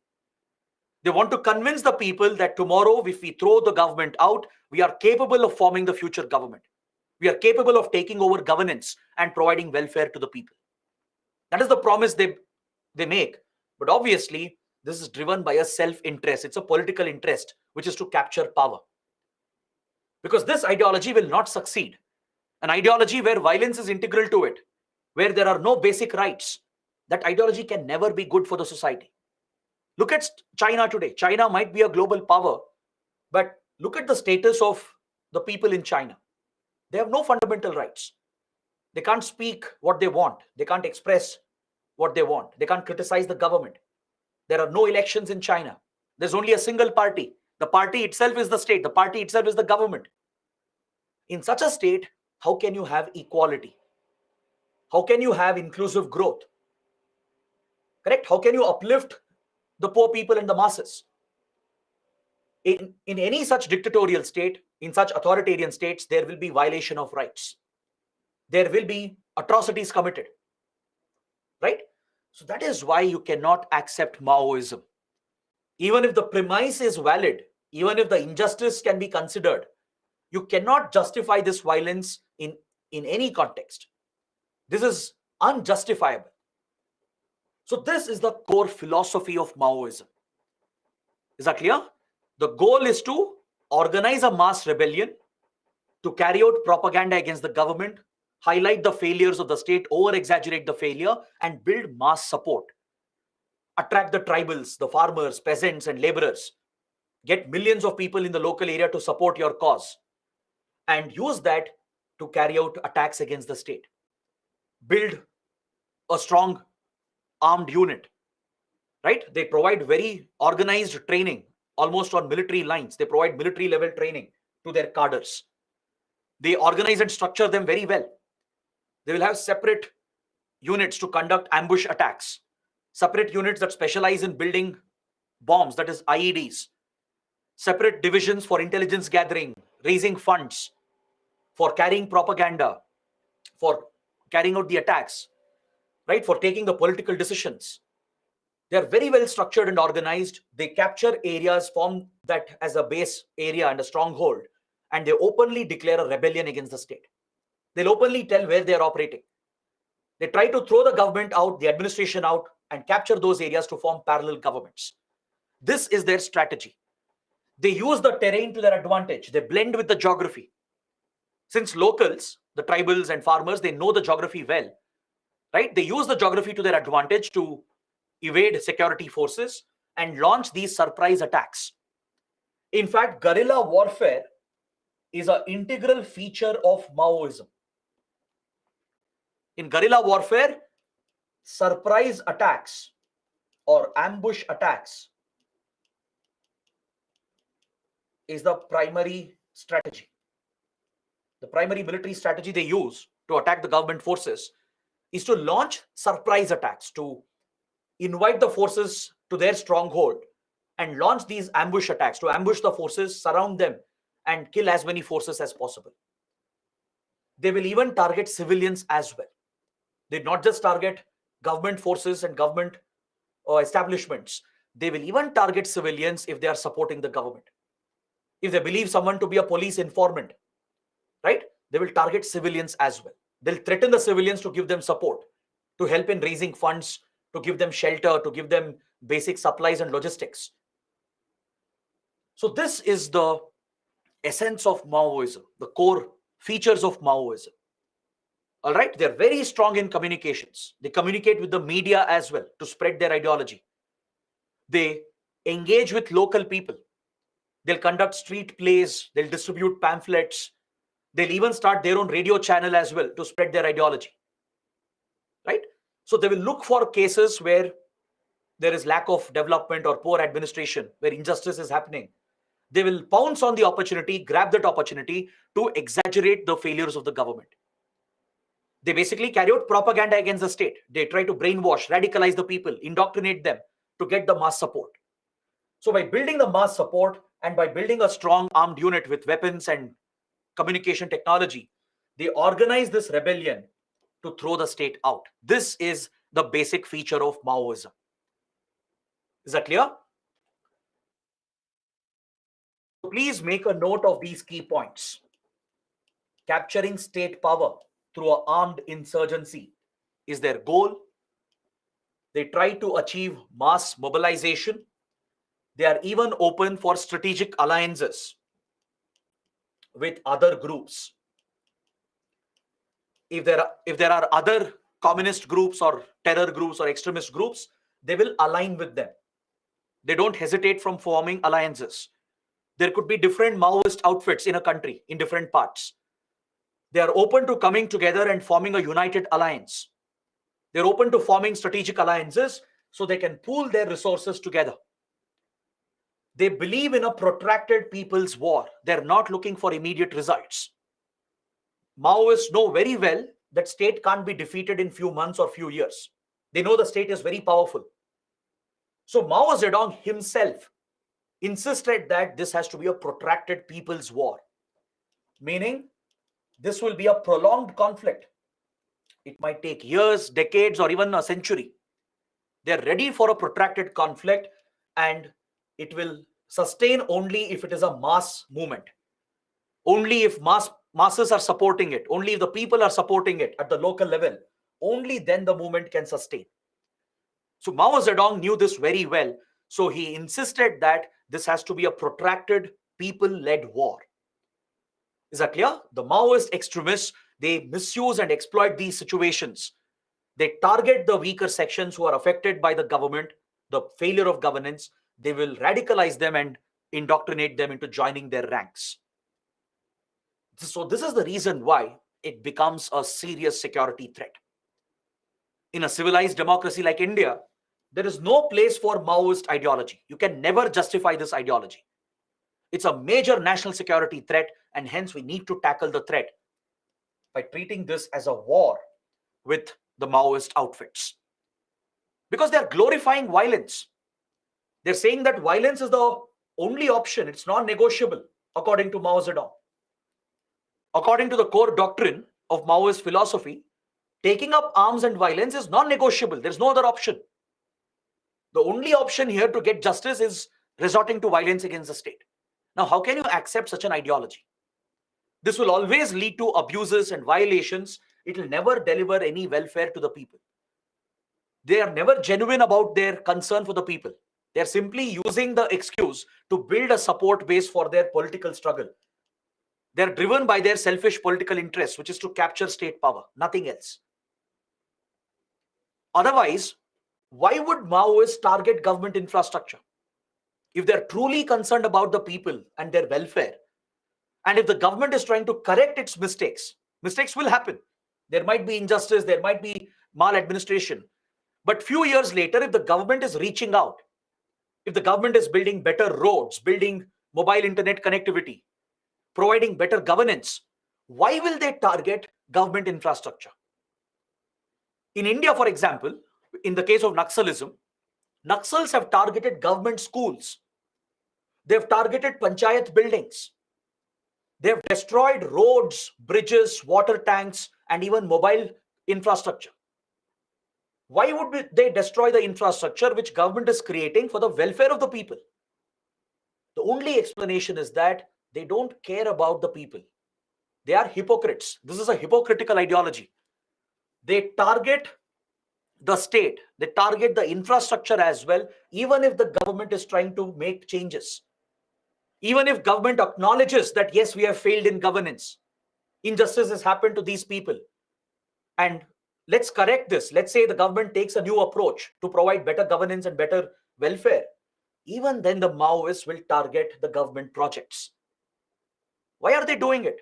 They want to convince the people that tomorrow, if we throw the government out, we are capable of forming the future government. We are capable of taking over governance and providing welfare to the people. That is the promise they make. But obviously, this is driven by a self-interest. It's a political interest, which is to capture power. Because this ideology will not succeed. An ideology where violence is integral to it, where there are no basic rights, that ideology can never be good for the society. Look at China today. China might be a global power, but look at the status of the people in China. They have no fundamental rights. They can't speak what they want. They can't express what they want. They can't criticize the government. There are no elections in China. There's only a single party. The party itself is the state. The party itself is the government. In such a state, how can you have equality? How can you have inclusive growth? Correct? How can you uplift the poor people and the masses? In any such dictatorial state, in such authoritarian states, there will be violation of rights. There will be atrocities committed. Right? So that is why you cannot accept Maoism. Even if the premise is valid, even if the injustice can be considered, you cannot justify this violence in any context. This is unjustifiable. So this is the core philosophy of Maoism. Is that clear? The goal is to organize a mass rebellion, to carry out propaganda against the government, highlight the failures of the state, over-exaggerate the failure, and build mass support. Attract the tribals, the farmers, peasants, and laborers. Get millions of people in the local area to support your cause. And use that to carry out attacks against the state. Build a strong armed unit. Right? They provide very organized training, almost on military lines. They provide military level training to their cadres. They organize and structure them very well. They will have separate units to conduct ambush attacks, separate units that specialize in building bombs, that is IEDs, separate divisions for intelligence gathering, raising funds, for carrying propaganda, for carrying out the attacks, right, for taking the political decisions. They are very well structured and organized. They capture areas, form that as a base area and a stronghold, and they openly declare a rebellion against the state. They'll openly tell where they are operating. They try to throw the government out, the administration out, and capture those areas to form parallel governments. This is their strategy. They use the terrain to their advantage. They blend with the geography. Since locals, the tribals and farmers, they know the geography well, right? They use the geography to their advantage to evade security forces and launch these surprise attacks. In fact, guerrilla warfare is an integral feature of Maoism. In guerrilla warfare, surprise attacks or ambush attacks is the primary strategy. The primary military strategy they use to attack the government forces is to launch surprise attacks, to invite the forces to their stronghold and launch these ambush attacks, to ambush the forces, surround them, and kill as many forces as possible. They will even target civilians as well. They not just target government forces and government establishments. They will even target civilians if they are supporting the government. If they believe someone to be a police informant, right, they will target civilians as well. They'll threaten the civilians to give them support, to help in raising funds, to give them shelter, to give them basic supplies and logistics. So this is the essence of Maoism, the core features of Maoism. All right, they're very strong in communications. They communicate with the media as well to spread their ideology. They engage with local people. They'll conduct street plays. They'll distribute pamphlets. They'll even start their own radio channel as well to spread their ideology, right? So they will look for cases where there is lack of development or poor administration, where injustice is happening. They will pounce on the opportunity, grab that opportunity to exaggerate the failures of the government. They basically carry out propaganda against the state. They try to brainwash, radicalize the people, indoctrinate them to get the mass support. So by building the mass support and by building a strong armed unit with weapons and communication technology, they organize this rebellion to throw the state out. This is the basic feature of Maoism. Is that clear? Please make a note of these key points. Capturing state power through an armed insurgency is their goal. They try to achieve mass mobilization. They are even open for strategic alliances with other groups. If there are other communist groups or terror groups or extremist groups, they will align with them. They don't hesitate from forming alliances. There could be different Maoist outfits in a country, in different parts. They are open to coming together and forming a united alliance. They're open to forming strategic alliances so they can pool their resources together. They believe in a protracted people's war. They're not looking for immediate results. Maoists know very well that state can't be defeated in few months or few years. They know the state is very powerful. So Mao Zedong himself insisted that this has to be a protracted people's war, meaning this will be a prolonged conflict. It might take years, decades, or even a century. They're ready for a protracted conflict, and it will sustain only if it is a mass movement. Only if masses are supporting it, only if the people are supporting it at the local level, only then the movement can sustain. So Mao Zedong knew this very well. So he insisted that this has to be a protracted people-led war. Is that clear? The Maoist extremists, they misuse and exploit these situations. They target the weaker sections who are affected by the government, the failure of governance. They will radicalize them and indoctrinate them into joining their ranks. So this is the reason why it becomes a serious security threat. In a civilized democracy like India, there is no place for Maoist ideology. You can never justify this ideology. It's a major national security threat, and hence we need to tackle the threat by treating this as a war with the Maoist outfits. Because they're glorifying violence. They're saying that violence is the only option. It's non-negotiable, according to Mao Zedong. According to the core doctrine of Maoist philosophy, taking up arms and violence is non-negotiable. There's no other option. The only option here to get justice is resorting to violence against the state. Now, how can you accept such an ideology? This will always lead to abuses and violations. It will never deliver any welfare to the people. They are never genuine about their concern for the people. They are simply using the excuse to build a support base for their political struggle. They are driven by their selfish political interests, which is to capture state power, nothing else. Otherwise, why would Maoists target government infrastructure? If they're truly concerned about the people and their welfare, and if the government is trying to correct its mistakes, mistakes will happen. There might be injustice, there might be maladministration. But few years later, if the government is reaching out, if the government is building better roads, building mobile internet connectivity, providing better governance, why will they target government infrastructure? In India, for example, in the case of Naxalism, Naxals have targeted government schools. They've targeted panchayat buildings. They've destroyed roads, bridges, water tanks, and even mobile infrastructure. Why would they destroy the infrastructure which government is creating for the welfare of the people? The only explanation is that they don't care about the people. They are hypocrites. This is a hypocritical ideology. They target the state. They target the infrastructure as well, even if the government is trying to make changes. Even if government acknowledges that, yes, we have failed in governance. Injustice has happened to these people. And let's correct this. Let's say the government takes a new approach to provide better governance and better welfare. Even then, the Maoists will target the government projects. Why are they doing it?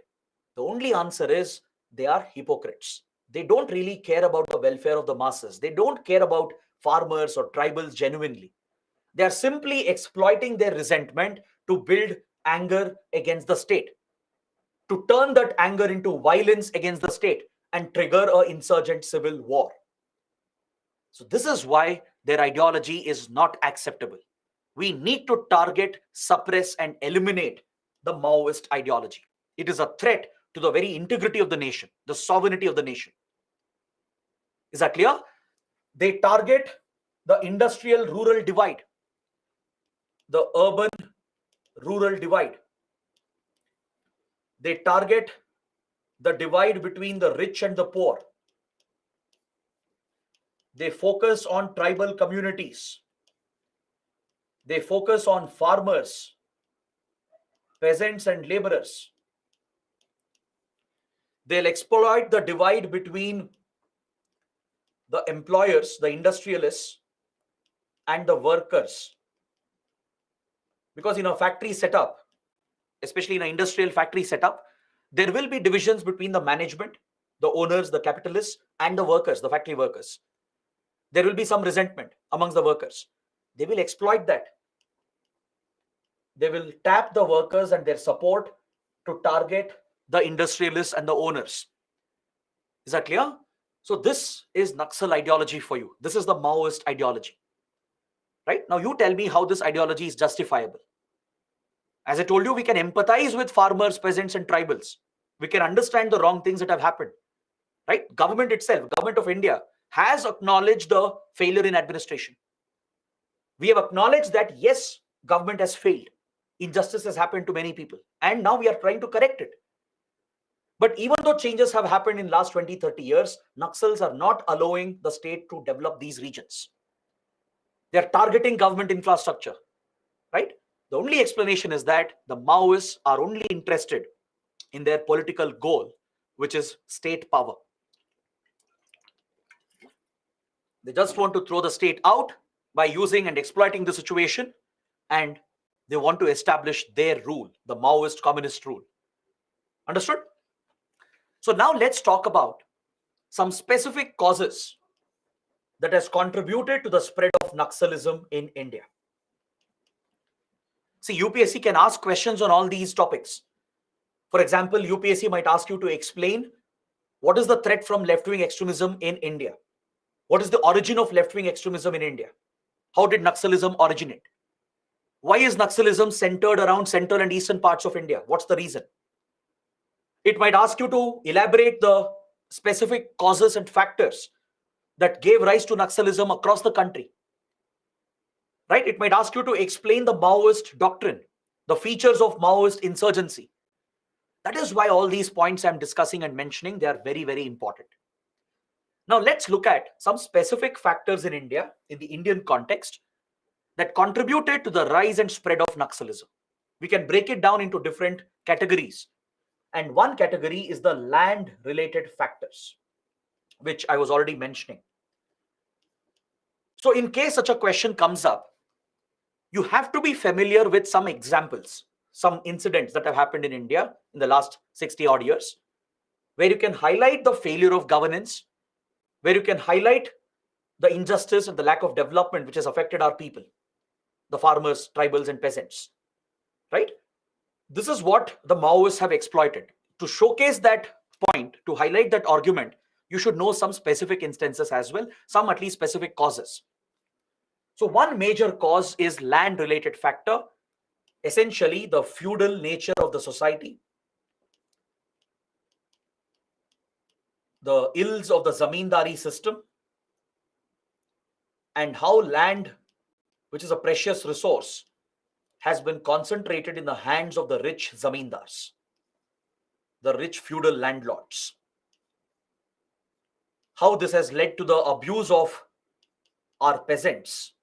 The only answer is they are hypocrites. They don't really care about the welfare of the masses. They don't care about farmers or tribals genuinely. They are simply exploiting their resentment to build anger against the state, to turn that anger into violence against the state and trigger an insurgent civil war. So, this is why their ideology is not acceptable. We need to target, suppress, and eliminate the Maoist ideology. It is a threat to the very integrity of the nation, the sovereignty of the nation. Is that clear? They target the industrial rural divide, the urban rural divide. They target the divide between the rich and the poor. They focus on tribal communities. They focus on farmers, peasants, and laborers. They'll exploit the divide between the employers, the industrialists, and the workers. Because in a factory setup, especially in an industrial factory setup, there will be divisions between the management, the owners, the capitalists, and the workers, the factory workers. There will be some resentment amongst the workers. They will exploit that. They will tap the workers and their support to target the industrialists and the owners. Is that clear? So this is Naxal ideology for you. This is the Maoist ideology. Right? Now you tell me how this ideology is justifiable. As I told you, we can empathize with farmers, peasants, and tribals. We can understand the wrong things that have happened. Right? Government itself, government of India, has acknowledged the failure in administration. We have acknowledged that yes, government has failed. Injustice has happened to many people. And now we are trying to correct it. But even though changes have happened in the last 20, 30 years, Naxals are not allowing the state to develop these regions. They are targeting government infrastructure. Right? The only explanation is that the Maoists are only interested in their political goal, which is state power. They just want to throw the state out by using and exploiting the situation, and they want to establish their rule, the Maoist communist rule. Understood? So now let's talk about some specific causes that has contributed to the spread of Naxalism in India. See, UPSC can ask questions on all these topics. For example, UPSC might ask you to explain what is the threat from left-wing extremism in India. What is the origin of left-wing extremism in India? How did Naxalism originate? Why is Naxalism centered around central and eastern parts of India? What's the reason? It might ask you to elaborate the specific causes and factors that gave rise to Naxalism across the country. Right? It might ask you to explain the Maoist doctrine, the features of Maoist insurgency. That is why all these points I'm discussing and mentioning, they are very, very important. Now let's look at some specific factors in India, in the Indian context, that contributed to the rise and spread of Naxalism. We can break it down into different categories. And one category is the land-related factors, which I was already mentioning. So in case such a question comes up, you have to be familiar with some examples, some incidents that have happened in India in the last 60 odd years, where you can highlight the failure of governance, where you can highlight the injustice and the lack of development which has affected our people, the farmers, tribals, and peasants. Right? This is what the Maoists have exploited. To showcase that point, to highlight that argument, you should know some specific instances as well, some at least specific causes. So one major cause is land-related factor, essentially the feudal nature of the society, the ills of the zamindari system, and how land, which is a precious resource, has been concentrated in the hands of the rich zamindars, the rich feudal landlords. How this has led to the abuse of our peasants,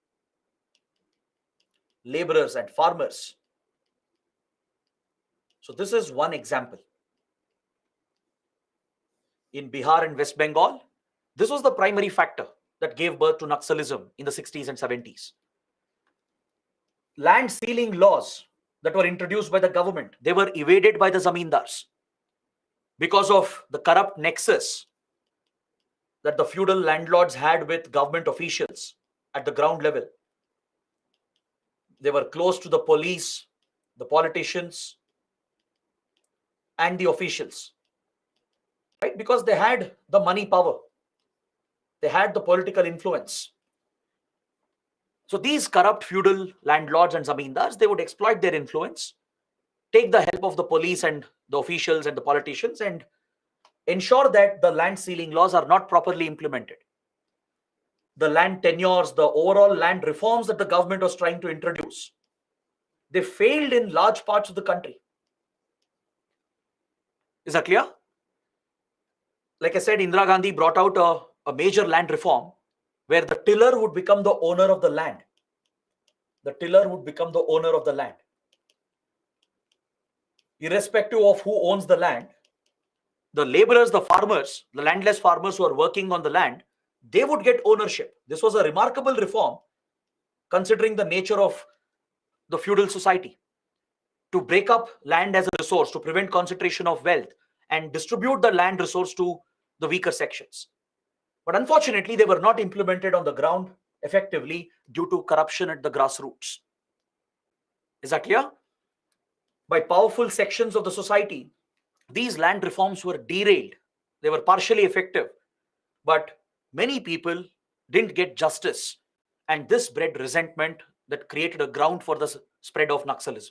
laborers, and farmers. So this is one example. In Bihar and West Bengal, this was the primary factor that gave birth to Naxalism in the 60s and 70s. Land sealing laws that were introduced by the government, they were evaded by the zamindars. because of the corrupt nexus that the feudal landlords had with government officials at the ground level. They were close to the police, the politicians, and the officials, right? Because they had the money power, they had the political influence. So these corrupt feudal landlords and zamindars, they would exploit their influence, take the help of the police and the officials and the politicians, and ensure that the land sealing laws are not properly implemented. The land tenures, the overall land reforms that the government was trying to introduce, they failed in large parts of the country. Is that clear? Like I said, Indira Gandhi brought out a major land reform where the tiller would become the owner of the land. The tiller would become the owner of the land. Irrespective of who owns the land, the laborers, the farmers, the landless farmers who are working on the land, they would get ownership. This was a remarkable reform considering the nature of the feudal society, to break up land as a resource, to prevent concentration of wealth and distribute the land resource to the weaker sections. But unfortunately, they were not implemented on the ground effectively due to corruption at the grassroots. Is that clear? By powerful sections of the society, these land reforms were derailed. They were partially effective, but many people didn't get justice, and this bred resentment that created a ground for the spread of Naxalism.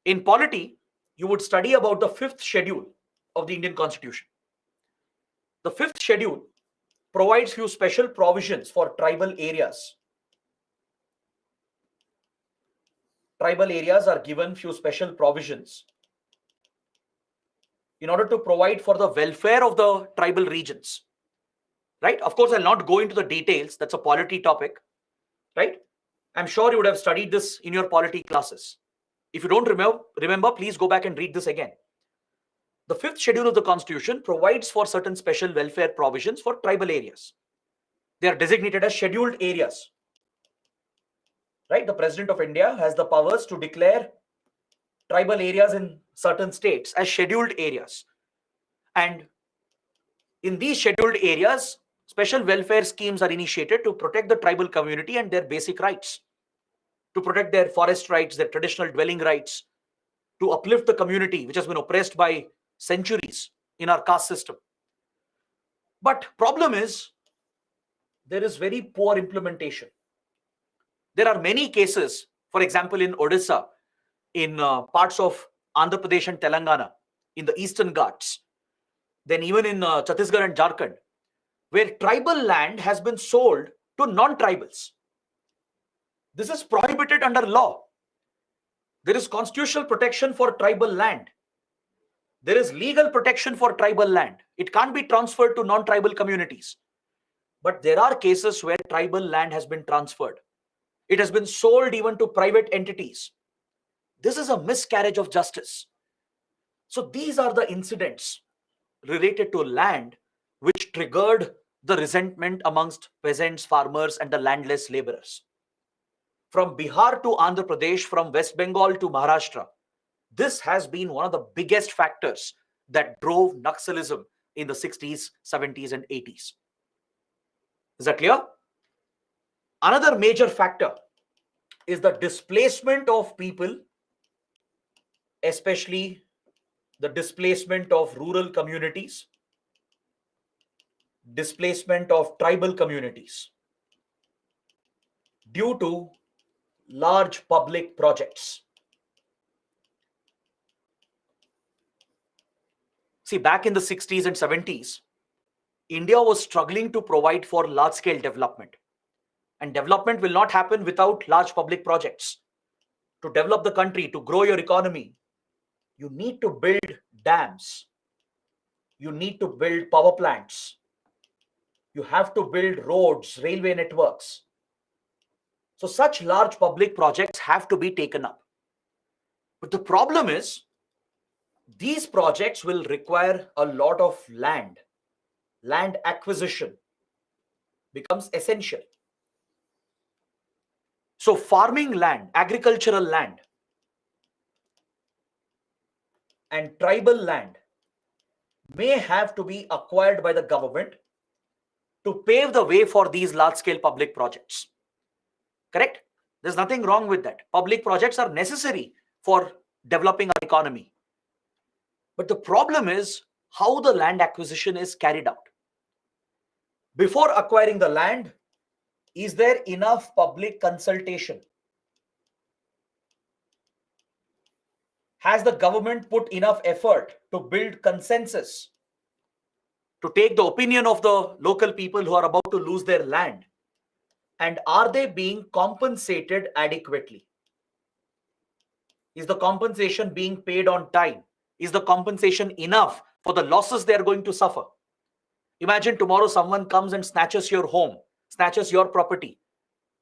In polity, you would study about the fifth schedule of the Indian Constitution. The fifth schedule provides few special provisions for tribal areas. Tribal areas are given few special provisions in order to provide for the welfare of the tribal regions, right? Of course, I'll not go into the details. That's a polity topic, right? I'm sure you would have studied this in your polity classes. If you don't remember, please go back and read this again. The fifth schedule of the Constitution provides for certain special welfare provisions for tribal areas. They are designated as scheduled areas, right? The President of India has the powers to declare tribal areas in certain states as scheduled areas. And in these scheduled areas, special welfare schemes are initiated to protect the tribal community and their basic rights, to protect their forest rights, their traditional dwelling rights, to uplift the community which has been oppressed by centuries in our caste system. But problem is, there is very poor implementation. There are many cases, for example, in Odisha, in parts of Andhra Pradesh and Telangana, in the Eastern Ghats, then even in Chhattisgarh and Jharkhand, where tribal land has been sold to non-tribals. This is prohibited under law. There is constitutional protection for tribal land. There is legal protection for tribal land. It can't be transferred to non-tribal communities. But there are cases where tribal land has been transferred. It has been sold even to private entities. This is a miscarriage of justice. So these are the incidents related to land which triggered the resentment amongst peasants, farmers, and the landless laborers. From Bihar to Andhra Pradesh, from West Bengal to Maharashtra, this has been one of the biggest factors that drove Naxalism in the 60s, 70s, and 80s. Is that clear? Another major factor is the displacement of people, especially the displacement of rural communities, displacement of tribal communities due to large public projects. See, back in the 60s and 70s, India was struggling to provide for large-scale development. And development will not happen without large public projects. To develop the country, to grow your economy, you need to build dams. You need to build power plants. You have to build roads, railway networks. So such large public projects have to be taken up. But the problem is, these projects will require a lot of land. Land acquisition becomes essential. So farming land, agricultural land, and tribal land may have to be acquired by the government to pave the way for these large-scale public projects. Correct? There's nothing wrong with that. Public projects are necessary for developing our economy. But the problem is how the land acquisition is carried out. Before acquiring the land, is there enough public consultation? Has the government put enough effort to build consensus, to take the opinion of the local people who are about to lose their land? And are they being compensated adequately? Is the compensation being paid on time? Is the compensation enough for the losses they are going to suffer? Imagine tomorrow someone comes and snatches your home, snatches your property,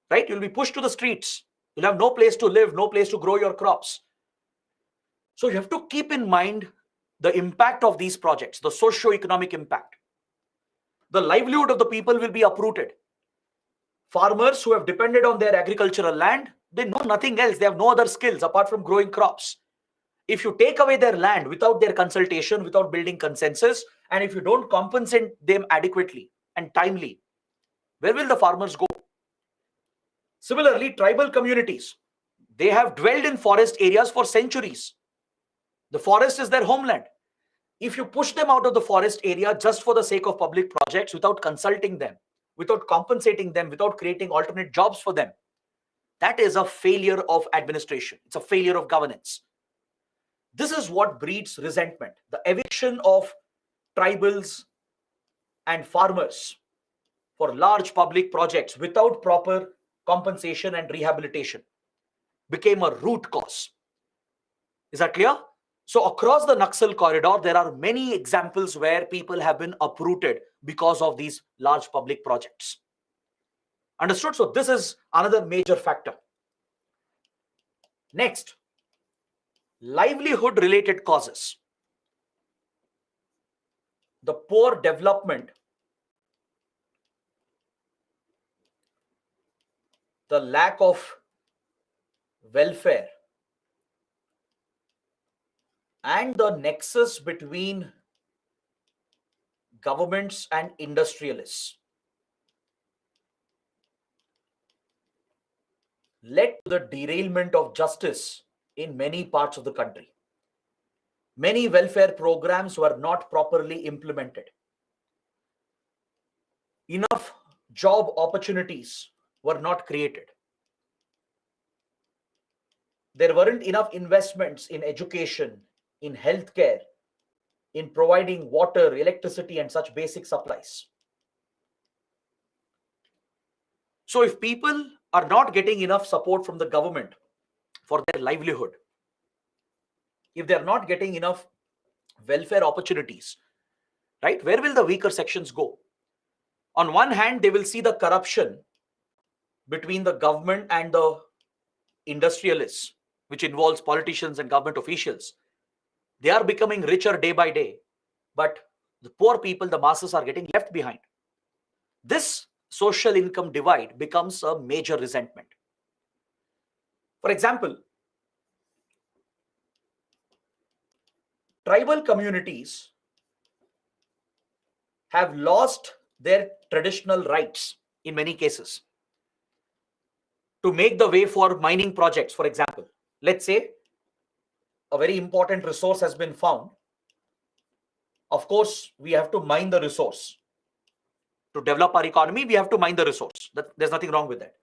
right? You'll be pushed to the streets. You'll have no place to live, no place to grow your crops. So you have to keep in mind the impact of these projects, the socio-economic impact. The livelihood of the people will be uprooted. Farmers who have depended on their agricultural land, they know nothing else. They have no other skills apart from growing crops. If you take away their land without their consultation, without building consensus, and if you don't compensate them adequately and timely, where will the farmers go? Similarly, tribal communities, they have dwelled in forest areas for centuries. The forest is their homeland. If you push them out of the forest area just for the sake of public projects without consulting them, without compensating them, without creating alternate jobs for them, that is a failure of administration. It's a failure of governance. This is what breeds resentment. The eviction of tribals and farmers for large public projects without proper compensation and rehabilitation became a root cause. Is that clear? So across the Naxal corridor, there are many examples where people have been uprooted because of these large public projects. Understood? So this is another major factor. Next, livelihood related causes. The poor development, the lack of welfare, and the nexus between governments and industrialists led to the derailment of justice in many parts of the country. Many welfare programs were not properly implemented. Enough job opportunities were not created. There weren't enough investments in education, in healthcare, in providing water, electricity, and such basic supplies. So if people are not getting enough support from the government for their livelihood, if they're not getting enough welfare opportunities, right, where will the weaker sections go? On one hand, they will see the corruption between the government and the industrialists, which involves politicians and government officials. They are becoming richer day by day, but the poor people, the masses, are getting left behind. This social income divide becomes a major resentment. For example, tribal communities have lost their traditional rights in many cases to make the way for mining projects. For example, let's say a very important resource has been found. Of course, we have to mine the resource. To develop our economy, we have to mine the resource. There's nothing wrong with that.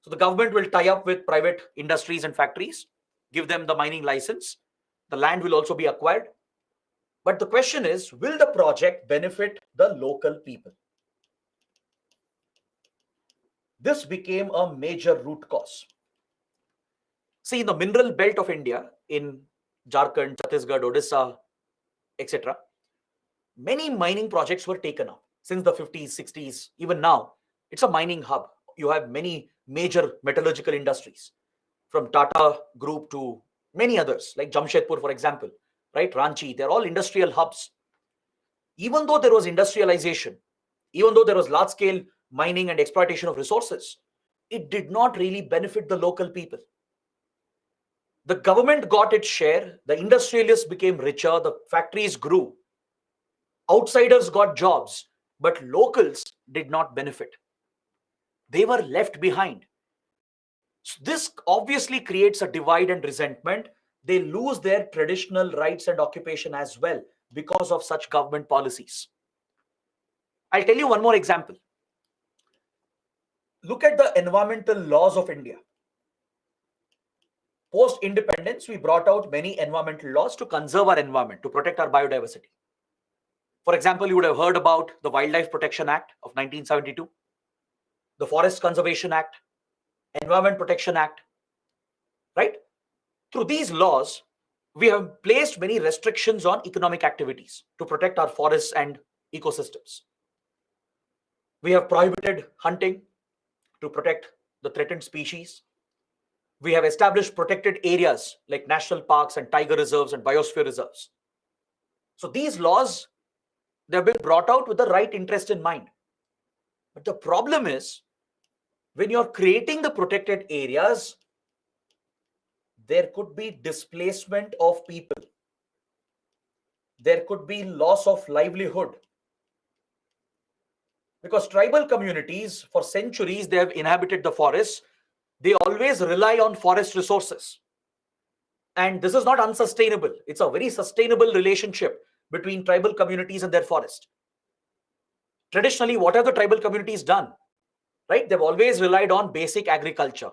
So the government will tie up with private industries and factories, give them the mining license. The land will also be acquired. But the question is, will the project benefit the local people? This became a major root cause. See, in the mineral belt of India, in Jharkhand, Chhattisgarh, Odisha, etc., many mining projects were taken up since the 50s, 60s. Even now, it's a mining hub. You have many major metallurgical industries, from Tata Group to many others, like Jamshedpur, for example, right? Ranchi, they're all industrial hubs. Even though there was industrialization, even though there was large-scale mining and exploitation of resources, it did not really benefit the local people. The government got its share, the industrialists became richer, the factories grew. Outsiders got jobs, but locals did not benefit. They were left behind. So this obviously creates a divide and resentment. They lose their traditional rights and occupation as well because of such government policies. I'll tell you one more example. Look at the environmental laws of India. Post-independence, we brought out many environmental laws to conserve our environment, to protect our biodiversity. For example, you would have heard about the Wildlife Protection Act of 1972, the Forest Conservation Act, Environment Protection Act, right? Through these laws, we have placed many restrictions on economic activities to protect our forests and ecosystems. We have prohibited hunting to protect the threatened species. We have established protected areas like national parks and tiger reserves and biosphere reserves. So these laws, they have been brought out with the right interest in mind. But the problem is, when you're creating the protected areas, there could be displacement of people. There could be loss of livelihood. Because tribal communities, for centuries, they have inhabited the forests. They always rely on forest resources. And this is not unsustainable. It's a very sustainable relationship between tribal communities and their forest. Traditionally, what have the tribal communities done? Right? They've always relied on basic agriculture,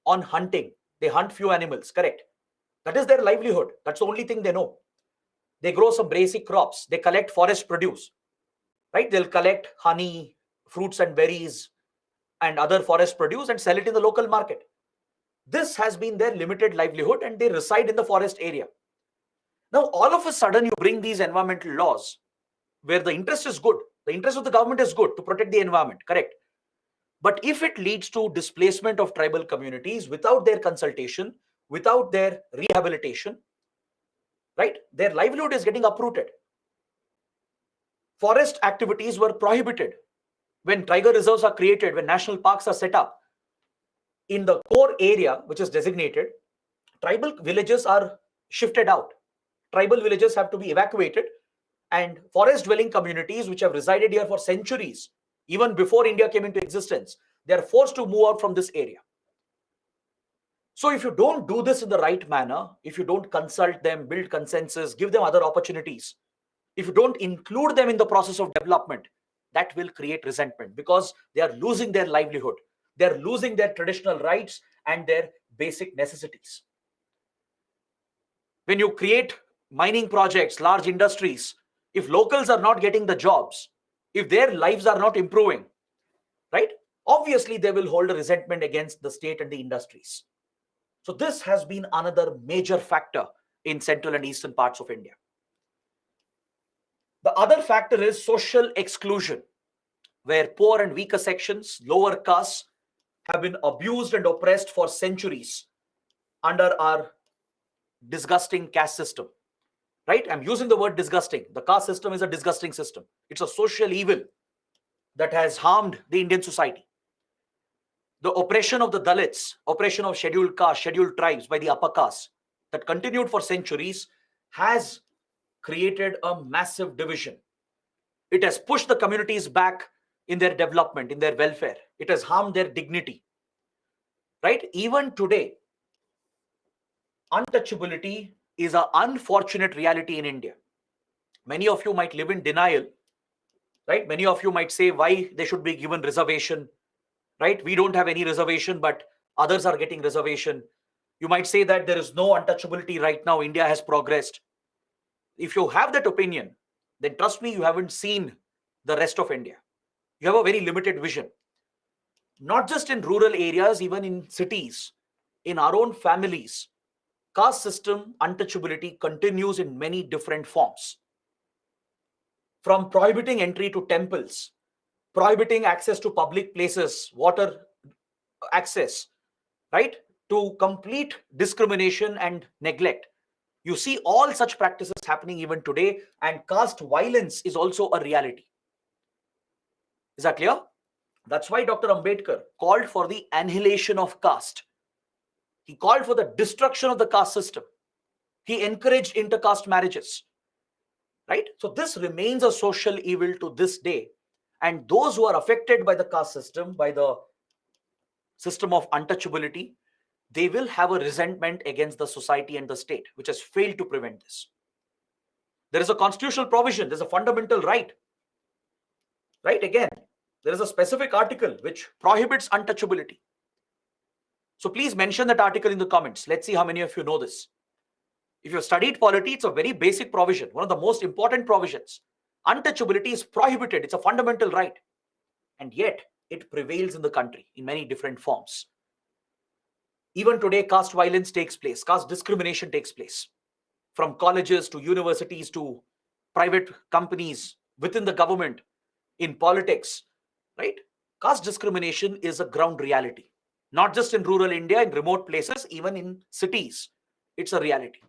on hunting. They hunt few animals, correct? That is their livelihood. That's the only thing they know. They grow some basic crops. They collect forest produce, right? They'll collect honey, fruits and berries, and other forest produce and sell it in the local market. This has been their limited livelihood, and they reside in the forest area. Now, all of a sudden, you bring these environmental laws where the interest is good. The interest of the government is good to protect the environment, correct? But if it leads to displacement of tribal communities without their consultation, without their rehabilitation, right, their livelihood is getting uprooted. Forest activities were prohibited. When tiger reserves are created, when national parks are set up, in the core area, which is designated, tribal villages are shifted out. Tribal villages have to be evacuated, and forest-dwelling communities, which have resided here for centuries, even before India came into existence, they are forced to move out from this area. So if you don't do this in the right manner, if you don't consult them, build consensus, give them other opportunities, if you don't include them in the process of development, that will create resentment because they are losing their livelihood. They are losing their traditional rights and their basic necessities. When you create mining projects, large industries, if locals are not getting the jobs, if their lives are not improving, right, obviously they will hold a resentment against the state and the industries. So this has been another major factor in central and eastern parts of India. The other factor is social exclusion, where poor and weaker sections, lower castes, have been abused and oppressed for centuries under our disgusting caste system. Right? I'm using the word disgusting. The caste system is a disgusting system. It's a social evil that has harmed the Indian society. The oppression of the Dalits, oppression of scheduled castes, scheduled tribes by the upper caste that continued for centuries has created a massive division. It has pushed the communities back in their development, in their welfare. It has harmed their dignity. Right? Even today, untouchability is an unfortunate reality in India. Many of you might live in denial, right? Many of you might say why they should be given reservation, right? We don't have any reservation, but others are getting reservation. You might say that there is no untouchability right now. India has progressed. If you have that opinion, then trust me, you haven't seen the rest of India. You have a very limited vision. Not just in rural areas, even in cities, in our own families, caste system untouchability continues in many different forms. From prohibiting entry to temples, prohibiting access to public places, water access, right, to complete discrimination and neglect. You see all such practices happening even today, and caste violence is also a reality. Is that clear? That's why Dr. Ambedkar called for the annihilation of caste. He called for the destruction of the caste system. He encouraged intercaste marriages. right? So this remains a social evil to this day. And those who are affected by the caste system, by the system of untouchability, they will have a resentment against the society and the state, which has failed to prevent this. There is a constitutional provision, there's a fundamental right, right? Again, there is a specific article which prohibits untouchability. So please mention that article in the comments. Let's see how many of you know this. If you've studied polity, it's a very basic provision, one of the most important provisions. Untouchability is prohibited, it's a fundamental right. And yet, it prevails in the country in many different forms. Even today, caste violence takes place, caste discrimination takes place. From colleges to universities to private companies, within the government, in politics, right? Caste discrimination is a ground reality. Not just in rural India, in remote places, even in cities, it's a reality.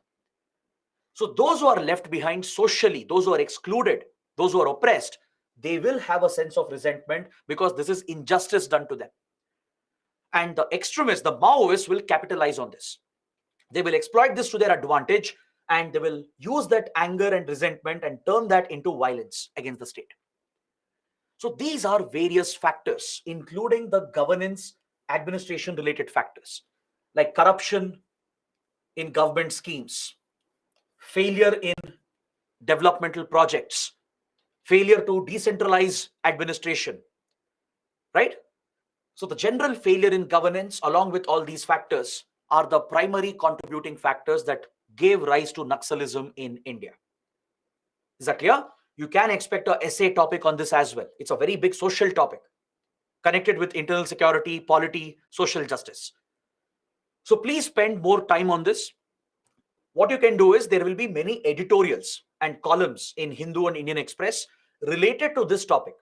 So those who are left behind socially, those who are excluded, those who are oppressed, they will have a sense of resentment because this is injustice done to them. And the extremists, the Maoists, will capitalize on this. They will exploit this to their advantage, and they will use that anger and resentment and turn that into violence against the state. So these are various factors, including the governance, administration related factors, like corruption in government schemes, failure in developmental projects, failure to decentralize administration, right? So the general failure in governance, along with all these factors, are the primary contributing factors that gave rise to Naxalism in India. Is that clear? You can expect an essay topic on this as well. It's a very big social topic connected with internal security, polity, social justice. So please spend more time on this. What you can do is there will be many editorials and columns in Hindu and Indian Express related to this topic.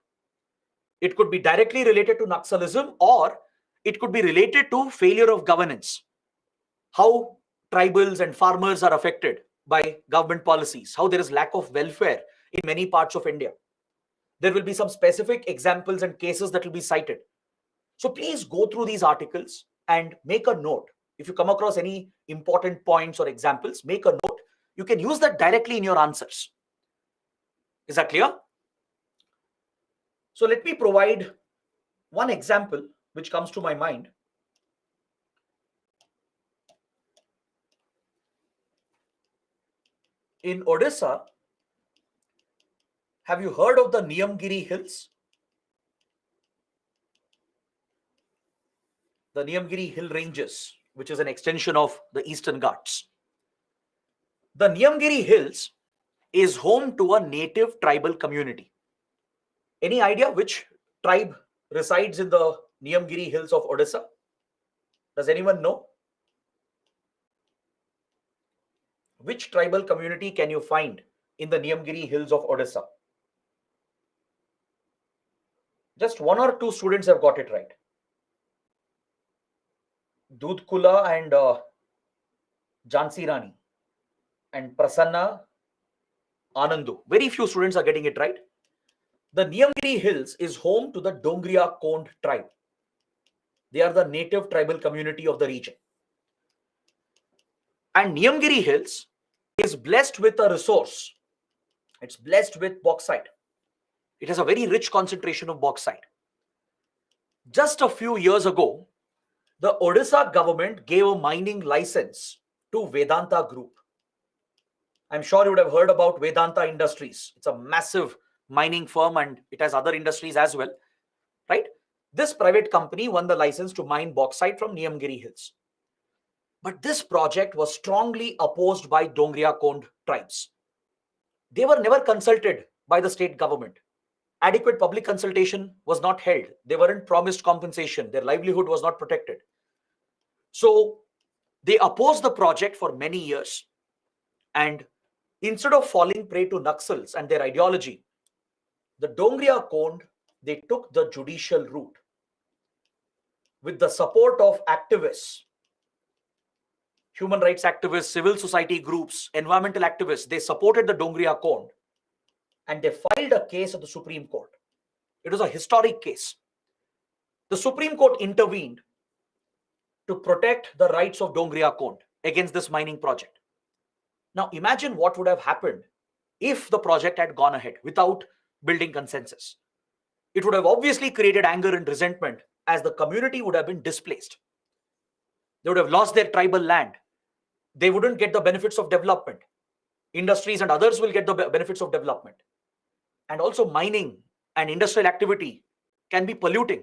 It could be directly related to Naxalism, or it could be related to failure of governance, how tribals and farmers are affected by government policies, how there is lack of welfare in many parts of India. There will be some specific examples and cases that will be cited. So please go through these articles and make a note. If you come across any important points or examples, make a note. You can use that directly in your answers. Is that clear? So let me provide one example which comes to my mind. In Odisha, have you heard of the Niyamgiri Hills? The Niyamgiri Hill Ranges, which is an extension of the Eastern Ghats. The Niyamgiri Hills is home to a native tribal community. Any idea which tribe resides in the Niyamgiri Hills of Odisha? Does anyone know? Which tribal community can you find in the Niyamgiri Hills of Odisha? Just one or two students have got it right. Dudkula and Jhansi Rani and Prasanna Anandu. Very few students are getting it right. The Niyamgiri Hills is home to the Dongriya Kond tribe. They are the native tribal community of the region. And Niyamgiri Hills is blessed with a resource. It's blessed with bauxite. It has a very rich concentration of bauxite. Just a few years ago, the Odisha government gave a mining license to Vedanta Group. I'm sure you would have heard about Vedanta Industries. It's a massive mining firm and it has other industries as well, right? This private company won the license to mine bauxite from Niyamgiri Hills. But this project was strongly opposed by Dongriya Kond tribes. They were never consulted by the state government. Adequate public consultation was not held. They weren't promised compensation. Their livelihood was not protected. So they opposed the project for many years. And instead of falling prey to Naxals and their ideology, the Dongriya Kond, they took the judicial route. With the support of activists, human rights activists, civil society groups, environmental activists, they supported the Dongriya Kond and they filed a case at the Supreme Court. It was a historic case. The Supreme Court intervened to protect the rights of Dongriya Kond against this mining project. Now imagine what would have happened if the project had gone ahead without building consensus. It would have obviously created anger and resentment, as the community would have been displaced. They would have lost their tribal land. They wouldn't get the benefits of development. Industries and others will get the benefits of development. And also mining and industrial activity can be polluting.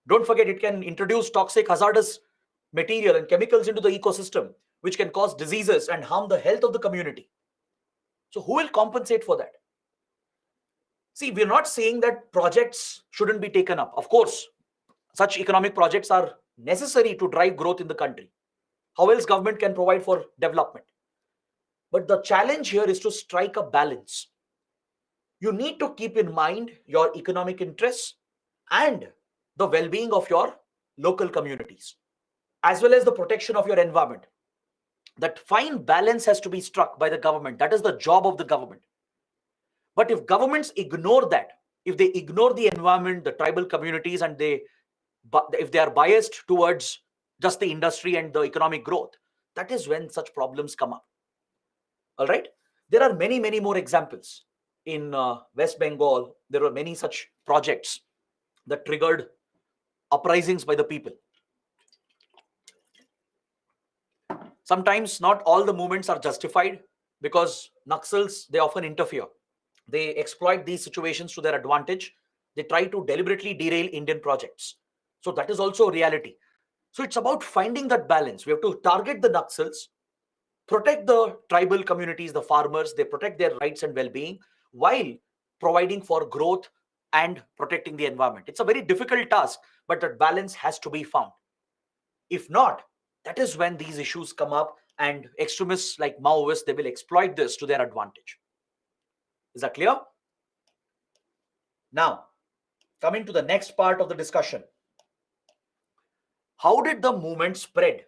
Don't forget, it can introduce toxic, hazardous material and chemicals into the ecosystem, which can cause diseases and harm the health of the community. So who will compensate for that? See, we're not saying that projects shouldn't be taken up. Of course, such economic projects are necessary to drive growth in the country. How else government can provide for development? But the challenge here is to strike a balance. You need to keep in mind your economic interests and the well-being of your local communities, as well as the protection of your environment. That fine balance has to be struck by the government. That is the job of the government. But if governments ignore that, if they ignore the environment, the tribal communities, and if they are biased towards just the industry and the economic growth, that is when such problems come up. All right. There are many, many more examples. In West Bengal, there were many such projects that triggered uprisings by the people. Sometimes not all the movements are justified, because Naxals, they often interfere. They exploit these situations to their advantage. They try to deliberately derail Indian projects. So that is also a reality. So it's about finding that balance. We have to target the Naxals, protect the tribal communities, the farmers, they protect their rights and well-being while providing for growth and protecting the environment. It's a very difficult task, but that balance has to be found. If not, that is when these issues come up, and extremists like Maoists, they will exploit this to their advantage. Is that clear? Now, coming to the next part of the discussion. How did the movement spread?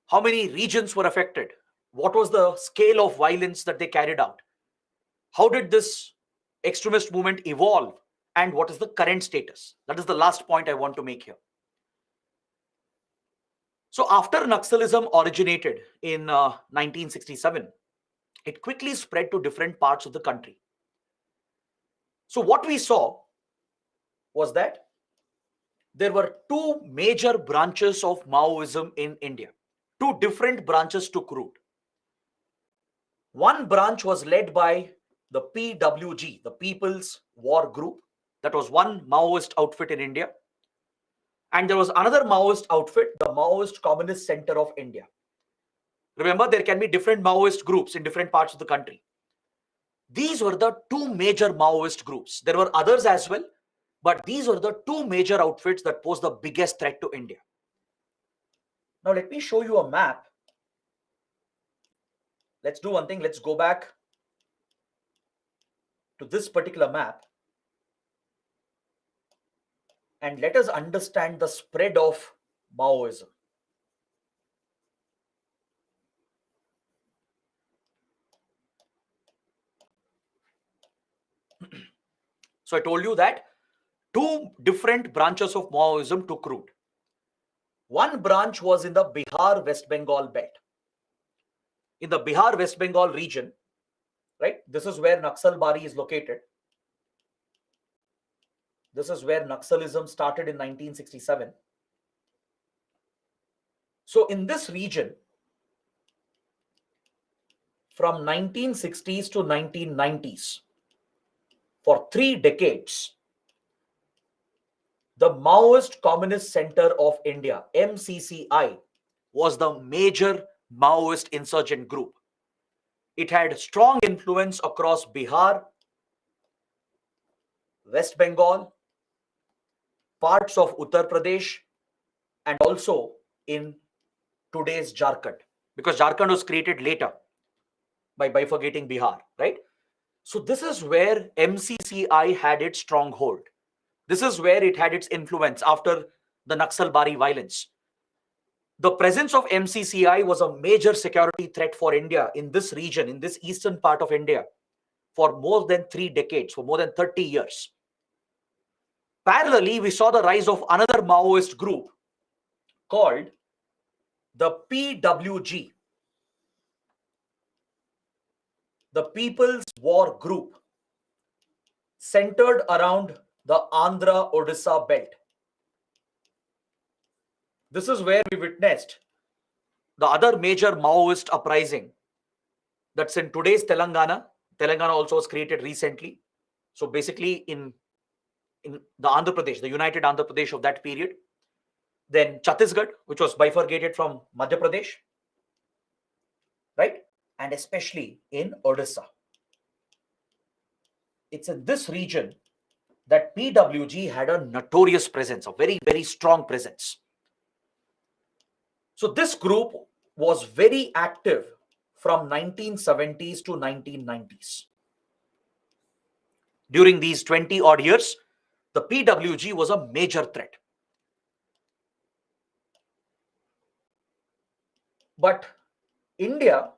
How many regions were affected? What was the scale of violence that they carried out? How did this extremist movement evolve? And what is the current status? That is the last point I want to make here. So after Naxalism originated in 1967, it quickly spread to different parts of the country. So what we saw was that there were two major branches of Maoism in India. Two different branches took root. One branch was led by the PWG, the People's War Group. That was one Maoist outfit in India. And there was another Maoist outfit, the Maoist Communist Center of India. Remember, there can be different Maoist groups in different parts of the country. These were the two major Maoist groups. There were others as well, but these were the two major outfits that posed the biggest threat to India. Now, let me show you a map. Let's do one thing. Let's go back to this particular map and let us understand the spread of Maoism. So I told you that two different branches of Maoism took root. One branch was in the Bihar West Bengal belt. In the Bihar West Bengal region, right? This is where Naxalbari is located. This is where Naxalism started in 1967. So in this region, from 1960s to 1990s, for 3 decades, the Maoist Communist Center of India, MCCI, was the major Maoist insurgent group. It had strong influence across Bihar, West Bengal, parts of Uttar Pradesh, and also in today's Jharkhand, because Jharkhand was created later by bifurcating Bihar, right? So this is where MCCI had its stronghold. This is where it had its influence after the Naxalbari violence. The presence of MCCI was a major security threat for India in this region, in this eastern part of India, for more than 3 decades, for more than 30 years. Parallelly, we saw the rise of another Maoist group called the PWG. the People's War Group, centered around the Andhra Odisha belt. This is where we witnessed the other major Maoist uprising that's in today's Telangana. Telangana also was created recently. So basically in the Andhra Pradesh, the united Andhra Pradesh of that period. Then Chhattisgarh, which was bifurcated from Madhya Pradesh, right? And especially in Odisha. It's in this region that PWG had a notorious presence, a very, very strong presence. So this group was very active from 1970s to 1990s. During these 20 odd years, the PWG was a major threat. But India,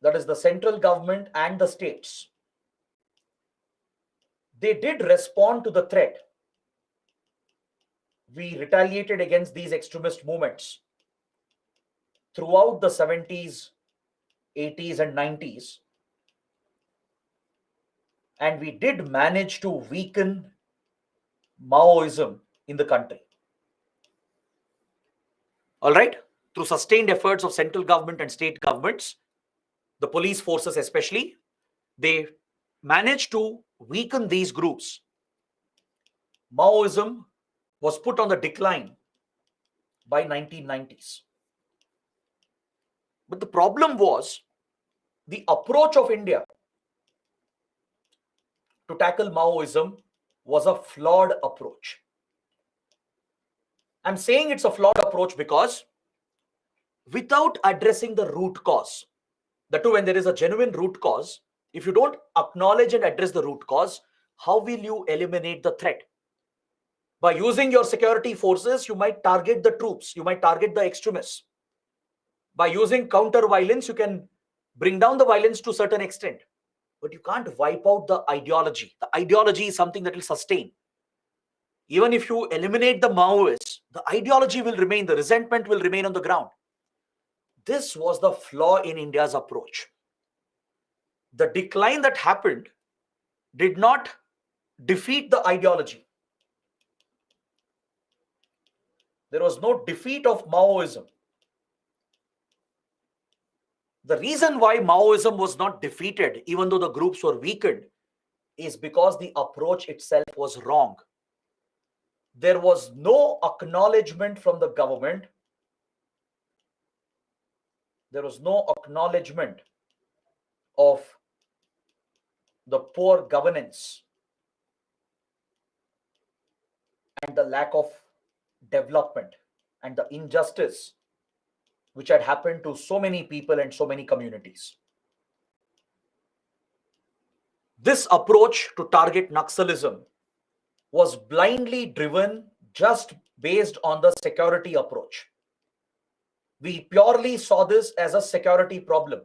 that is the central government and the states, they did respond to the threat. We retaliated against these extremist movements throughout the 70s, 80s, and 90s. And we did manage to weaken Maoism in the country. All right? Through sustained efforts of central government and state governments, the police forces especially, they managed to weaken these groups. Maoism was put on the decline by 1990s. But the problem was the approach of India to tackle Maoism was a flawed approach. I'm saying it's a flawed approach because without addressing the root cause, that too when there is a genuine root cause, if you don't acknowledge and address the root cause, how will you eliminate the threat? By using your security forces, you might target the troops, you might target the extremists. By using counter violence, you can bring down the violence to a certain extent. But you can't wipe out the ideology. The ideology is something that will sustain. Even if you eliminate the Maoists, the ideology will remain, the resentment will remain on the ground. This was the flaw in India's approach. The decline that happened did not defeat the ideology. There was no defeat of Maoism. The reason why Maoism was not defeated, even though the groups were weakened, is because the approach itself was wrong. There was no acknowledgement from the government. There was no acknowledgement of the poor governance and the lack of development and the injustice which had happened to so many people and so many communities. This approach to target Naxalism was blindly driven just based on the security approach. We purely saw this as a security problem.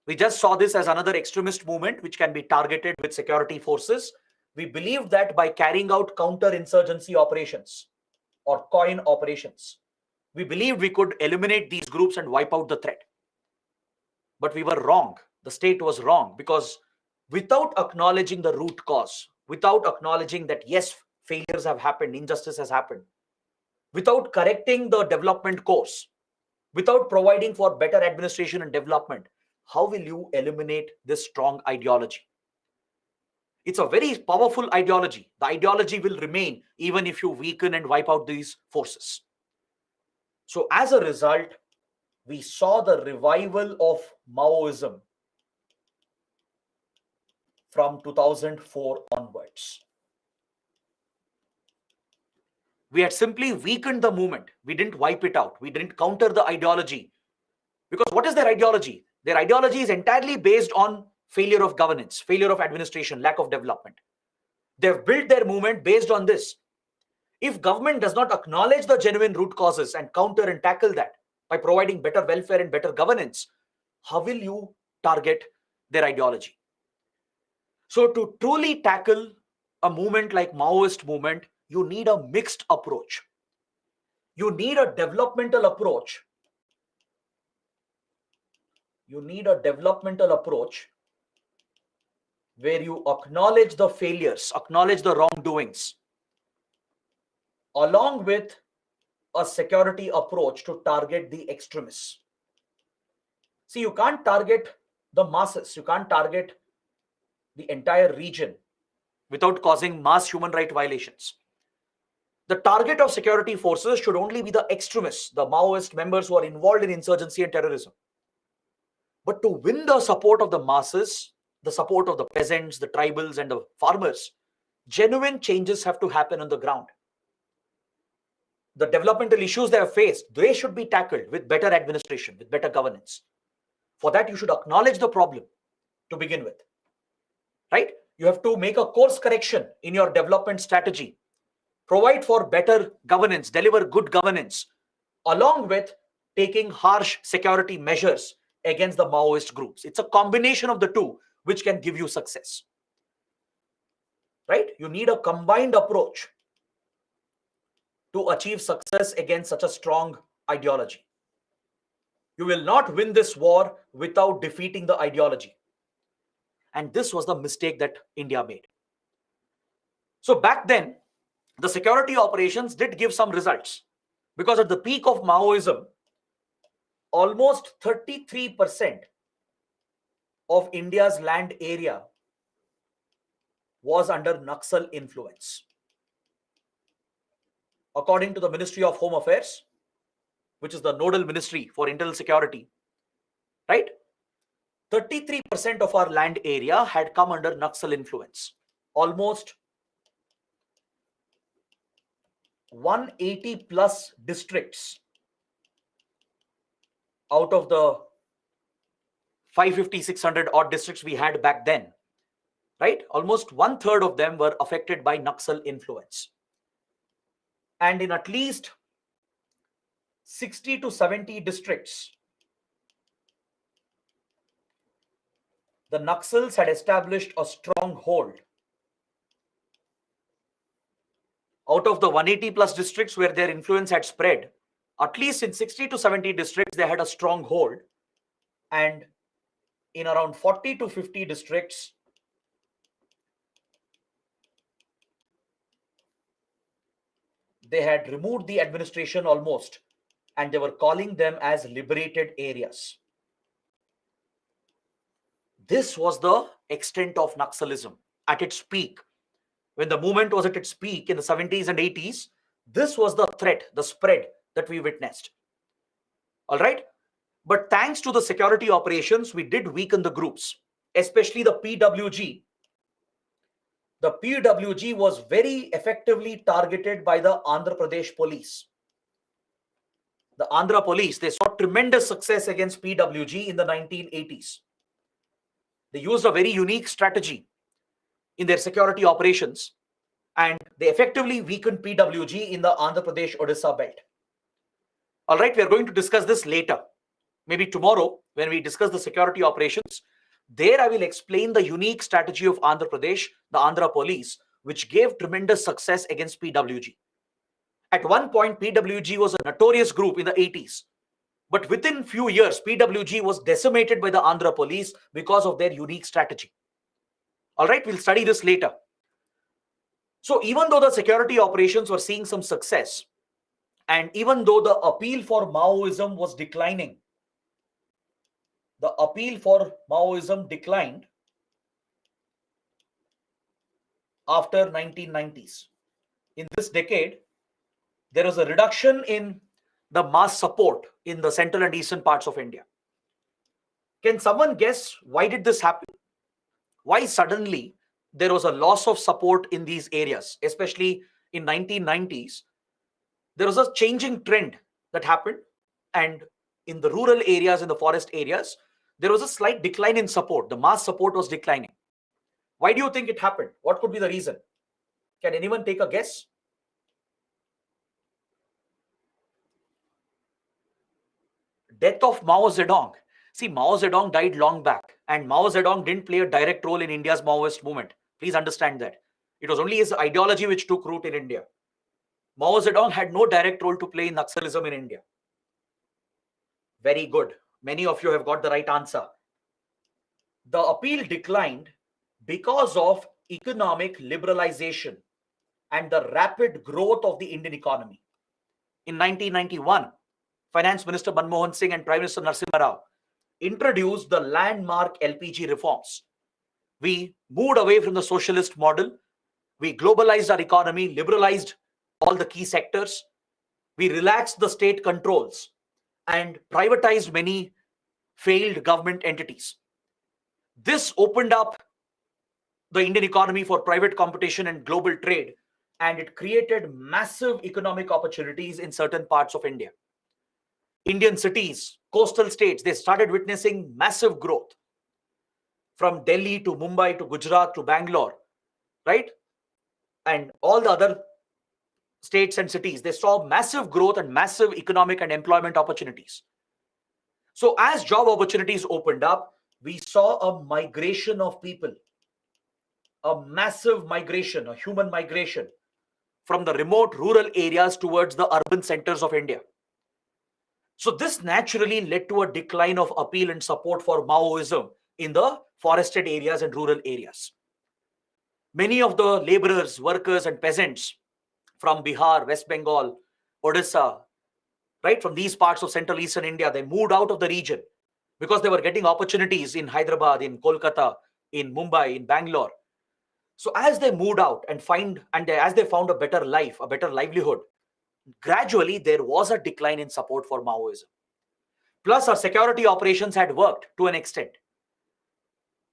We just saw this as another extremist movement which can be targeted with security forces. We believed that by carrying out counter-insurgency operations or coin operations, we believed we could eliminate these groups and wipe out the threat. But we were wrong. The state was wrong because without acknowledging the root cause, without acknowledging that yes, failures have happened, injustice has happened, without correcting the development course, without providing for better administration and development, how will you eliminate this strong ideology? It's a very powerful ideology. The ideology will remain even if you weaken and wipe out these forces. So as a result, we saw the revival of Maoism from 2004 onwards. We had simply weakened the movement. We didn't wipe it out. We didn't counter the ideology. Because what is their ideology? Their ideology is entirely based on failure of governance, failure of administration, lack of development. They've built their movement based on this. If government does not acknowledge the genuine root causes and counter and tackle that by providing better welfare and better governance, how will you target their ideology? So to truly tackle a movement like Maoist movement, you need a mixed approach. You need a developmental approach. You need a developmental approach where you acknowledge the failures, acknowledge the wrongdoings, along with a security approach to target the extremists. See, you can't target the masses, you can't target the entire region without causing mass human rights violations. The target of security forces should only be the extremists, the Maoist members who are involved in insurgency and terrorism. But to win the support of the masses, the support of the peasants, the tribals, and the farmers, genuine changes have to happen on the ground. The developmental issues they have faced, they should be tackled with better administration, with better governance. For that, you should acknowledge the problem to begin with, right? You have to make a course correction in your development strategy, provide for better governance, deliver good governance, along with taking harsh security measures against the Maoist groups. It's a combination of the two which can give you success, right? You need a combined approach to achieve success against such a strong ideology. You will not win this war without defeating the ideology. And this was the mistake that India made. So back then, the security operations did give some results, because at the peak of Maoism, almost 33% of India's land area was under Naxal influence. According to the Ministry of Home Affairs, which is the nodal ministry for internal security, right? 33% of our land area had come under Naxal influence. Almost 180 plus districts out of the 550, 600 odd districts we had back then, right? Almost 1/3 of them were affected by Naxal influence. And in at least 60 to 70 districts, the Naxals had established a stronghold. Out of the 180 plus districts where their influence had spread, at least in 60 to 70 districts, they had a stronghold. And in around 40 to 50 districts, they had removed the administration almost, and they were calling them as liberated areas. This was the extent of Naxalism at its peak. When the movement was at its peak in the 70s and 80s, this was the threat, the spread that we witnessed. All right. But thanks to the security operations, we did weaken the groups, especially the PWG. The PWG was very effectively targeted by the Andhra Pradesh police. The Andhra police, they saw tremendous success against PWG in the 1980s. They used a very unique strategy in their security operations, and they effectively weakened PWG in the Andhra Pradesh Odisha belt. All right, we are going to discuss this later. Maybe tomorrow, when we discuss the security operations, there I will explain the unique strategy of Andhra Pradesh, the Andhra police, which gave tremendous success against PWG. At one point, PWG was a notorious group in the 80s. But within few years, PWG was decimated by the Andhra police because of their unique strategy. All right, we'll study this later. So even though the security operations were seeing some success, and even though the appeal for Maoism was declining, the appeal for Maoism declined after 1990s. In this decade, there was a reduction in the mass support in the central and eastern parts of India. Can someone guess why did this happen? Why suddenly there was a loss of support in these areas, especially in 1990s? There was a changing trend that happened, and in the rural areas, in the forest areas, there was a slight decline in support. The mass support was declining. Why do you think it happened? What could be the reason? Can anyone take a guess? Death of Mao Zedong. See, Mao Zedong died long back, and Mao Zedong didn't play a direct role in India's Maoist movement. Please understand that. It was only his ideology which took root in India. Mao Zedong had no direct role to play in Naxalism in India. Very good. Many of you have got the right answer. The appeal declined because of economic liberalization and the rapid growth of the Indian economy. In 1991, Finance Minister Manmohan Singh and Prime Minister Narasimha Rao introduced the landmark LPG reforms. We moved away from the socialist model. We globalized our economy, liberalized all the key sectors. We relaxed the state controls and privatized many failed government entities. This opened up the Indian economy for private competition and global trade, and it created massive economic opportunities in certain parts of India. Indian cities, coastal states, they started witnessing massive growth from Delhi to Mumbai to Gujarat to Bangalore, right? And all the other states and cities, they saw massive growth and massive economic and employment opportunities. So as job opportunities opened up, we saw a migration of people, a massive migration, a human migration from the remote rural areas towards the urban centers of India. So this naturally led to a decline of appeal and support for Maoism in the forested areas and rural areas. Many of the laborers, workers, and peasants from Bihar, West Bengal, Odisha, right, from these parts of Central Eastern India, they moved out of the region because they were getting opportunities in Hyderabad, in Kolkata, in Mumbai, in Bangalore. So as they moved out and as they found a better life, a better livelihood, gradually there was a decline in support for Maoism. Plus, our security operations had worked to an extent.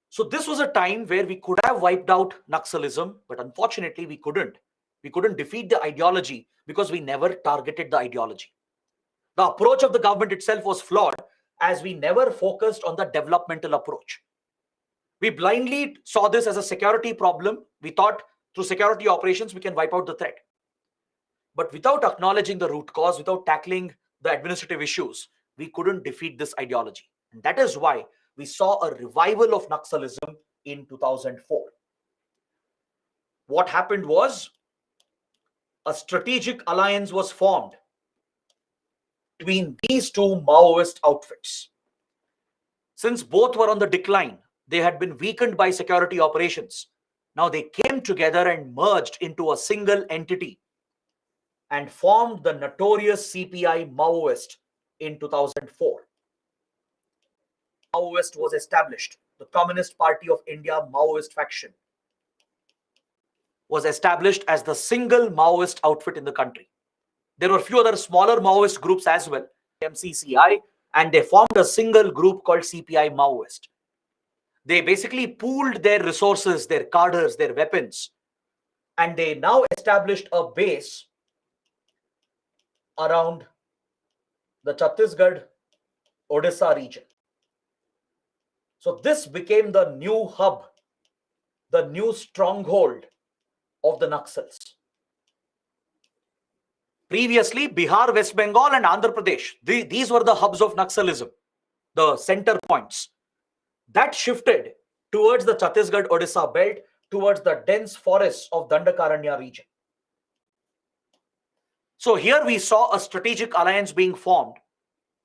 So this was a time where we could have wiped out Naxalism, but unfortunately we couldn't. We couldn't defeat the ideology because we never targeted the ideology. The approach of the government itself was flawed as we never focused on the developmental approach. We blindly saw this as a security problem. We thought through security operations we can wipe out the threat. But without acknowledging the root cause, without tackling the administrative issues, we couldn't defeat this ideology. And that is why we saw a revival of Naxalism in 2004. What happened was a strategic alliance was formed between these two Maoist outfits. Since both were on the decline, they had been weakened by security operations. Now they came together and merged into a single entity and formed the notorious CPI Maoist in 2004. Maoist was established. The Communist Party of India Maoist faction was established as the single Maoist outfit in the country. There were a few other smaller Maoist groups as well, MCCI, and they formed a single group called CPI Maoist. They basically pooled their resources, their cadres, their weapons, and they now established a base around the Chhattisgarh, Odisha region. So this became the new hub, the new stronghold of the Naxals. Previously, Bihar, West Bengal, and Andhra Pradesh, these were the hubs of Naxalism, the center points. That shifted towards the Chhattisgarh, Odisha belt, towards the dense forests of Dandakaranya region. So here we saw a strategic alliance being formed,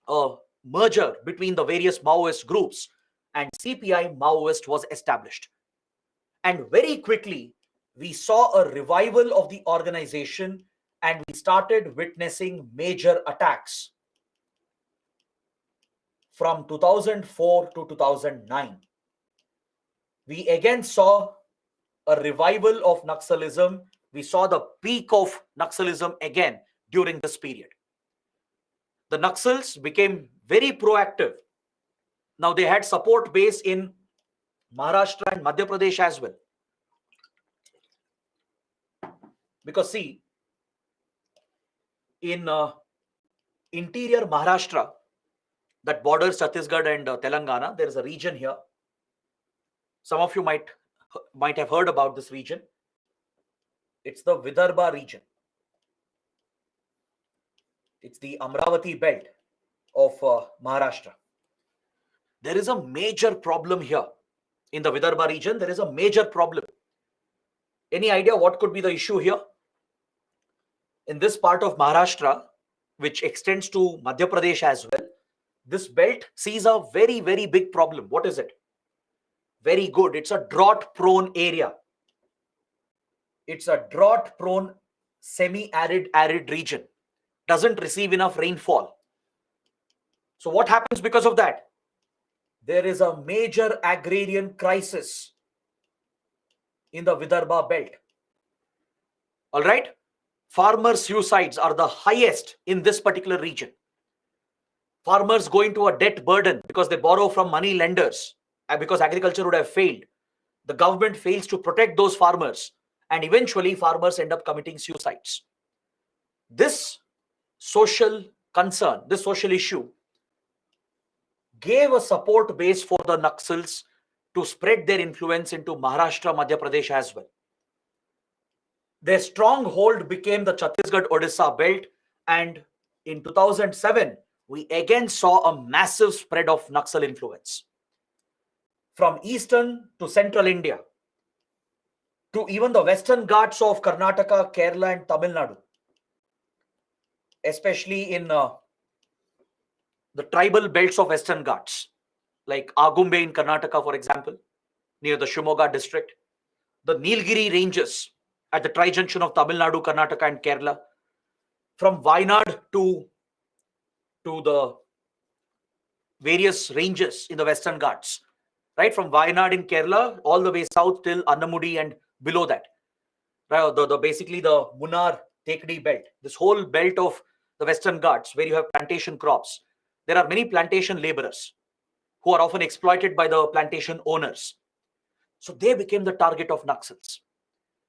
a merger between the various Maoist groups, and CPI Maoist was established. And very quickly, we saw a revival of the organization and we started witnessing major attacks from 2004 to 2009. We again saw a revival of Naxalism. We saw the peak of Naxalism again during this period. The Naxals became very proactive. Now they had support base in Maharashtra and Madhya Pradesh as well. Because see, in interior Maharashtra that borders Chhattisgarh and Telangana, there is a region here. Some of you might have heard about this region. It's the Vidarbha region. It's the Amravati belt of Maharashtra. There is a major problem here. In the Vidarbha region, there is a major problem. Any idea what could be the issue here? In this part of Maharashtra, which extends to Madhya Pradesh as well, This belt sees a very, very big problem. What is it? Very good. It's a drought-prone area. It's a drought-prone, semi-arid region. Doesn't receive enough rainfall. So what happens because of that? There is a major agrarian crisis in the Vidarbha belt. All right? Farmer suicides are the highest in this particular region. Farmers go into a debt burden because they borrow from money lenders, and because agriculture would have failed. The government fails to protect those farmers, and eventually farmers end up committing suicides. This social concern, this social issue, gave a support base for the Naxals to spread their influence into Maharashtra, Madhya Pradesh as well. Their stronghold became the Chhattisgarh-Odisha belt, and in 2007, we again saw a massive spread of Naxal influence. From eastern to central India, to even the western Ghats of Karnataka, Kerala and Tamil Nadu, especially in the tribal belts of western Ghats, like Agumbe in Karnataka, for example, near the Shimoga district, the Nilgiri ranges at the tri-junction of Tamil Nadu, Karnataka and Kerala, from Wayanad to the various ranges in the western Ghats, right? From Wayanad in Kerala all the way south till Annamudi and below that, right? Basically the Munnar Tekdi belt, this whole belt of the western Ghats where you have plantation crops. There are many plantation laborers who are often exploited by the plantation owners. So they became the target of Naxals.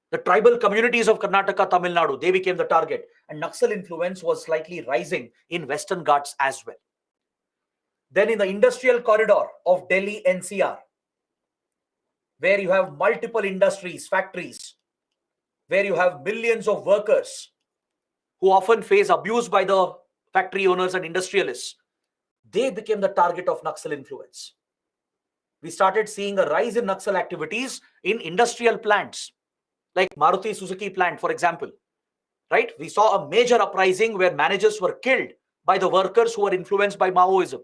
The tribal communities of Karnataka, Tamil Nadu, they became the target. And Naxal influence was slightly rising in western Ghats as well. Then in the industrial corridor of Delhi NCR, where you have multiple industries, factories, where you have millions of workers who often face abuse by the factory owners and industrialists, they became the target of Naxal influence. We started seeing a rise in Naxal activities in industrial plants, like Maruti Suzuki plant, for example, right? We saw a major uprising where managers were killed by the workers who were influenced by Maoism.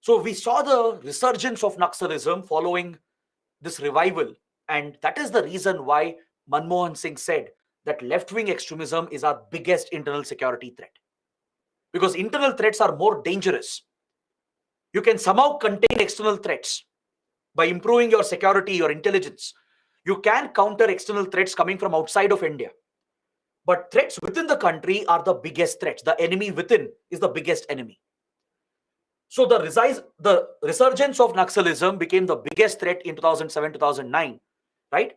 So we saw the resurgence of Naxalism following this revival, and that is the reason why Manmohan Singh said that left-wing extremism is our biggest internal security threat. Because internal threats are more dangerous. You can somehow contain external threats by improving your security, your intelligence. You can counter external threats coming from outside of India. But threats within the country are the biggest threats. The enemy within is the biggest enemy. So the resurgence of Naxalism became the biggest threat in 2007-2009, right?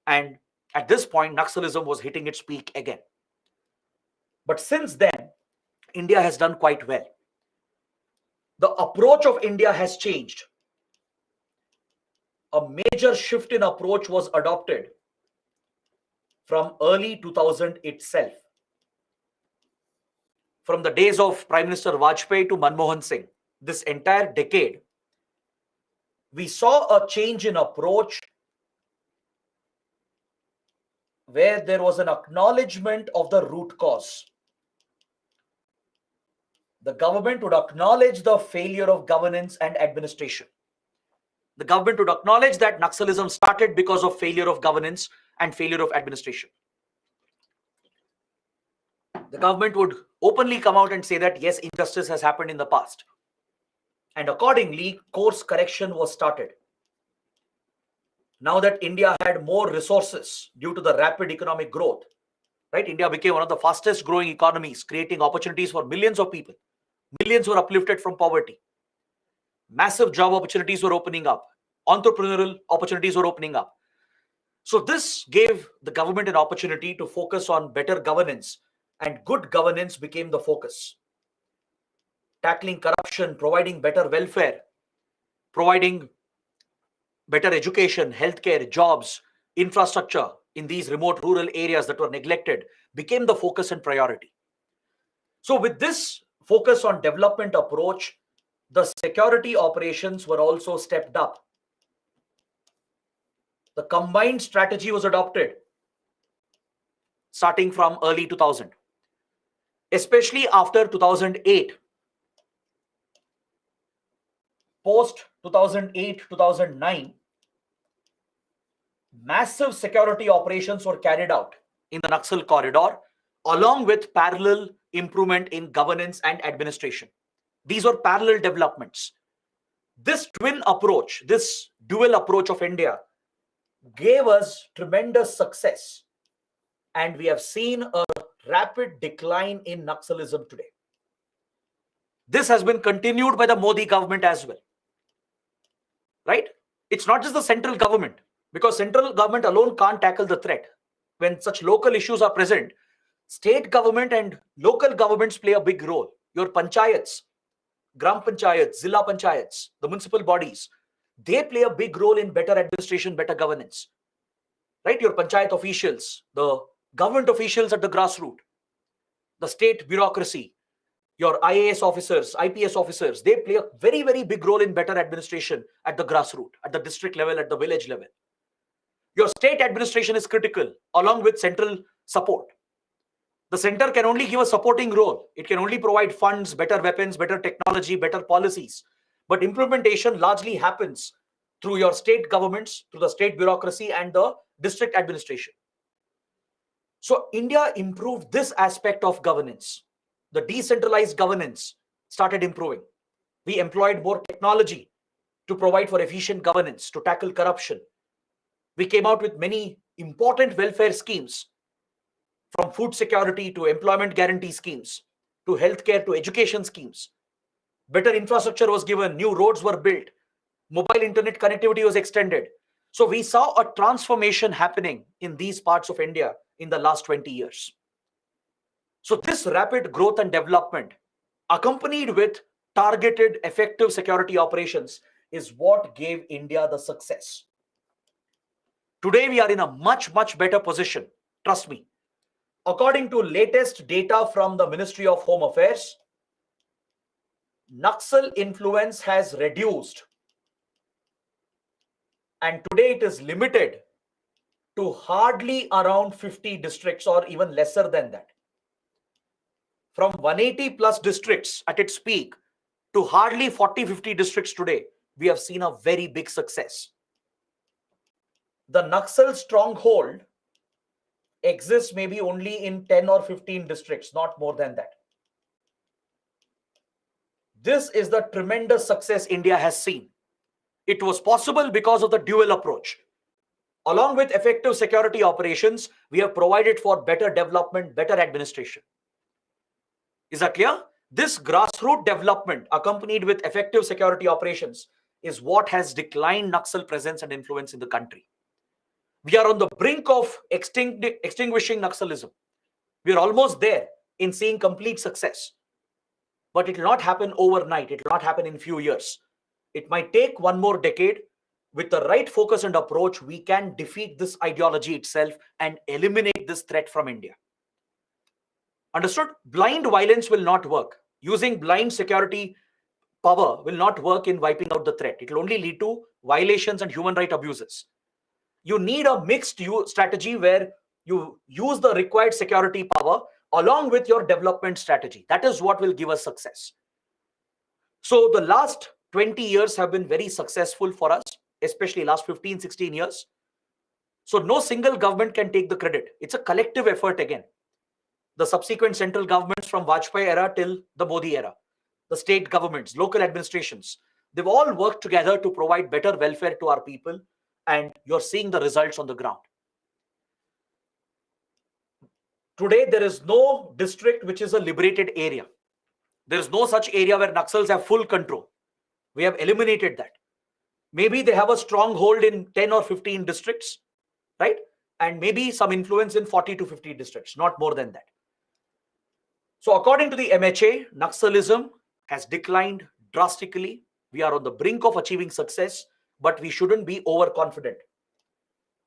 And at this point, Naxalism was hitting its peak again. But since then, India has done quite well. The approach of India has changed. A major shift in approach was adopted from early 2000 itself. From the days of Prime Minister Vajpayee to Manmohan Singh, this entire decade, we saw a change in approach where there was an acknowledgement of the root cause. The government would acknowledge the failure of governance and administration. The government would acknowledge that Naxalism started because of failure of governance and failure of administration. The government would openly come out and say that yes, injustice has happened in the past. And accordingly, course correction was started. Now that India had more resources due to the rapid economic growth, right? India became one of the fastest growing economies, creating opportunities for millions of people. Millions were uplifted from poverty. Massive job opportunities were opening up. Entrepreneurial opportunities were opening up. So this gave the government an opportunity to focus on better governance, and good governance became the focus. Tackling corruption, providing better welfare, providing better education, healthcare, jobs, infrastructure in these remote rural areas that were neglected became the focus and priority. So with this focus on development approach, the security operations were also stepped up. The combined strategy was adopted starting from early 2000, especially after 2008. post 2008, 2009, massive security operations were carried out in the Naxal corridor, along with parallel improvement in governance and administration. These were parallel developments. This twin approach, this dual approach of India gave us tremendous success, and we have seen a rapid decline in Naxalism today. This has been continued by the Modi government as well, right? It's not just the central government, because central government alone can't tackle the threat. When such local issues are present, state government and local governments play a big role. Your panchayats, gram panchayats, zilla panchayats, the municipal bodies, they play a big role in better administration, better governance, right? Your panchayat officials, the government officials at the grassroots, the state bureaucracy, your IAS officers, IPS officers, they play a very, very big role in better administration at the grassroots, at the district level, at the village level. Your state administration is critical, along with central support. The center can only give a supporting role. It can only provide funds, better weapons, better technology, better policies. But implementation largely happens through your state governments, through the state bureaucracy and the district administration. So India improved this aspect of governance. The decentralized governance started improving. We employed more technology to provide for efficient governance, to tackle corruption. We came out with many important welfare schemes, from food security to employment guarantee schemes, to healthcare to education schemes. Better infrastructure was given, new roads were built, mobile internet connectivity was extended. So we saw a transformation happening in these parts of India in the last 20 years. So this rapid growth and development, accompanied with targeted, effective security operations, is what gave India the success. Today, we are in a much, much better position. Trust me. According to latest data from the Ministry of Home Affairs, Naxal influence has reduced, and today it is limited to hardly around 50 districts or even lesser than that. From 180 plus districts at its peak to hardly 40-50 districts today, we have seen a very big success. The Naxal stronghold exists maybe only in 10 or 15 districts, not more than that. This is the tremendous success India has seen. It was possible because of the dual approach. Along with effective security operations, we have provided for better development, better administration. Is that clear? This grassroots development, accompanied with effective security operations, is what has declined Naxal presence and influence in the country. We are on the brink of extinguishing Naxalism. We are almost there in seeing complete success. But it will not happen overnight. It will not happen in few years. It might take one more decade. With the right focus and approach, we can defeat this ideology itself and eliminate this threat from India. Understood? Blind violence will not work. Using blind security power will not work in wiping out the threat. It will only lead to violations and human rights abuses. You need a mixed strategy where you use the required security power along with your development strategy. That is what will give us success. So the last 20 years have been very successful for us, especially last 15, 16 years. So no single government can take the credit. It's a collective effort again. The subsequent central governments from Vajpayee era till the Modi era, the state governments, local administrations, they've all worked together to provide better welfare to our people, and you're seeing the results on the ground. Today, there is no district which is a liberated area. There is no such area where Naxals have full control. We have eliminated that. Maybe they have a stronghold in 10 or 15 districts, right? And maybe some influence in 40 to 50 districts, not more than that. So according to the MHA, Naxalism has declined drastically. We are on the brink of achieving success, but we shouldn't be overconfident.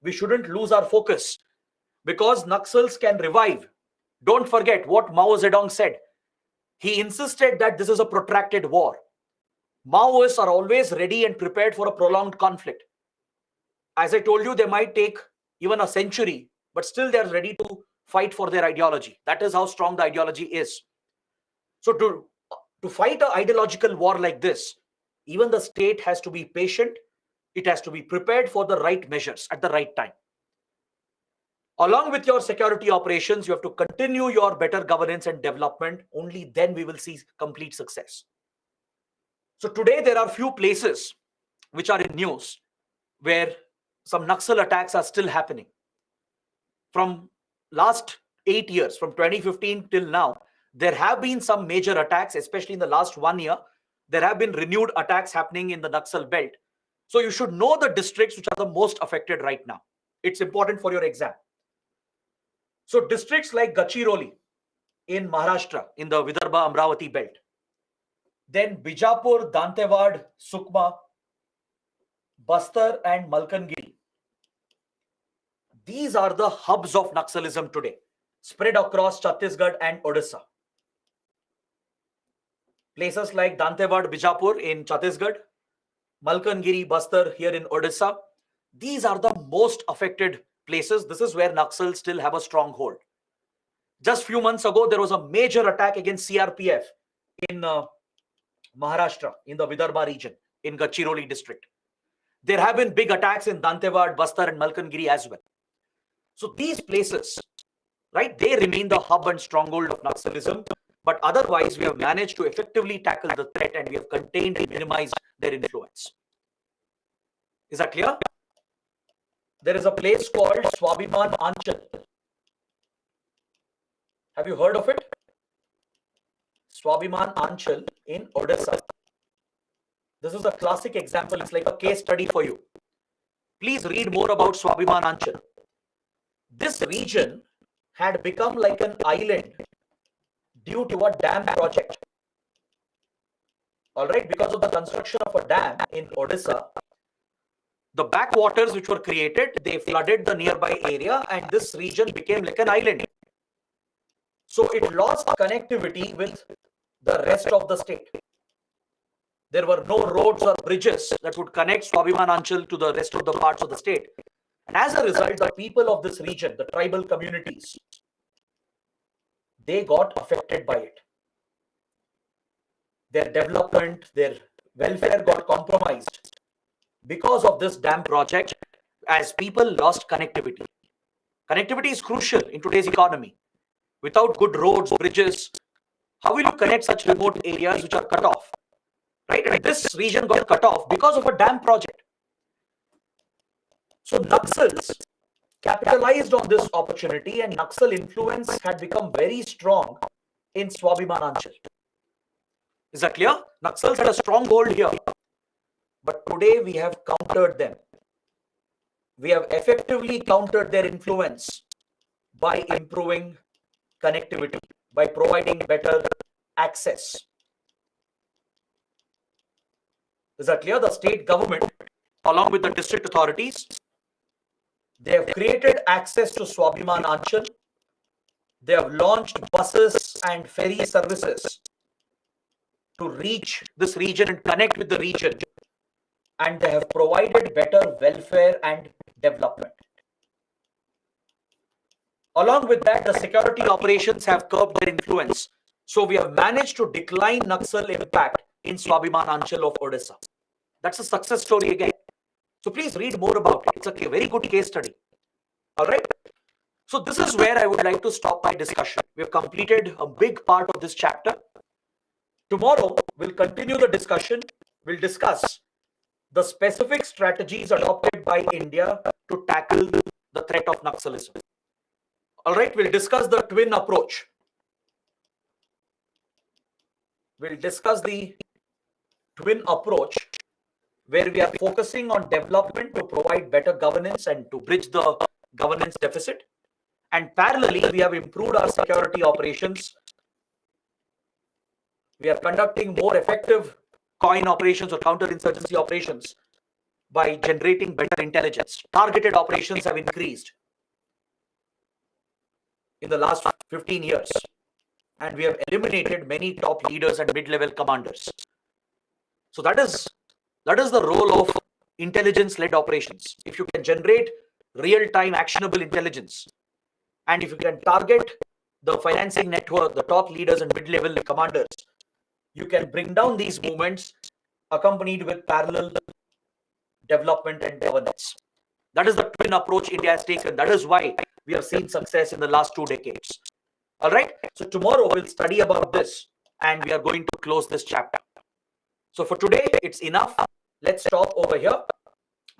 We shouldn't lose our focus, because Naxals can revive. Don't forget what Mao Zedong said. He insisted that this is a protracted war. Maoists are always ready and prepared for a prolonged conflict. As I told you, they might take even a century, but still they're ready to fight for their ideology. That is how strong the ideology is. So to fight an ideological war like this, Even the state has to be patient. It has to be prepared for the right measures at the right time. Along with your security operations, you have to continue your better governance and development. Only then we will see complete success. So today there are few places which are in news where some Naxal attacks are still happening. From last 8 years, from 2015 till now, there have been some major attacks, especially in the last 1 year. There have been renewed attacks happening in the Naxal belt. So you should know the districts which are the most affected right now. It's important for your exam. So districts like Gachiroli in Maharashtra, in the Vidarbha Amravati belt, then Bijapur, Dantewad, Sukma, Bastar and Malkangiri. These are the hubs of Naxalism today, spread across Chhattisgarh and Odisha. Places like Dantewad, Bijapur in Chhattisgarh, Malkangiri, Bastar here in Odisha. These are the most affected places. This is where Naxals still have a stronghold. Just few months ago, there was a major attack against CRPF in Maharashtra, in the Vidarbha region, in Gachiroli district. There have been big attacks in Dantewad, Bastar and Malkangiri as well. So these places, right, they remain the hub and stronghold of Naxalism. But otherwise, we have managed to effectively tackle the threat and we have contained and minimized their influence. Is that clear? There is a place called Swabhiman Anchal. Have you heard of it? Swabhiman Anchal in Odisha. This is a classic example. It's like a case study for you. Please read more about Swabhiman Anchal. This region had become like an island due to a dam project. All right, because of the construction of a dam in Odisha, the backwaters which were created, they flooded the nearby area and this region became like an island. So it lost connectivity with the rest of the state. There were no roads or bridges that would connect Swabhiman Anchal to the rest of the parts of the state. And as a result, the people of this region, the tribal communities, they got affected by it. Their development, their welfare got compromised because of this dam project as people lost connectivity. Connectivity is crucial in today's economy. Without good roads, bridges, how will you connect such remote areas which are cut off? Right? And this region got cut off because of a dam project. So Naxals capitalized on this opportunity and Naxal influence had become very strong in Swabhiman Anchal. Is that clear? Naxals had a stronghold here. But today we have countered them. We have effectively countered their influence by improving connectivity, by providing better access. Is that clear? The state government, along with the district authorities, they have created access to Swabhiman Anchal. They have launched buses and ferry services to reach this region and connect with the region. And they have provided better welfare and development. Along with that, the security operations have curbed their influence. So we have managed to decline Naxal impact in Swabhiman Anchal of Odisha. That's a success story again. So please read more about it. It's a very good case study. All right. So this is where I would like to stop my discussion. We have completed a big part of this chapter. Tomorrow, we'll continue the discussion. We'll discuss the specific strategies adopted by India to tackle the threat of Naxalism. All right, we'll discuss the twin approach. We'll discuss the twin approach where we are focusing on development to provide better governance and to bridge the governance deficit. And parallelly, we have improved our security operations. We are conducting more effective coin operations or counterinsurgency operations by generating better intelligence. Targeted operations have increased in the last 15 years. And we have eliminated many top leaders and mid-level commanders. So that is the role of intelligence-led operations. If you can generate real-time actionable intelligence, and if you can target the financing network, the top leaders and mid-level commanders, you can bring down these movements accompanied with parallel development and governance. That is the twin approach India has taken. That is why we have seen success in the last 2 decades. All right. So tomorrow we'll study about this and we are going to close this chapter. So for today, it's enough. Let's stop over here.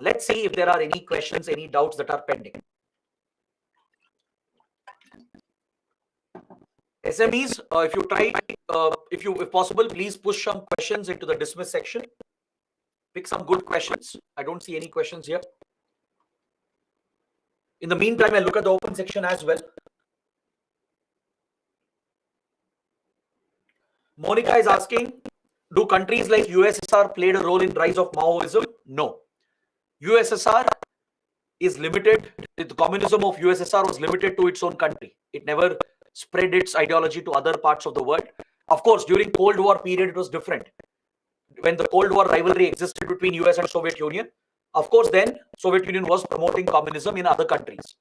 Let's see if there are any questions, any doubts that are pending. SMEs, if you try, if possible, please push some questions into the dismiss section. Pick some good questions. I don't see any questions here. In the meantime, I'll look at the open section as well. Monica is asking, do countries like USSR played a role in rise of Maoism? No. USSR is limited. The communism of USSR was limited to its own country. It never spread its ideology to other parts of the world. Of course, during Cold War period, it was different. When the Cold War rivalry existed between US and Soviet Union, of course, then Soviet Union was promoting communism in other countries.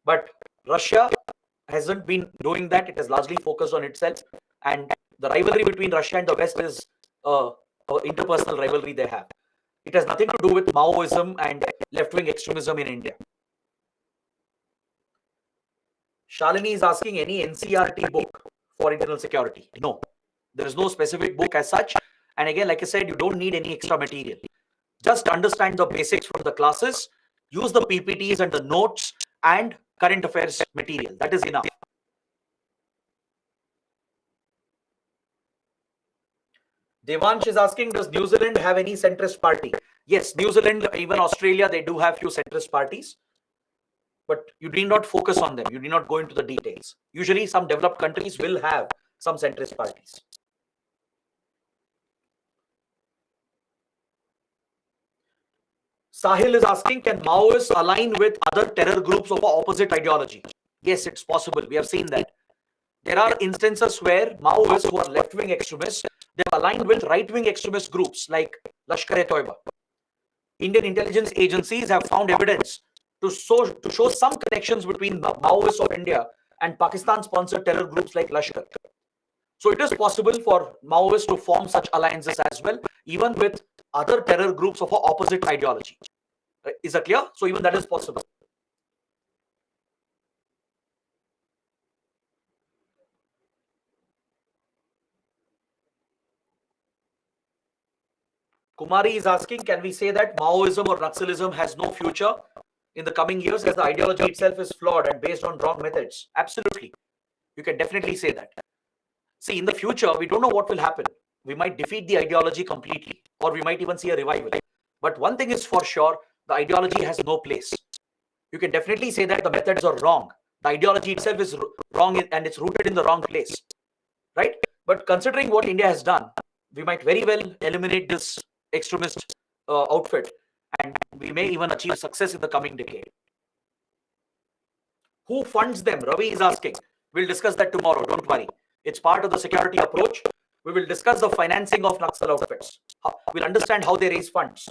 But Russia hasn't been doing that. It has largely focused on itself. And the rivalry between Russia and the West is an interpersonal rivalry they have. It has nothing to do with Maoism and left-wing extremism in India. Shalini is asking, any NCRT book for internal security? No, there is no specific book as such. And again, like I said, you don't need any extra material. Just understand the basics from the classes, use the PPTs and the notes and current affairs material. That is enough. Devansh is asking, does New Zealand have any centrist party? Yes, New Zealand, even Australia, they do have few centrist parties. But you need not focus on them. You need not go into the details. Usually some developed countries will have some centrist parties. Sahil is asking, can Maoists align with other terror groups of opposite ideology? Yes, it's possible. We have seen that. There are instances where Maoists who are left-wing extremists, they've aligned with right-wing extremist groups like Lashkar-e-Toiba. Indian intelligence agencies have found evidence to show some connections between Maoists of India and Pakistan-sponsored terror groups like Lashkar. So it is possible for Maoists to form such alliances as well, even with other terror groups of opposite ideology. Is that clear? So even that is possible. Kumari is asking, can we say that Maoism or Naxalism has no future in the coming years as the ideology itself is flawed and based on wrong methods? Absolutely. You can definitely say that. See, in the future, we don't know what will happen. We might defeat the ideology completely, or we might even see a revival. But one thing is for sure, the ideology has no place. You can definitely say that the methods are wrong. The ideology itself is wrong and it's rooted in the wrong place, right? But considering what India has done, we might very well eliminate this extremist outfit, and we may even achieve success in the coming decade. Who funds them? Ravi is asking. We'll discuss that tomorrow. Don't worry. It's part of the security approach. We will discuss the financing of Naxal outfits. We'll understand how they raise funds.